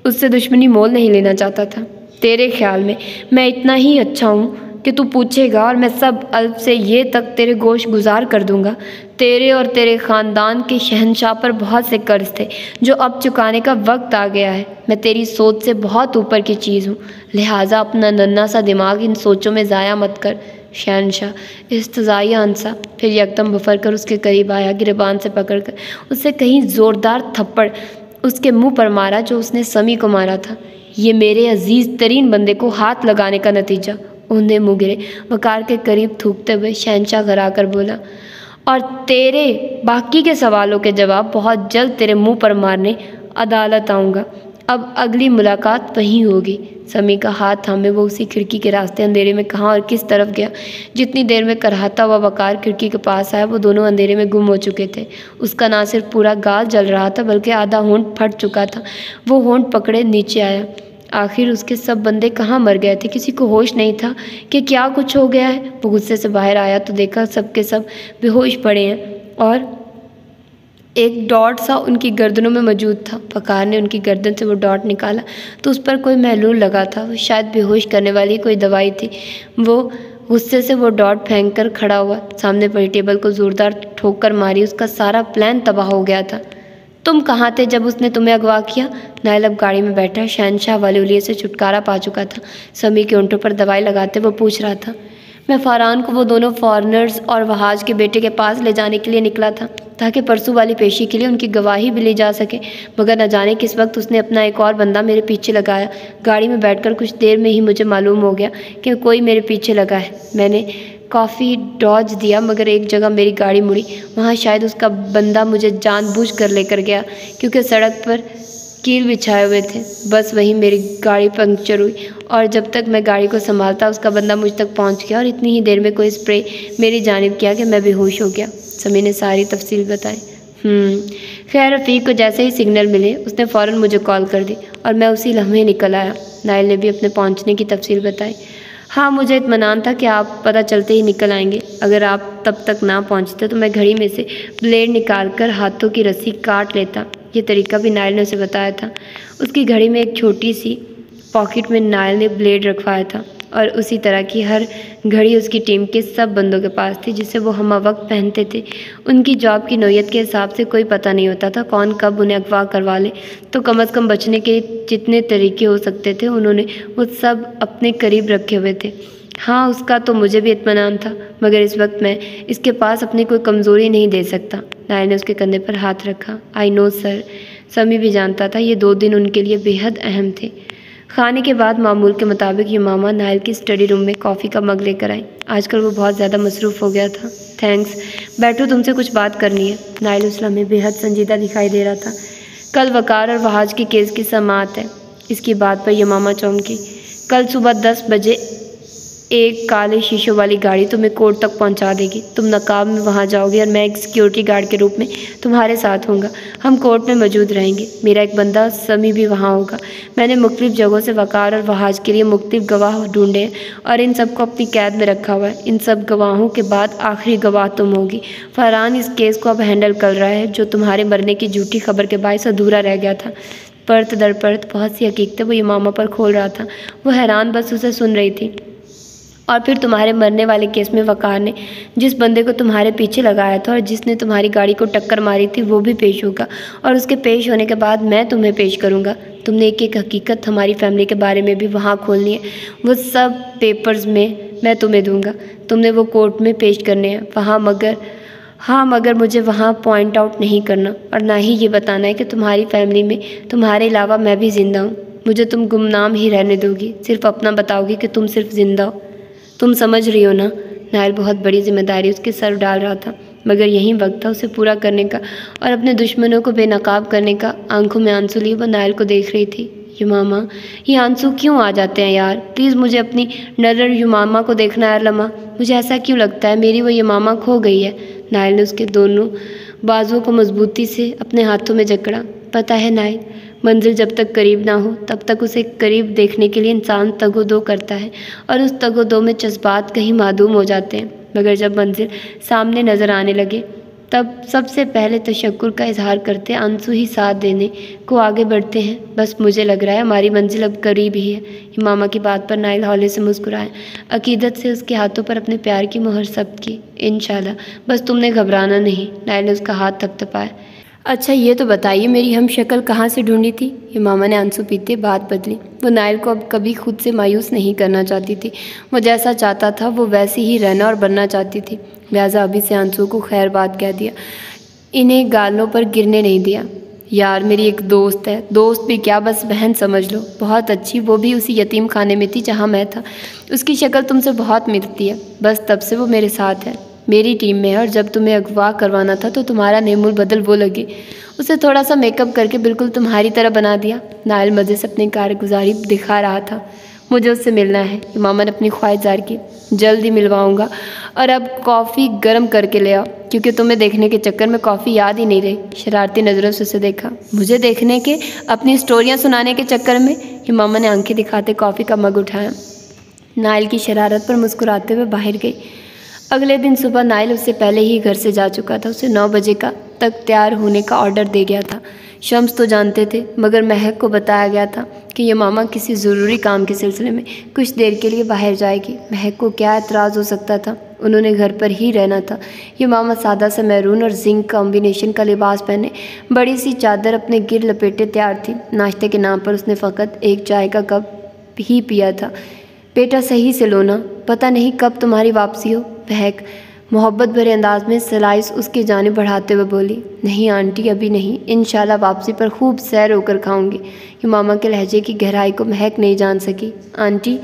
उससे दुश्मनी मोल नहीं लेना चाहता था। तेरे ख्याल में मैं इतना ही अच्छा हूँ कि तू पूछेगा और मैं सब अल्फ से ये तक तेरे गोश गुजार कर दूंगा। तेरे और तेरे ख़ानदान के शहनशाह पर बहुत से कर्ज थे जो अब चुकाने का वक्त आ गया है। मैं तेरी सोच से बहुत ऊपर की चीज़ हूँ, लिहाजा अपना नन्हा सा दिमाग इन सोचों में ज़ाया मत कर। शहनशाह इस्तज़ाइया हंसा, फिर यकदम बफर कर उसके करीब आया, गिरबान से पकड़कर उससे कहीं ज़ोरदार थप्पड़ उसके मुँह पर मारा जो उसने समी को मारा था। ये मेरे अजीज़ तरीन बंदे को हाथ लगाने का नतीजा। उन्हें मुँह गिरे वकार के करीब थूकते हुए शहनशाह घरा कर बोला, और तेरे बाकी के सवालों के जवाब बहुत जल्द तेरे मुंह पर मारने अदालत आऊँगा। अब अगली मुलाकात वहीं होगी। समी का हाथ थामे वो उसी खिड़की के रास्ते अंधेरे में कहाँ और किस तरफ गया। जितनी देर में कराहता हुआ वकार खिड़की के पास आया, वो दोनों अंधेरे में गुम हो चुके थे। उसका ना सिर्फ पूरा गाल जल रहा था, बल्कि आधा होंठ फट चुका था। वो होंठ पकड़े नीचे आया। आखिर उसके सब बंदे कहाँ मर गए थे? किसी को होश नहीं था कि क्या कुछ हो गया है। वो गुस्से से बाहर आया तो देखा सब के सब बेहोश पड़े हैं, और एक डॉट सा उनकी गर्दनों में मौजूद था। वकार ने उनकी गर्दन से वो डॉट निकाला तो उस पर कोई महलूल लगा था। वो शायद बेहोश करने वाली कोई दवाई थी। वो गुस्से से वो डॉट फेंक कर खड़ा हुआ, सामने पड़ी टेबल को ज़ोरदार ठोकर मारी। उसका सारा प्लान तबाह हो गया था। तुम कहाँ थे जब उसने तुम्हें अगवा किया? नायल अब गाड़ी में बैठा शहनशाह वाले उलिये से छुटकारा पा चुका था। समी के ओंठों पर दवाई लगाते वो पूछ रहा था। मैं फ़रहान को वो दोनों फॉरनर्स और वहाज के बेटे के पास ले जाने के लिए निकला था, ताकि परसों वाली पेशी के लिए उनकी गवाही भी ली जा सके, मगर न जाने किस वक्त उसने अपना एक और बंदा मेरे पीछे लगाया। गाड़ी में बैठकर कुछ देर में ही मुझे मालूम हो गया कि कोई मेरे पीछे लगा है। मैंने काफ़ी डॉज दिया, मगर एक जगह मेरी गाड़ी मुड़ी। वहाँ शायद उसका बंदा मुझे जानबूझकर लेकर गया, क्योंकि सड़क पर कील बिछाए हुए थे। बस वहीं मेरी गाड़ी पंक्चर हुई, और जब तक मैं गाड़ी को संभालता उसका बंदा मुझ तक पहुंच गया, और इतनी ही देर में कोई स्प्रे मेरी जानिब किया कि मैं बेहोश हो गया। समी ने सारी तफसील बताई। खैर, रफ़ीक को जैसे ही सिग्नल मिले उसने फ़ौरन मुझे कॉल कर दी, और मैं उसी लम्हे निकल आया। नायल ने भी अपने पहुँचने की तफसील बताई। हाँ, मुझे इत्मीनान था कि आप पता चलते ही निकल आएंगे। अगर आप तब तक ना पहुँचते तो मैं घड़ी में से ब्लेड निकाल कर हाथों की रस्सी काट लेता। ये तरीका भी नायल ने उसे बताया था। उसकी घड़ी में एक छोटी सी पॉकेट में नायल ने ब्लेड रखवाया था, और उसी तरह की हर घड़ी उसकी टीम के सब बंदों के पास थी, जिसे वो हम वक्त पहनते थे। उनकी जॉब की नौयत के हिसाब से कोई पता नहीं होता था कौन कब उन्हें अगवा करवा ले, तो कम अज़ कम बचने के जितने तरीके हो सकते थे उन्होंने वो सब अपने करीब रखे हुए थे। हाँ, उसका तो मुझे भी इत्मीनान था, मगर इस वक्त मैं इसके पास अपनी कोई कमज़ोरी नहीं दे सकता। नायल ने उसके कंधे पर हाथ रखा। I know sir. समी भी जानता था ये 2 दिन उनके लिए बेहद अहम थे। खाने के बाद मामूल के मुताबिक यमामा नायल की स्टडी रूम में कॉफ़ी का मग लेकर आई। आजकल वो बहुत ज़्यादा मसरूफ़ हो गया था। थैंक्स, बैठो, तुमसे कुछ बात करनी है। नायल उस लम्हे बेहद संजीदा दिखाई दे रहा था। कल वकार और वहाज के केस की समाअत है। इसकी बात पर यमामा चौंकी। कल सुबह 10 बजे एक काले शीशों वाली गाड़ी तुम्हें कोर्ट तक पहुंचा देगी। तुम नकाब में वहां जाओगे और मैं एक सिक्योरिटी गार्ड के रूप में तुम्हारे साथ होऊंगा। हम कोर्ट में मौजूद रहेंगे। मेरा एक बंदा समी भी वहां होगा। मैंने मुख्तलिफ जगहों से वकार और वहाज के लिए मुख्तलिफ गवाह ढूंढे हैं और इन सबको अपनी कैद में रखा हुआ है। इन सब गवाहों के बाद आखिरी गवाह तुम होगी। फरहान इस केस को अब हैंडल कर रहा है जो तुम्हारे मरने की झूठी खबर के बायस अधूरा रह गया था। परत दर परत बहुत सी हकीकतें वो यमामा पर खोल रहा था। वो हैरान बस उसे सुन रही थी। और फिर तुम्हारे मरने वाले केस में वकार ने जिस बंदे को तुम्हारे पीछे लगाया था और जिसने तुम्हारी गाड़ी को टक्कर मारी थी वो भी पेश होगा और उसके पेश होने के बाद मैं तुम्हें पेश करूंगा। तुमने एक एक हकीकत हमारी फैमिली के बारे में भी वहाँ खोलनी है। वो सब पेपर्स में मैं तुम्हें दूंगा। तुमने वो कोर्ट में पेश करने हैं वहाँ, मगर मुझे वहाँ पॉइंट आउट नहीं करना और ना ही ये बताना है कि तुम्हारी फैमिली में तुम्हारे अलावा मैं भी ज़िंदा हूँ। मुझे तुम गुमनाम ही रहने दोगी, सिर्फ अपना बताओगी कि तुम सिर्फ ज़िंदा हो। तुम समझ रही हो ना? नायल बहुत बड़ी जिम्मेदारी उसके सर डाल रहा था, मगर यही वक्त था उसे पूरा करने का और अपने दुश्मनों को बेनकाब करने का। आंखों में आंसू लिए वो नायल को देख रही थी। यमामा, ये आंसू क्यों आ जाते हैं यार? प्लीज़ मुझे अपनी नज़र यमामा को देखना है लम्हा। मुझे ऐसा क्यों लगता है मेरी वो यमामा खो गई है। नायल ने उसके दोनों बाजुओं को मजबूती से अपने हाथों में जकड़ा। पता है नायल, मंजिल जब तक करीब ना हो तब तक उसे करीब देखने के लिए इंसान तगो-दो करता है और उस तगो-दो में जज्बात कहीं मादूम हो जाते हैं। मगर जब मंजिल सामने नज़र आने लगे तब सबसे पहले तशक्कुर का इजहार करते आंसू ही साथ देने को आगे बढ़ते हैं। बस मुझे लग रहा है हमारी मंजिल अब करीब ही है। मामा की बात पर नायल हौले से मुस्कुराए, अकीदत से उसके हाथों पर अपने प्यार की मुहर सब्त की। इंशाल्लाह, बस तुमने घबराना नहीं। नायल ने उसका हाथ थपथपाया। अच्छा ये तो बताइए मेरी हम शक्ल कहाँ से ढूंढी थी? मामा ने आंसू पीते बात बदली। वो नायल को अब कभी खुद से मायूस नहीं करना चाहती थी। वो जैसा चाहता था वो वैसी ही रहना और बनना चाहती थी। लिहाजा अभी से आंसू को खैर बात कह दिया, इन्हें गालों पर गिरने नहीं दिया। यार मेरी एक दोस्त है, दोस्त भी क्या बस बहन समझ लो, बहुत अच्छी, वो भी उसी यतीम खाने में थी जहाँ मैं था। उसकी शक्ल तुमसे बहुत मिलती है, बस तब से वो मेरे साथ है, मेरी टीम में है और जब तुम्हें अगवा करवाना था तो तुम्हारा नेमुल बदल वो लगे। उसे थोड़ा सा मेकअप करके बिल्कुल तुम्हारी तरह बना दिया। नायल मज़े से अपनी कारगुजारी दिखा रहा था। मुझे उससे मिलना है। मामा ने अपनी ख्वाहिश ज़ाहिर की। जल्द ही मिलवाऊंगा और अब कॉफ़ी गर्म करके ले आओ, क्योंकि तुम्हें देखने के चक्कर में कॉफ़ी याद ही नहीं रही। शरारती नज़रों से उसे देखा। मुझे देखने के, अपनी स्टोरियाँ सुनाने के चक्कर में? मामा ने आंखें दिखाते कॉफ़ी का मग उठाया। नायल की शरारत पर मुस्कुराते हुए बाहर गई। अगले दिन सुबह नायल उससे पहले ही घर से जा चुका था। उसे 9 बजे तक तैयार होने का ऑर्डर दे गया था। शम्स तो जानते थे, मगर महक को बताया गया था कि ये मामा किसी ज़रूरी काम के सिलसिले में कुछ देर के लिए बाहर जाएगी। महक को क्या एतराज़ हो सकता था? उन्होंने घर पर ही रहना था। ये मामा सादा सा मैरून और जिंक कॉम्बिनेशन का लिबास पहने बड़ी सी चादर अपने गिर लपेटे तैयार थी। नाश्ते के नाम पर उसने फ़कत एक चाय का कप ही पिया था। बेटा सही से लो ना, पता नहीं कब तुम्हारी वापसी हो। महक मोहब्बत भरे अंदाज में स्लाइस उसकी जानिब बढ़ाते हुए बोली। नहीं आंटी, अभी नहीं, इंशाल्लाह वापसी पर खूब सैर होकर खाऊंगी। ये मामा के लहजे की गहराई को महक नहीं जान सकी। आंटी,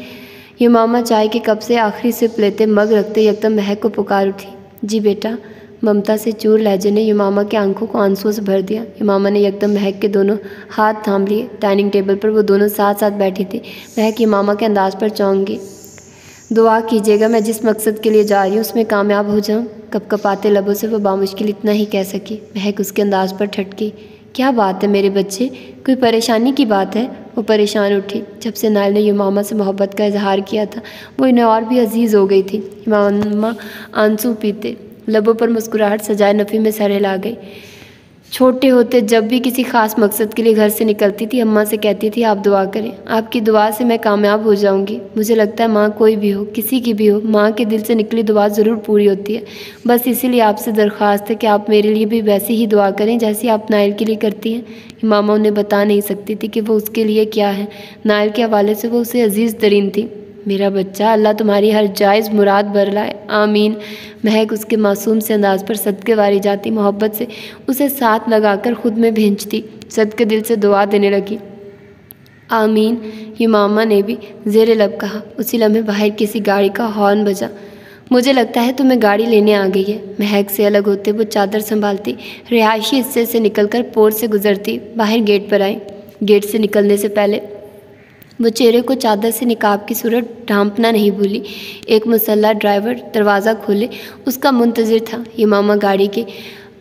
ये मामा चाय के कप से आखिरी सिप लेते मग रखते एकदम महक को पुकार उठी। जी बेटा, ममता से चूर लहजे ने यमामा की आंखों को आंसुओं से भर दिया। यमामा ने एकदम महक के दोनों हाथ थाम लिए। डाइनिंग टेबल पर वो दोनों साथ साथ बैठी थी। महक यमामा के अंदाज पर चौंक गई। दुआ कीजिएगा मैं जिस मकसद के लिए जा रही हूँ उसमें कामयाब हो जाऊँ। कपकपाते लबों से वो बामुश्किल इतना ही कह सकी। महक उसके अंदाज पर ठटकी। क्या बात है मेरे बच्चे, कोई परेशानी की बात है? वो परेशान उठी। जब से नायल ने यमामा से मोहब्बत का इजहार किया था वो इन्हें और भी अजीज़ हो गई थी। यमामा आंसू पीते लबों पर मुस्कुराहट सजाए नफ़ी में सर हिला गई। छोटे होते जब भी किसी ख़ास मकसद के लिए घर से निकलती थी अम्मा से कहती थी आप दुआ करें, आपकी दुआ से मैं कामयाब हो जाऊंगी। मुझे लगता है माँ कोई भी हो, किसी की भी हो, माँ के दिल से निकली दुआ ज़रूर पूरी होती है। बस इसीलिए आपसे दरख्वास्त है कि आप मेरे लिए भी वैसी ही दुआ करें जैसी आप नायल के लिए करती हैं। मामा उन्हें बता नहीं सकती थी कि वो उसके लिए क्या है। नायल के हवाले से वो उसे अजीज़ तरीन थी। मेरा बच्चा, अल्लाह तुम्हारी हर जायज़ मुराद बरलाए, आमीन। महक उसके मासूम से अंदाज पर सदके वारी जाती, मोहब्बत से उसे साथ लगाकर खुद में भेंचती, सदके दिल से दुआ देने लगी। आमीन, यमामा ने भी ज़ेरे लब कहा। उसी लम्हे बाहर किसी गाड़ी का हॉर्न बजा। मुझे लगता है तुम्हें गाड़ी लेने आ गई है। महक से अलग होते वो चादर संभालती रिहायशी हिस्से से निकलकर पोर से गुजरती बाहर गेट पर आई। गेट से निकलने से पहले वो चेहरे को चादर से निकाब की सूरत ढांपना नहीं भूली। एक मुसल्ला ड्राइवर दरवाज़ा खोले उसका मुंतज़िर था। यमामा गाड़ी के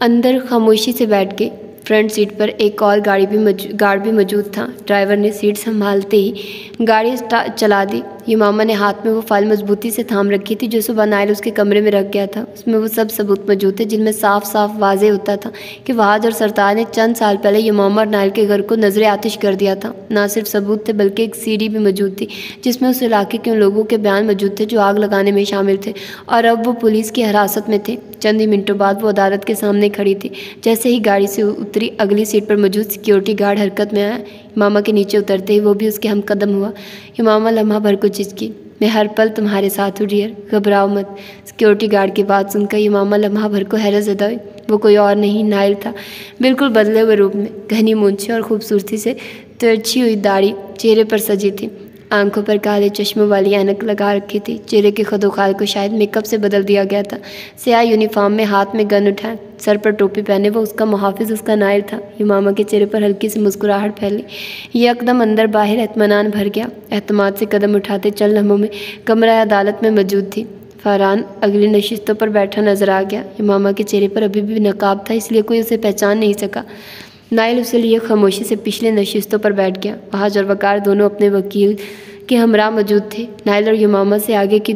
अंदर खामोशी से बैठ गए। फ्रंट सीट पर एक और गार्ड भी मौजूद था। ड्राइवर ने सीट संभालते ही गाड़ी चला दी। यमामा ने हाथ में वो फाइल मजबूती से थाम रखी थी जो सुबह नाइल उसके कमरे में रख गया था। उसमें वो सब सबूत मौजूद थे जिनमें साफ साफ वाज़े होता था कि वहाज और सरताज ने चंद साल पहले यमामा और नाइल के घर को नजर आतिश कर दिया था। ना सिर्फ सबूत थे बल्कि एक सीडी भी मौजूद थी जिसमें उस इलाके के उन लोगों के बयान मौजूद थे जो आग लगाने में शामिल थे और अब वो पुलिस की हिरासत में थे। चंद ही मिनटों बाद वो अदालत के सामने खड़ी थी। जैसे ही गाड़ी से उतरी अगली सीट पर मौजूद सिक्योरिटी गार्ड हरकत में आया। यमामा के नीचे उतरते ही वो भी उसके हमकदम हुआ। यमामा लम्हा भर को चिचकी, मैं हर पल तुम्हारे साथ हूँ डियर, घबराओ मत। सिक्योरिटी गार्ड की बात सुनकर यमामा लम्हा भर को हैरत ज़दा हुई। वो कोई और नहीं नाइल था, बिल्कुल बदले हुए रूप में, घनी मूंछें और खूबसूरती से तिरछी हुई दाढ़ी चेहरे पर सजी थी। आंखों पर काले चश्मों वाली ऐनक लगा रखी थी। चेहरे के खदोखाल को शायद मेकअप से बदल दिया गया था। स्याह यूनिफॉर्म में हाथ में गन उठाए, सर पर टोपी पहने वो उसका मुहाफिज उसका नाइल था। यमामा के चेहरे पर हल्की सी मुस्कुराहट फैली। यकदम अंदर बाहर एतमानान भर गया। एतमाद से कदम उठाते चल लम्हों में कमरा अदालत में मौजूद थी। फरहान अगली नशिस्तों पर बैठा नजर आ गया। यमामा के चेहरे पर अभी भी नकाब था इसलिए कोई उसे पहचान नहीं सका। नाइल उसे लिए खामोशी से पिछले नशिस्तों पर बैठ गया। वहाज और वकार दोनों अपने वकील के हमरा मौजूद थे। नाइल और यमामा से आगे की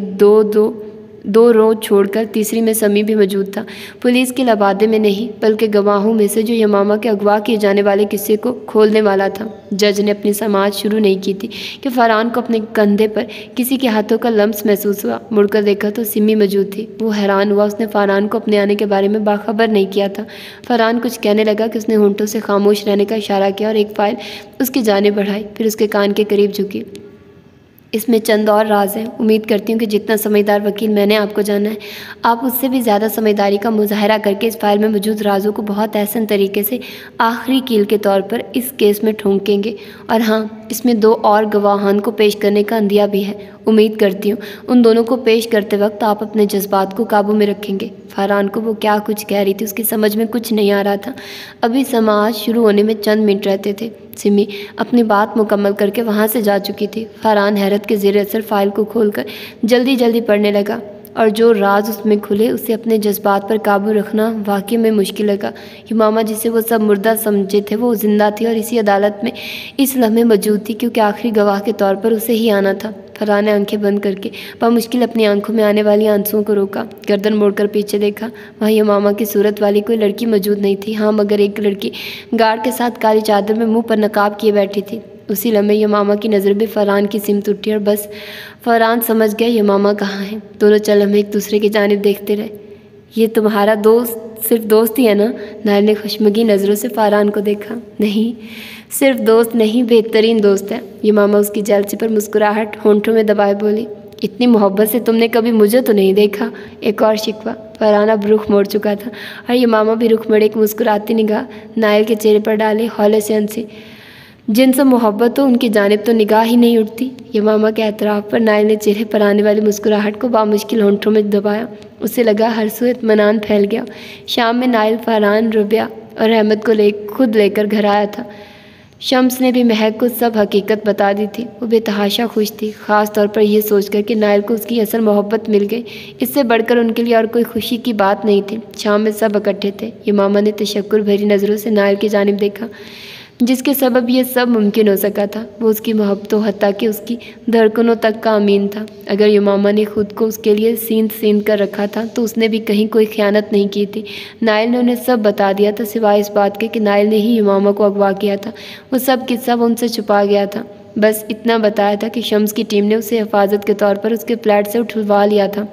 दो रो छोड़कर तीसरी में समी भी मौजूद था। पुलिस के लबादे में नहीं बल्कि गवाहों में से जो यमामा के अगवा किए जाने वाले किस्से को खोलने वाला था। जज ने अपनी समाअत शुरू नहीं की थी कि फरहान को अपने कंधे पर किसी के हाथों का लम्स महसूस हुआ। मुड़कर देखा तो सिमी मौजूद थी। वो हैरान हुआ। उसने फरहान को अपने आने के बारे में बाखबर नहीं किया था। फरहान कुछ कहने लगा कि उसने होंठों से खामोश रहने का इशारा किया और एक फाइल उसकी जानिब बढ़ाई, फिर उसके कान के करीब झुकी। इसमें चंद और राज हैं। उम्मीद करती हूँ कि जितना समझदार वकील मैंने आपको जाना है आप उससे भी ज़्यादा समझदारी का मुजाहरा करके इस फाइल में मौजूद राजों को बहुत एहसन तरीके से आखिरी कील के तौर पर इस केस में ठोंकेंगे। और हाँ, इसमें 2 और गवाहान को पेश करने का अंदिया भी है। उम्मीद करती हूँ उन दोनों को पेश करते वक्त आप अपने जज्बात को काबू में रखेंगे। फरहान को वो क्या कुछ कह रही थी उसकी समझ में कुछ नहीं आ रहा था। अभी समाअत शुरू होने में चंद मिनट रहते थे। सिमी अपनी बात मुकम्मल करके वहाँ से जा चुकी थी। फरहान हैरत के ज़ेर असर फाइल को खोलकर जल्दी जल्दी पढ़ने लगा और जो राज उसमें खुले उसे अपने जज्बात पर काबू रखना वाकई में मुश्किल लगा। यमामा जिसे वो सब मुर्दा समझे थे वो जिंदा थी और इसी अदालत में इस लम्हे मौजूद थी क्योंकि आखिरी गवाह के तौर पर उसे ही आना था। फरहान ने आंखें बंद करके बामुश्किल अपनी आंखों में आने वाली आंसुओं को रोका। गर्दन मोड़कर पीछे देखा। वहाँ यमामा की सूरत वाली कोई लड़की मौजूद नहीं थी। हाँ, मगर एक लड़की गार्ड के साथ काली चादर में मुंह पर नकाब किए बैठी थी। उसी लम्हे यमामा की नज़र भी फरहान की सिमत उठी और बस फरहान समझ गया यमामा कहाँ है। दोनों चल लम्हे एक दूसरे की जानिब देखते रहे। ये तुम्हारा दोस्त सिर्फ दोस्त ही है ना? नाइल ने खुशमगी नज़रों से फरहान को देखा। नहीं, सिर्फ दोस्त नहीं, बेहतरीन दोस्त है। यमामा उसकी जेलसी पर मुस्कुराहट होंठों में दबाए बोली। इतनी मोहब्बत से तुमने कभी मुझे तो नहीं देखा। एक और शिकवा। फरहान अब रुख मोड़ चुका था और यमामा भी रुख मोड़े एक मुस्कुराती निगाह नाइल के चेहरे पर डाले हौले से हंसी। जिनसे मोहब्बत हो उनकी जानिब तो निगाह ही नहीं उठती। यमामा के एतराफ़ पर नाइल ने चेहरे पर आने वाली मुस्कुराहट को बामुश्किल होंठों में दबाया। उसे लगा हर सू इत्मीनान फैल गया। शाम में नाइल फरहान रुबिया और अहमद को खुद लेकर घर आया था। शम्स ने भी महक को सब हकीकत बता दी थी। वो बेतहाशा खुश थी, ख़ास तौर पर यह सोचकर कि नाइल को उसकी असल मोहब्बत मिल गई। इससे बढ़कर उनके लिए और कोई खुशी की बात नहीं थी। शाम में सब इकट्ठे थे। यमामा ने तशक्कुर भरी नज़रों से नाइल की जानिब देखा जिसके सबब ये सब मुमकिन हो सका था। वो उसकी मोहब्बतों हत्ता कि उसकी धड़कनों तक का अमीन था। अगर यमामा ने खुद को उसके लिए सींध कर रखा था तो उसने भी कहीं कोई ख़यानत नहीं की थी। नाइल ने उन्हें सब बता दिया था सिवाय इस बात के कि नाइल ने ही यमामा को अगवा किया था। वो सब किस्सा वो उनसे छुपा गया था। बस इतना बताया था कि शम्स की टीम ने उसे हिफाजत के तौर पर उसके फ्लैट से उठवा लिया था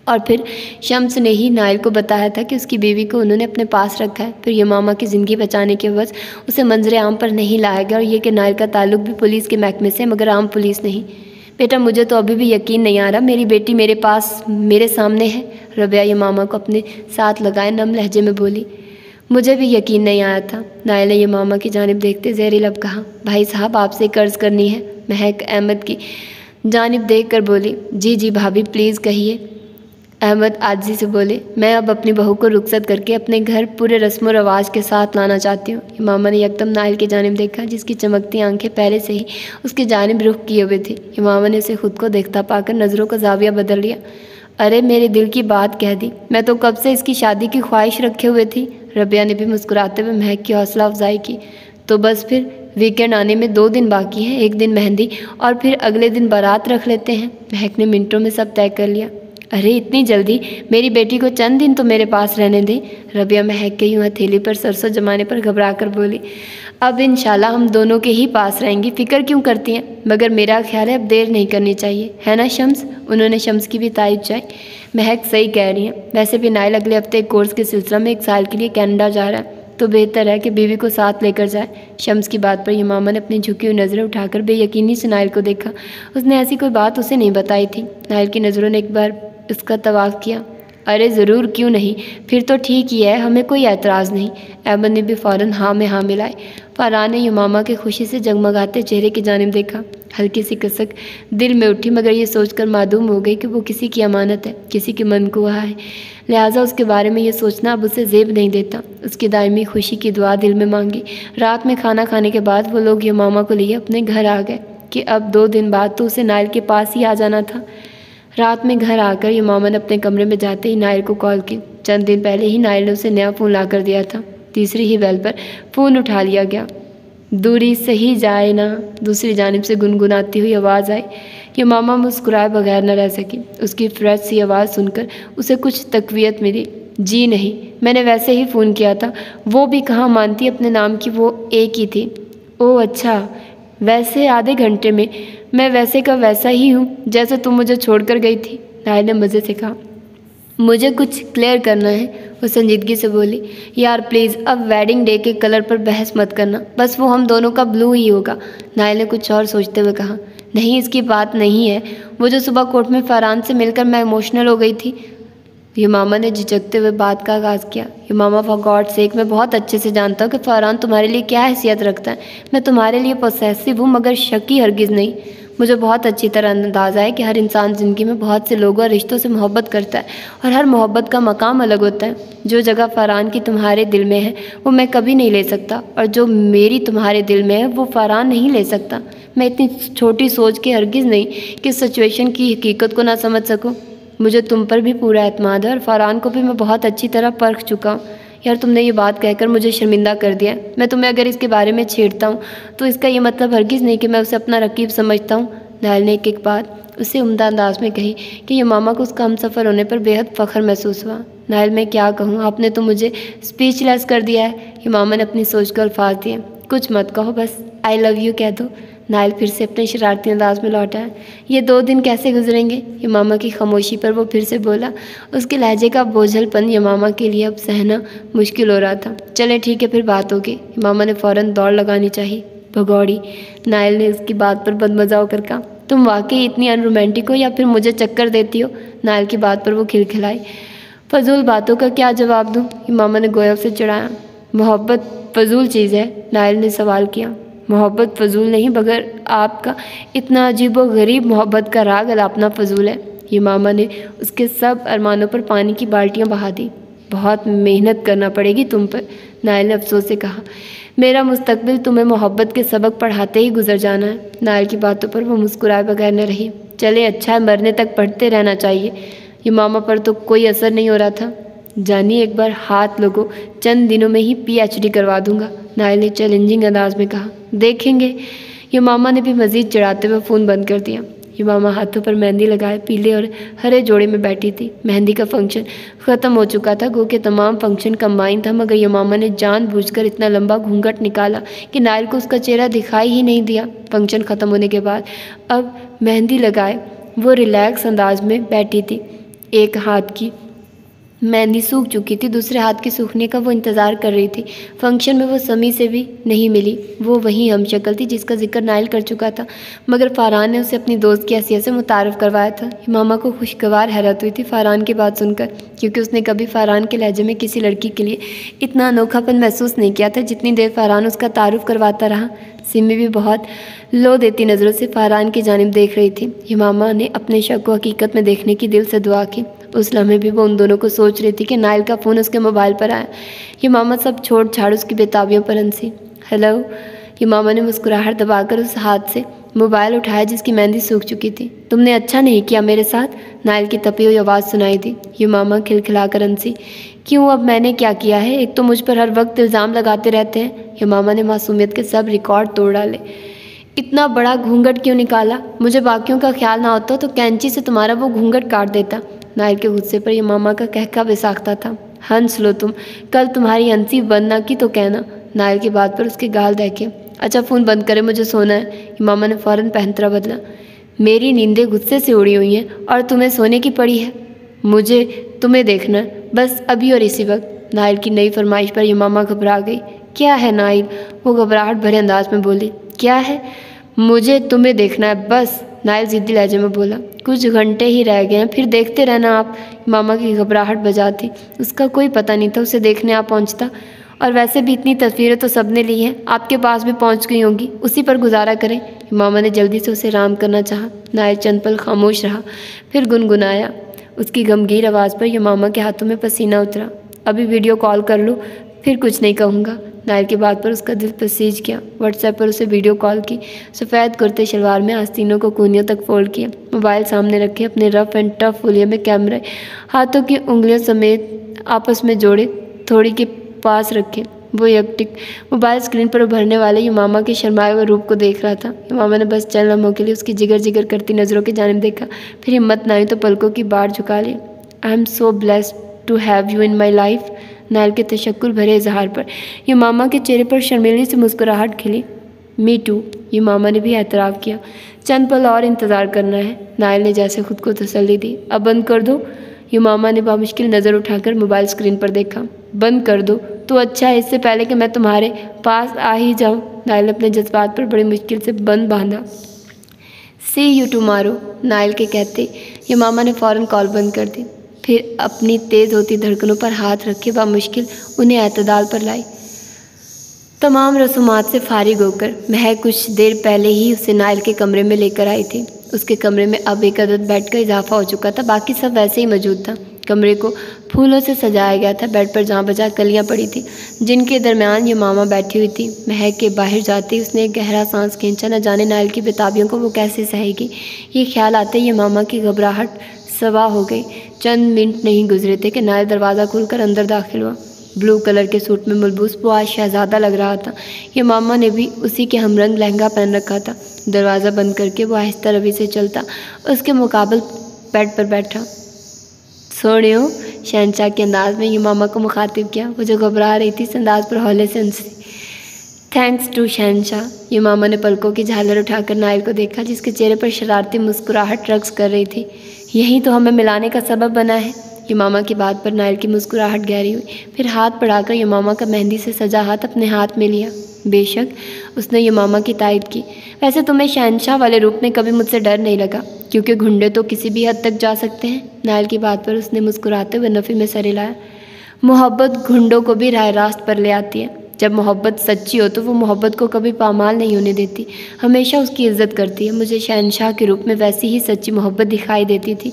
और फिर शम्स ने ही नाइल को बताया था कि उसकी बीवी को उन्होंने अपने पास रखा है। फिर यमामा की ज़िंदगी बचाने के वजह उसे मंजर आम पर नहीं लाया गया और ये कि नाइल का ताल्लुक भी पुलिस के महकमे से मगर आम पुलिस नहीं। बेटा मुझे तो अभी भी यकीन नहीं आ रहा मेरी बेटी मेरे पास मेरे सामने है। रबिया यमामा को अपने साथ लगाए नम लहजे में बोली। मुझे भी यकीन नहीं आया था। नाइल ने यमामा की जानिब देखते ज़हरी लब कहा, भाई साहब आपसे कर्ज़ करनी है। महक अहमद की जानिब देख कर बोली, जी जी भाभी प्लीज़ कहिए। अहमद आजी से बोले, मैं अब अपनी बहू को रुखसत करके अपने घर पूरे रस्म व रवाज के साथ लाना चाहती हूँ। इमामा ने यकदम नाइल की जानिब देखा जिसकी चमकती आंखें पहले से ही उसकी जानिब रुख किए हुए थी। इमामा ने उसे खुद को देखता पाकर नज़रों का जाविया बदल लिया। अरे मेरे दिल की बात कह दी, मैं तो कब से इसकी शादी की ख्वाहिश रखे हुए थी। रबिया ने भी मुस्कुराते हुए महक की हौसला अफजाई की। तो बस फिर वीकेंड आने में 2 दिन बाकी हैं, एक दिन मेहंदी और फिर अगले दिन बारात रख लेते हैं। महक ने मिनटों में सब तय कर लिया। अरे इतनी जल्दी, मेरी बेटी को चंद दिन तो मेरे पास रहने दें। रबिया महक के यूँ हथेली पर सरसों जमाने पर घबरा कर बोली, अब इंशाल्लाह हम दोनों के ही पास रहेंगी, फ़िक्र क्यों करती हैं। मगर मेरा ख्याल है अब देर नहीं करनी चाहिए, है ना शम्स। उन्होंने शम्स की भी तारीफ चाही। महक सही कह रही हैं, वैसे भी नाइल अगले हफ्ते एक कोर्स के सिलसिला में 1 साल के लिए कनाडा जा रहा है, तो बेहतर है कि बीवी को साथ लेकर जाए। शम्स की बात पर यमामा ने अपनी झुकी हुई नज़रें उठाकर बेयकीनी से नाइल को देखा। उसने ऐसी कोई बात उसे नहीं बताई थी। नाइल की नज़रों ने एक बार उसका तवाफ़ किया। अरे ज़रूर, क्यों नहीं, फिर तो ठीक ही है, हमें कोई एतराज़ नहीं। अहमद ने भी फ़ौरन हाँ में हाँ मिलाए। फ़रहान ने यमामा के खुशी से जगमगाते चेहरे की जानिब देखा। हल्की सी कसक दिल में उठी, मगर ये सोचकर मालूम हो गई कि वो किसी की अमानत है, किसी की मनकुआ है, लिहाजा उसके बारे में ये सोचना अब उसे ज़ेब नहीं देता। उसकी दायमी खुशी की दुआ दिल में मांगी। रात में खाना खाने के बाद वो लोग यमामा को लिए अपने घर आ गए कि अब 2 दिन बाद तो उसे नाइल के पास ही आ जाना था। रात में घर आकर यमामा ने अपने कमरे में जाते ही नाइल को कॉल की। चंद दिन पहले ही नाइल ने उसे नया फ़ोन ला कर दिया था। तीसरी ही बेल पर फ़ोन उठा लिया गया। दूरी सही जाए ना, दूसरी जानिब से गुनगुनाती हुई आवाज़ आई। यमामा मुस्कुराए बगैर न रह सकी। उसकी फ्रेश सी आवाज़ सुनकर उसे कुछ तक़वियत मिली। जी नहीं, मैंने वैसे ही फ़ोन किया था, वो भी कहाँ मानती अपने नाम की, वो एक ही थी। ओह अच्छा, वैसे आधे घंटे में मैं वैसे का वैसा ही हूँ जैसे तुम मुझे छोड़कर गई थी। नाइल ने मज़े से कहा। मुझे कुछ क्लियर करना है, वो संजीदगी से बोली। यार प्लीज़ अब वेडिंग डे के कलर पर बहस मत करना, बस वो हम दोनों का ब्लू ही होगा। नाइल ने कुछ और सोचते हुए कहा। नहीं, इसकी बात नहीं है, वो जो सुबह कोर्ट में फरहान से मिलकर मैं इमोशनल हो गई थी। यमामा ने झिझकते हुए बात का आगाज़ किया। यमामा फॉर गॉड सेक, मैं बहुत अच्छे से जानता हूँ कि फरहान तुम्हारे लिए क्या हैसियत रखता है। मैं तुम्हारे लिए पॉसेसिव हूँ, मगर शकी हरगिज़ नहीं। मुझे बहुत अच्छी तरह अंदाज़ा है कि हर इंसान ज़िंदगी में बहुत से लोगों और रिश्तों से मोहब्बत करता है, और हर मोहब्बत का मकाम अलग होता है। जो जगह फरहान की तुम्हारे दिल में है वो मैं कभी नहीं ले सकता, और जो मेरी तुम्हारे दिल में है वो फरहान नहीं ले सकता। मैं इतनी छोटी सोच के हरगिज़ नहीं कि इस सिचुएशन की हकीकत को ना समझ सकूँ। मुझे तुम पर भी पूरा एतमाद है, और फरहान को भी मैं बहुत अच्छी तरह परख चुका हूँ। यार तुमने ये बात कहकर मुझे शर्मिंदा कर दिया है। मैं तुम्हें अगर इसके बारे में छेड़ता हूँ तो इसका ये मतलब हरगिज़ नहीं कि मैं उसे अपना रकीब समझता हूँ। नाइल ने एक बात उससे उम्दा अंदाज में कही कि यमामा को उसका हमसफ़र होने पर बेहद फ़ख्र महसूस हुआ। नाइल मैं क्या कहूँ, आपने तो मुझे स्पीचलेस कर दिया है। यमामा ने अपनी सोच को अल्फाज दिए। कुछ मत कहो, बस आई लव यू कह दो। नाइल फिर से अपने शरारती अंदाज में लौटा है। ये 2 दिन कैसे गुजरेंगे। यमामा की खामोशी पर वो फिर से बोला। उसके लहजे का बोझलपन यमामा के लिए अब सहना मुश्किल हो रहा था। चले ठीक है, फिर बात होगी। यमामा ने फ़ौरन दौड़ लगानी चाहिए। भगौड़ी, नाइल ने उसकी बात पर बदमज़ा होकर कहा। तुम वाकई इतनी अनरोमांटिक हो या फिर मुझे चक्कर देती हो। नाइल की बात पर वो खिलखिलाई। फजूल बातों का क्या जवाब दूँ। यमामा ने गोया से चिढ़ाया। मोहब्बत फजूल चीज़ है। नाइल ने सवाल किया। मोहब्बत फजूल नहीं, मगर आपका इतना अजीब व गरीब मोहब्बत का राग अलापना फजूल है। यमामा ने उसके सब अरमानों पर पानी की बाल्टियाँ बहा दी। बहुत मेहनत करना पड़ेगी तुम पर। नाइल ने अफसोस से कहा। मेरा मुस्तकबिल तुम्हें मोहब्बत के सबक पढ़ाते ही गुजर जाना है। नाइल की बातों पर वो मुस्कुराए बगैर न रही। चले अच्छा है, मरने तक पढ़ते रहना चाहिए। यमामा पर तो कोई असर नहीं हो रहा था। जानिए एक बार हाथ लगो, चंद दिनों में ही PhD करवा दूंगा। नाइल ने चैलेंजिंग अंदाज में कहा। देखेंगे। यमामा ने भी मज़ीद चिढ़ाते हुए फ़ोन बंद कर दिया। यमामा हाथों पर मेहंदी लगाए पीले और हरे जोड़े में बैठी थी। मेहंदी का फंक्शन ख़त्म हो चुका था, गो के तमाम फंक्शन कंबाइन था, मगर यमामा ने जानबूझकर इतना लंबा घूंघट निकाला कि नाइल को उसका चेहरा दिखाई ही नहीं दिया। फंक्शन ख़त्म होने के बाद अब मेहंदी लगाए वो रिलैक्स अंदाज में बैठी थी। एक हाथ की मेहंदी सूख चुकी थी। दूसरे हाथ के सूखने का वो इंतज़ार कर रही थी। फंक्शन में वो समी से भी नहीं मिली। वो वही हमशक्ल थी जिसका जिक्र नाइल कर चुका था, मगर फ़रहान ने उसे अपनी दोस्त की हैसियत से मुतारफ़ करवाया था। मामा को खुशगवार हैरत हुई थी फ़रहान की बात सुनकर, क्योंकि उसने कभी फ़रहान के लहजे में किसी लड़की के लिए इतना अनोखापन महसूस नहीं किया था जितनी देर फ़रहान उसका तारुफ करवाता रहा। सिमी भी बहुत लो देती नज़रों से फ़रहान की जानिब देख रही थी। यमामा ने अपने शक को हकीकत में देखने की दिल से दुआ की। उस लम्हे भी वो उन दोनों को सोच रही थी कि नाइल का फ़ोन उसके मोबाइल पर आया। यमामा सब छोड़ छाड़ उसकी बेताबियों पर हंसी। हेलो। यमामा ने मुस्कुराहट दबाकर उस हाथ से मोबाइल उठाया जिसकी मेहंदी सूख चुकी थी। तुमने अच्छा नहीं किया मेरे साथ, नाइल की तपी हुई आवाज़ सुनाई दी। यमामा खिलखिलाकर हंसी। क्यों, अब मैंने क्या किया है? एक तो मुझ पर हर वक्त इल्ज़ाम लगाते रहते हैं। यमामा ने मासूमियत के सब रिकॉर्ड तोड़ डाले। इतना बड़ा घूंघट क्यों निकाला? मुझे बाकियों का ख्याल ना होता तो कैंची से तुम्हारा वो घूंघट काट देता। नाइल के गुस्से पर यमामा का कहका बेसाख्ता था। हंस लो तुम, कल तुम्हारी हंसी बंद ना की तो कहना। नाइल की बात पर उसके गाल दहके। अच्छा फ़ोन बंद करे, मुझे सोना है। यमामा ने फ़ौरन पैंतरा बदला। मेरी नींदें गुस्से से उड़ी हुई हैं और तुम्हें सोने की पड़ी है। मुझे तुम्हें देखना है, बस अभी और इसी वक्त। नाइल की नई फरमाइश पर यमामा घबरा गई। क्या है नाइल? वो घबराहट भरे अंदाज में बोली। क्या है? मुझे तुम्हें देखना है बस, नाइल ज़िद्दी लहजे में बोला। कुछ घंटे ही रह गए हैं, फिर देखते रहना आप। मामा की घबराहट बजा थी। उसका कोई पता नहीं था उसे देखने आ पहुंचता। और वैसे भी इतनी तस्वीरें तो सबने ली हैं, आपके पास भी पहुंच गई होंगी, उसी पर गुजारा करें। मामा ने जल्दी से उसे राम करना चाहा। नाइल चंद पल खामोश रहा, फिर गुनगुनाया। उसकी गमगीर आवाज़ पर यमामा के हाथों में पसीना उतरा। अभी वीडियो कॉल कर लो, फिर कुछ नहीं कहूँगा। नाइल की बात पर उसका दिल पसीज गया। व्हाट्सएप पर उसे वीडियो कॉल की। सफ़ेद कुर्ते शलवार में आस्तीनों को कूनियों तक फोल्ड किया। मोबाइल सामने रखे, अपने रफ एंड टफ फुलिया में कैमरे हाथों की उंगलियों समेत आपस में जोड़े थोड़ी के पास रखे। वो एकटिक मोबाइल स्क्रीन पर उभरने वाले यमामा के शर्माए हुए रूप को देख रहा था। यमामा ने बस चंद लम्हों के लिए उसकी जिगर जिगर करती नज़रों की जानिब देखा, फिर हिम्मत न हुई तो पलकों की बाढ़ झुका ली। I am so blessed to have you in my life. Nile के तशक्कुर भरे इजहार पर यमामा के चेहरे पर शर्मीली से मुस्कुराहट खिली। मी टू, यमामा ने भी एतराफ़ किया। चंद पल और इंतज़ार करना है, नाइल ने जैसे खुद को तसल्ली दी। अब बंद कर दो। यमामा ने बामुश्किल नज़र उठाकर मोबाइल स्क्रीन पर देखा। बंद कर दो तो अच्छा है, इससे पहले कि मैं तुम्हारे पास आ ही जाऊँ। नाइल ने अपने जज्बात पर बड़ी मुश्किल से बंद बांधा। सी यू टुमारो, नाइल के कहते यमामा ने फ़ौरन कॉल बंद कर दी। फिर अपनी तेज़ होती धड़कनों पर हाथ रखे बामुश्किल उन्हें एतदाल पर लाई। तमाम रसूमात से फारिग होकर महक कुछ देर पहले ही उसे नाइल के कमरे में लेकर आई थी। उसके कमरे में अब एक अदद बेड का इजाफा हो चुका था, बाकी सब वैसे ही मौजूद था। कमरे को फूलों से सजाया गया था। बेड पर जहाँ बजा कलियाँ पड़ी थी, जिनके दरमियान यमामा बैठी हुई थी। महक के बाहर जाते ही उसने एक गहरा सांस खींचा। न जाने नाइल की बेताबियों को वो कैसे सहेगी। ये ख्याल आते ही यमामा की घबराहट सवा हो गई। चंद मिनट नहीं गुजरे थे कि नाइल दरवाज़ा खोलकर अंदर दाखिल हुआ। ब्लू कलर के सूट में मलबूस वो आज शहज़ादा लग रहा था। यमामा ने भी उसी के हमरंग लहंगा पहन रखा था। दरवाज़ा बंद करके वो आहिस्ता रवि से चलता उसके मुकाबल बेड पर बैठा। सोनियो, शहनशाह के अंदाज में यमामा को मुखातिब किया। वो जो घबरा रही थी इस अंदाज पर हौले से हंसी। थैंक्स टू शहनशाह। यमामा ने पलकों की झालर उठाकर नाइल को देखा, जिसके चेहरे पर शरारती मुस्कुराहट रक्स कर रही थी। यही तो हमें मिलाने का सबब बना है। यमामा की बात पर नाइल की मुस्कुराहट गहरी हुई। फिर हाथ बढ़ाकर यमामा का मेहंदी से सजा हाथ अपने हाथ में लिया। बेशक, उसने यमामा की तायद की। वैसे तुम्हें शहनशाह वाले रूप में कभी मुझसे डर नहीं लगा, क्योंकि घुंडे तो किसी भी हद तक जा सकते हैं। नाइल की बात पर उसने मुस्कुराते हुए नफ़ी में सर हिलाया। मोहब्बत घुंडों को भी राह रास्त पर ले आती है। जब मोहब्बत सच्ची हो तो वो मोहब्बत को कभी पामाल नहीं होने देती, हमेशा उसकी इज्जत करती है। मुझे शहनशाह के रूप में वैसी ही सच्ची मोहब्बत दिखाई देती थी,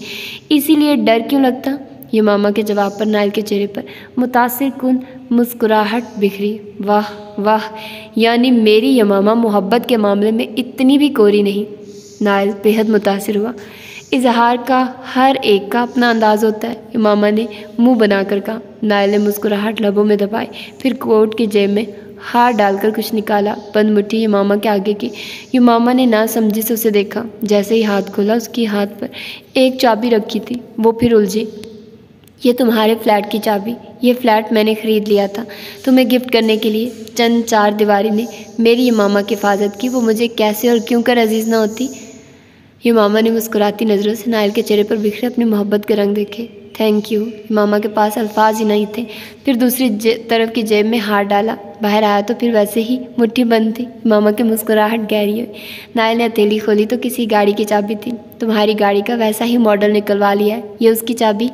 इसीलिए डर क्यों लगता। यमामा के जवाब पर नाइल के चेहरे पर मुतासिर कुन मुस्कुराहट बिखरी। वाह वाह, यानी मेरी यमामा मोहब्बत के मामले में इतनी भी कोरी नहीं। नाइल बेहद मुतासिर हुआ। इजहार का हर एक का अपना अंदाज़ होता है, यमामा ने मुंह बनाकर कहा। नाइल ने मुस्कुराहट लबों में दबाई, फिर कोट की जेब में हाथ डालकर कुछ निकाला। बंद मुट्ठी यमामा के आगे की। यमामा ने ना समझी से उसे देखा। जैसे ही हाथ खोला, उसकी हाथ पर एक चाबी रखी थी। वो फिर उलझी। ये तुम्हारे फ्लैट की चाबी। ये फ्लैट मैंने ख़रीद लिया था तुम्हें गिफ्ट करने के लिए। चंद चार दीवारी ने मेरी यमामा की हिफाजत की। वो मुझे कैसे और क्यों कर अजीज़ ना होती। यमामा ने मुस्कुराती नज़रों से नाइल के चेहरे पर बिखरे अपनी मोहब्बत के रंग देखे। Thank you. मामा के पास अल्फाज ही नहीं थे। फिर दूसरी तरफ की जेब में हाथ डाला, बाहर आया तो फिर वैसे ही मुट्ठी बंद थी। मामा की मुस्कुराहट गहरी हुई। नायल ने हथेली खोली तो किसी गाड़ी की चाबी थी। तुम्हारी गाड़ी का वैसा ही मॉडल निकलवा लिया है, ये उसकी चाबी।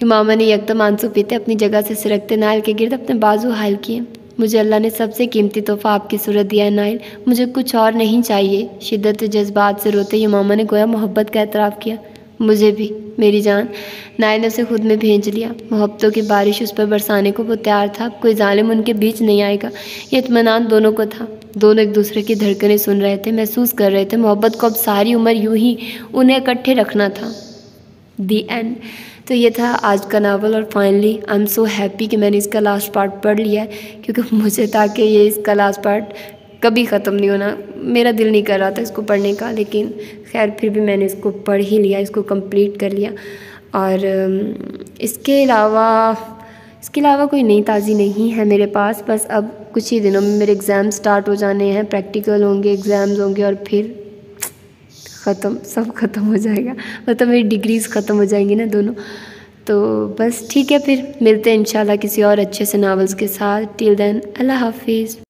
मामा ने यकदम आंसू पीते अपनी जगह से सिरकते नायल के गिर्द अपने बाजू हाल किए। मुझे अल्लाह ने सबसे कीमती तोहफा आपकी सूरत दिया है नायल, मुझे कुछ और नहीं चाहिए। शिद्दत जज्बात से रोते हुए मामा ने गोया मोहब्बत का एतराफ़ किया। मुझे भी मेरी जान। नायल ने उसे खुद में भेज लिया। मोहब्बतों की बारिश उस पर बरसाने को वो तैयार था। अब कोई जालिम उनके बीच नहीं आएगा। ये इत्मीनान दोनों को था। दोनों एक दूसरे की धड़कनें सुन रहे थे, महसूस कर रहे थे। मोहब्बत को अब सारी उम्र यूं ही उन्हें इकट्ठे रखना था। दी एंड। तो ये था आज का नावल और finally I am so happy कि मैंने इसका लास्ट पार्ट पढ़ लिया है, क्योंकि मुझे था कि ये इसका लास्ट पार्ट कभी ख़त्म नहीं होना। मेरा दिल नहीं कर रहा था इसको पढ़ने का, लेकिन खैर फिर भी मैंने इसको पढ़ ही लिया, इसको कंप्लीट कर लिया। और इसके अलावा कोई नई ताज़ी नहीं है मेरे पास। बस अब कुछ ही दिनों में मेरे एग्ज़ाम स्टार्ट हो जाने हैं, प्रैक्टिकल होंगे, एग्ज़ाम्स होंगे और फिर सब ख़त्म हो जाएगा। मतलब मेरी डिग्रीज़ ख़त्म हो जाएंगी ना दोनों। तो बस ठीक है, फिर मिलते हैं इंशाल्लाह किसी और अच्छे से नावल्स के साथ। टिल देन अल्लाह हाफिज़।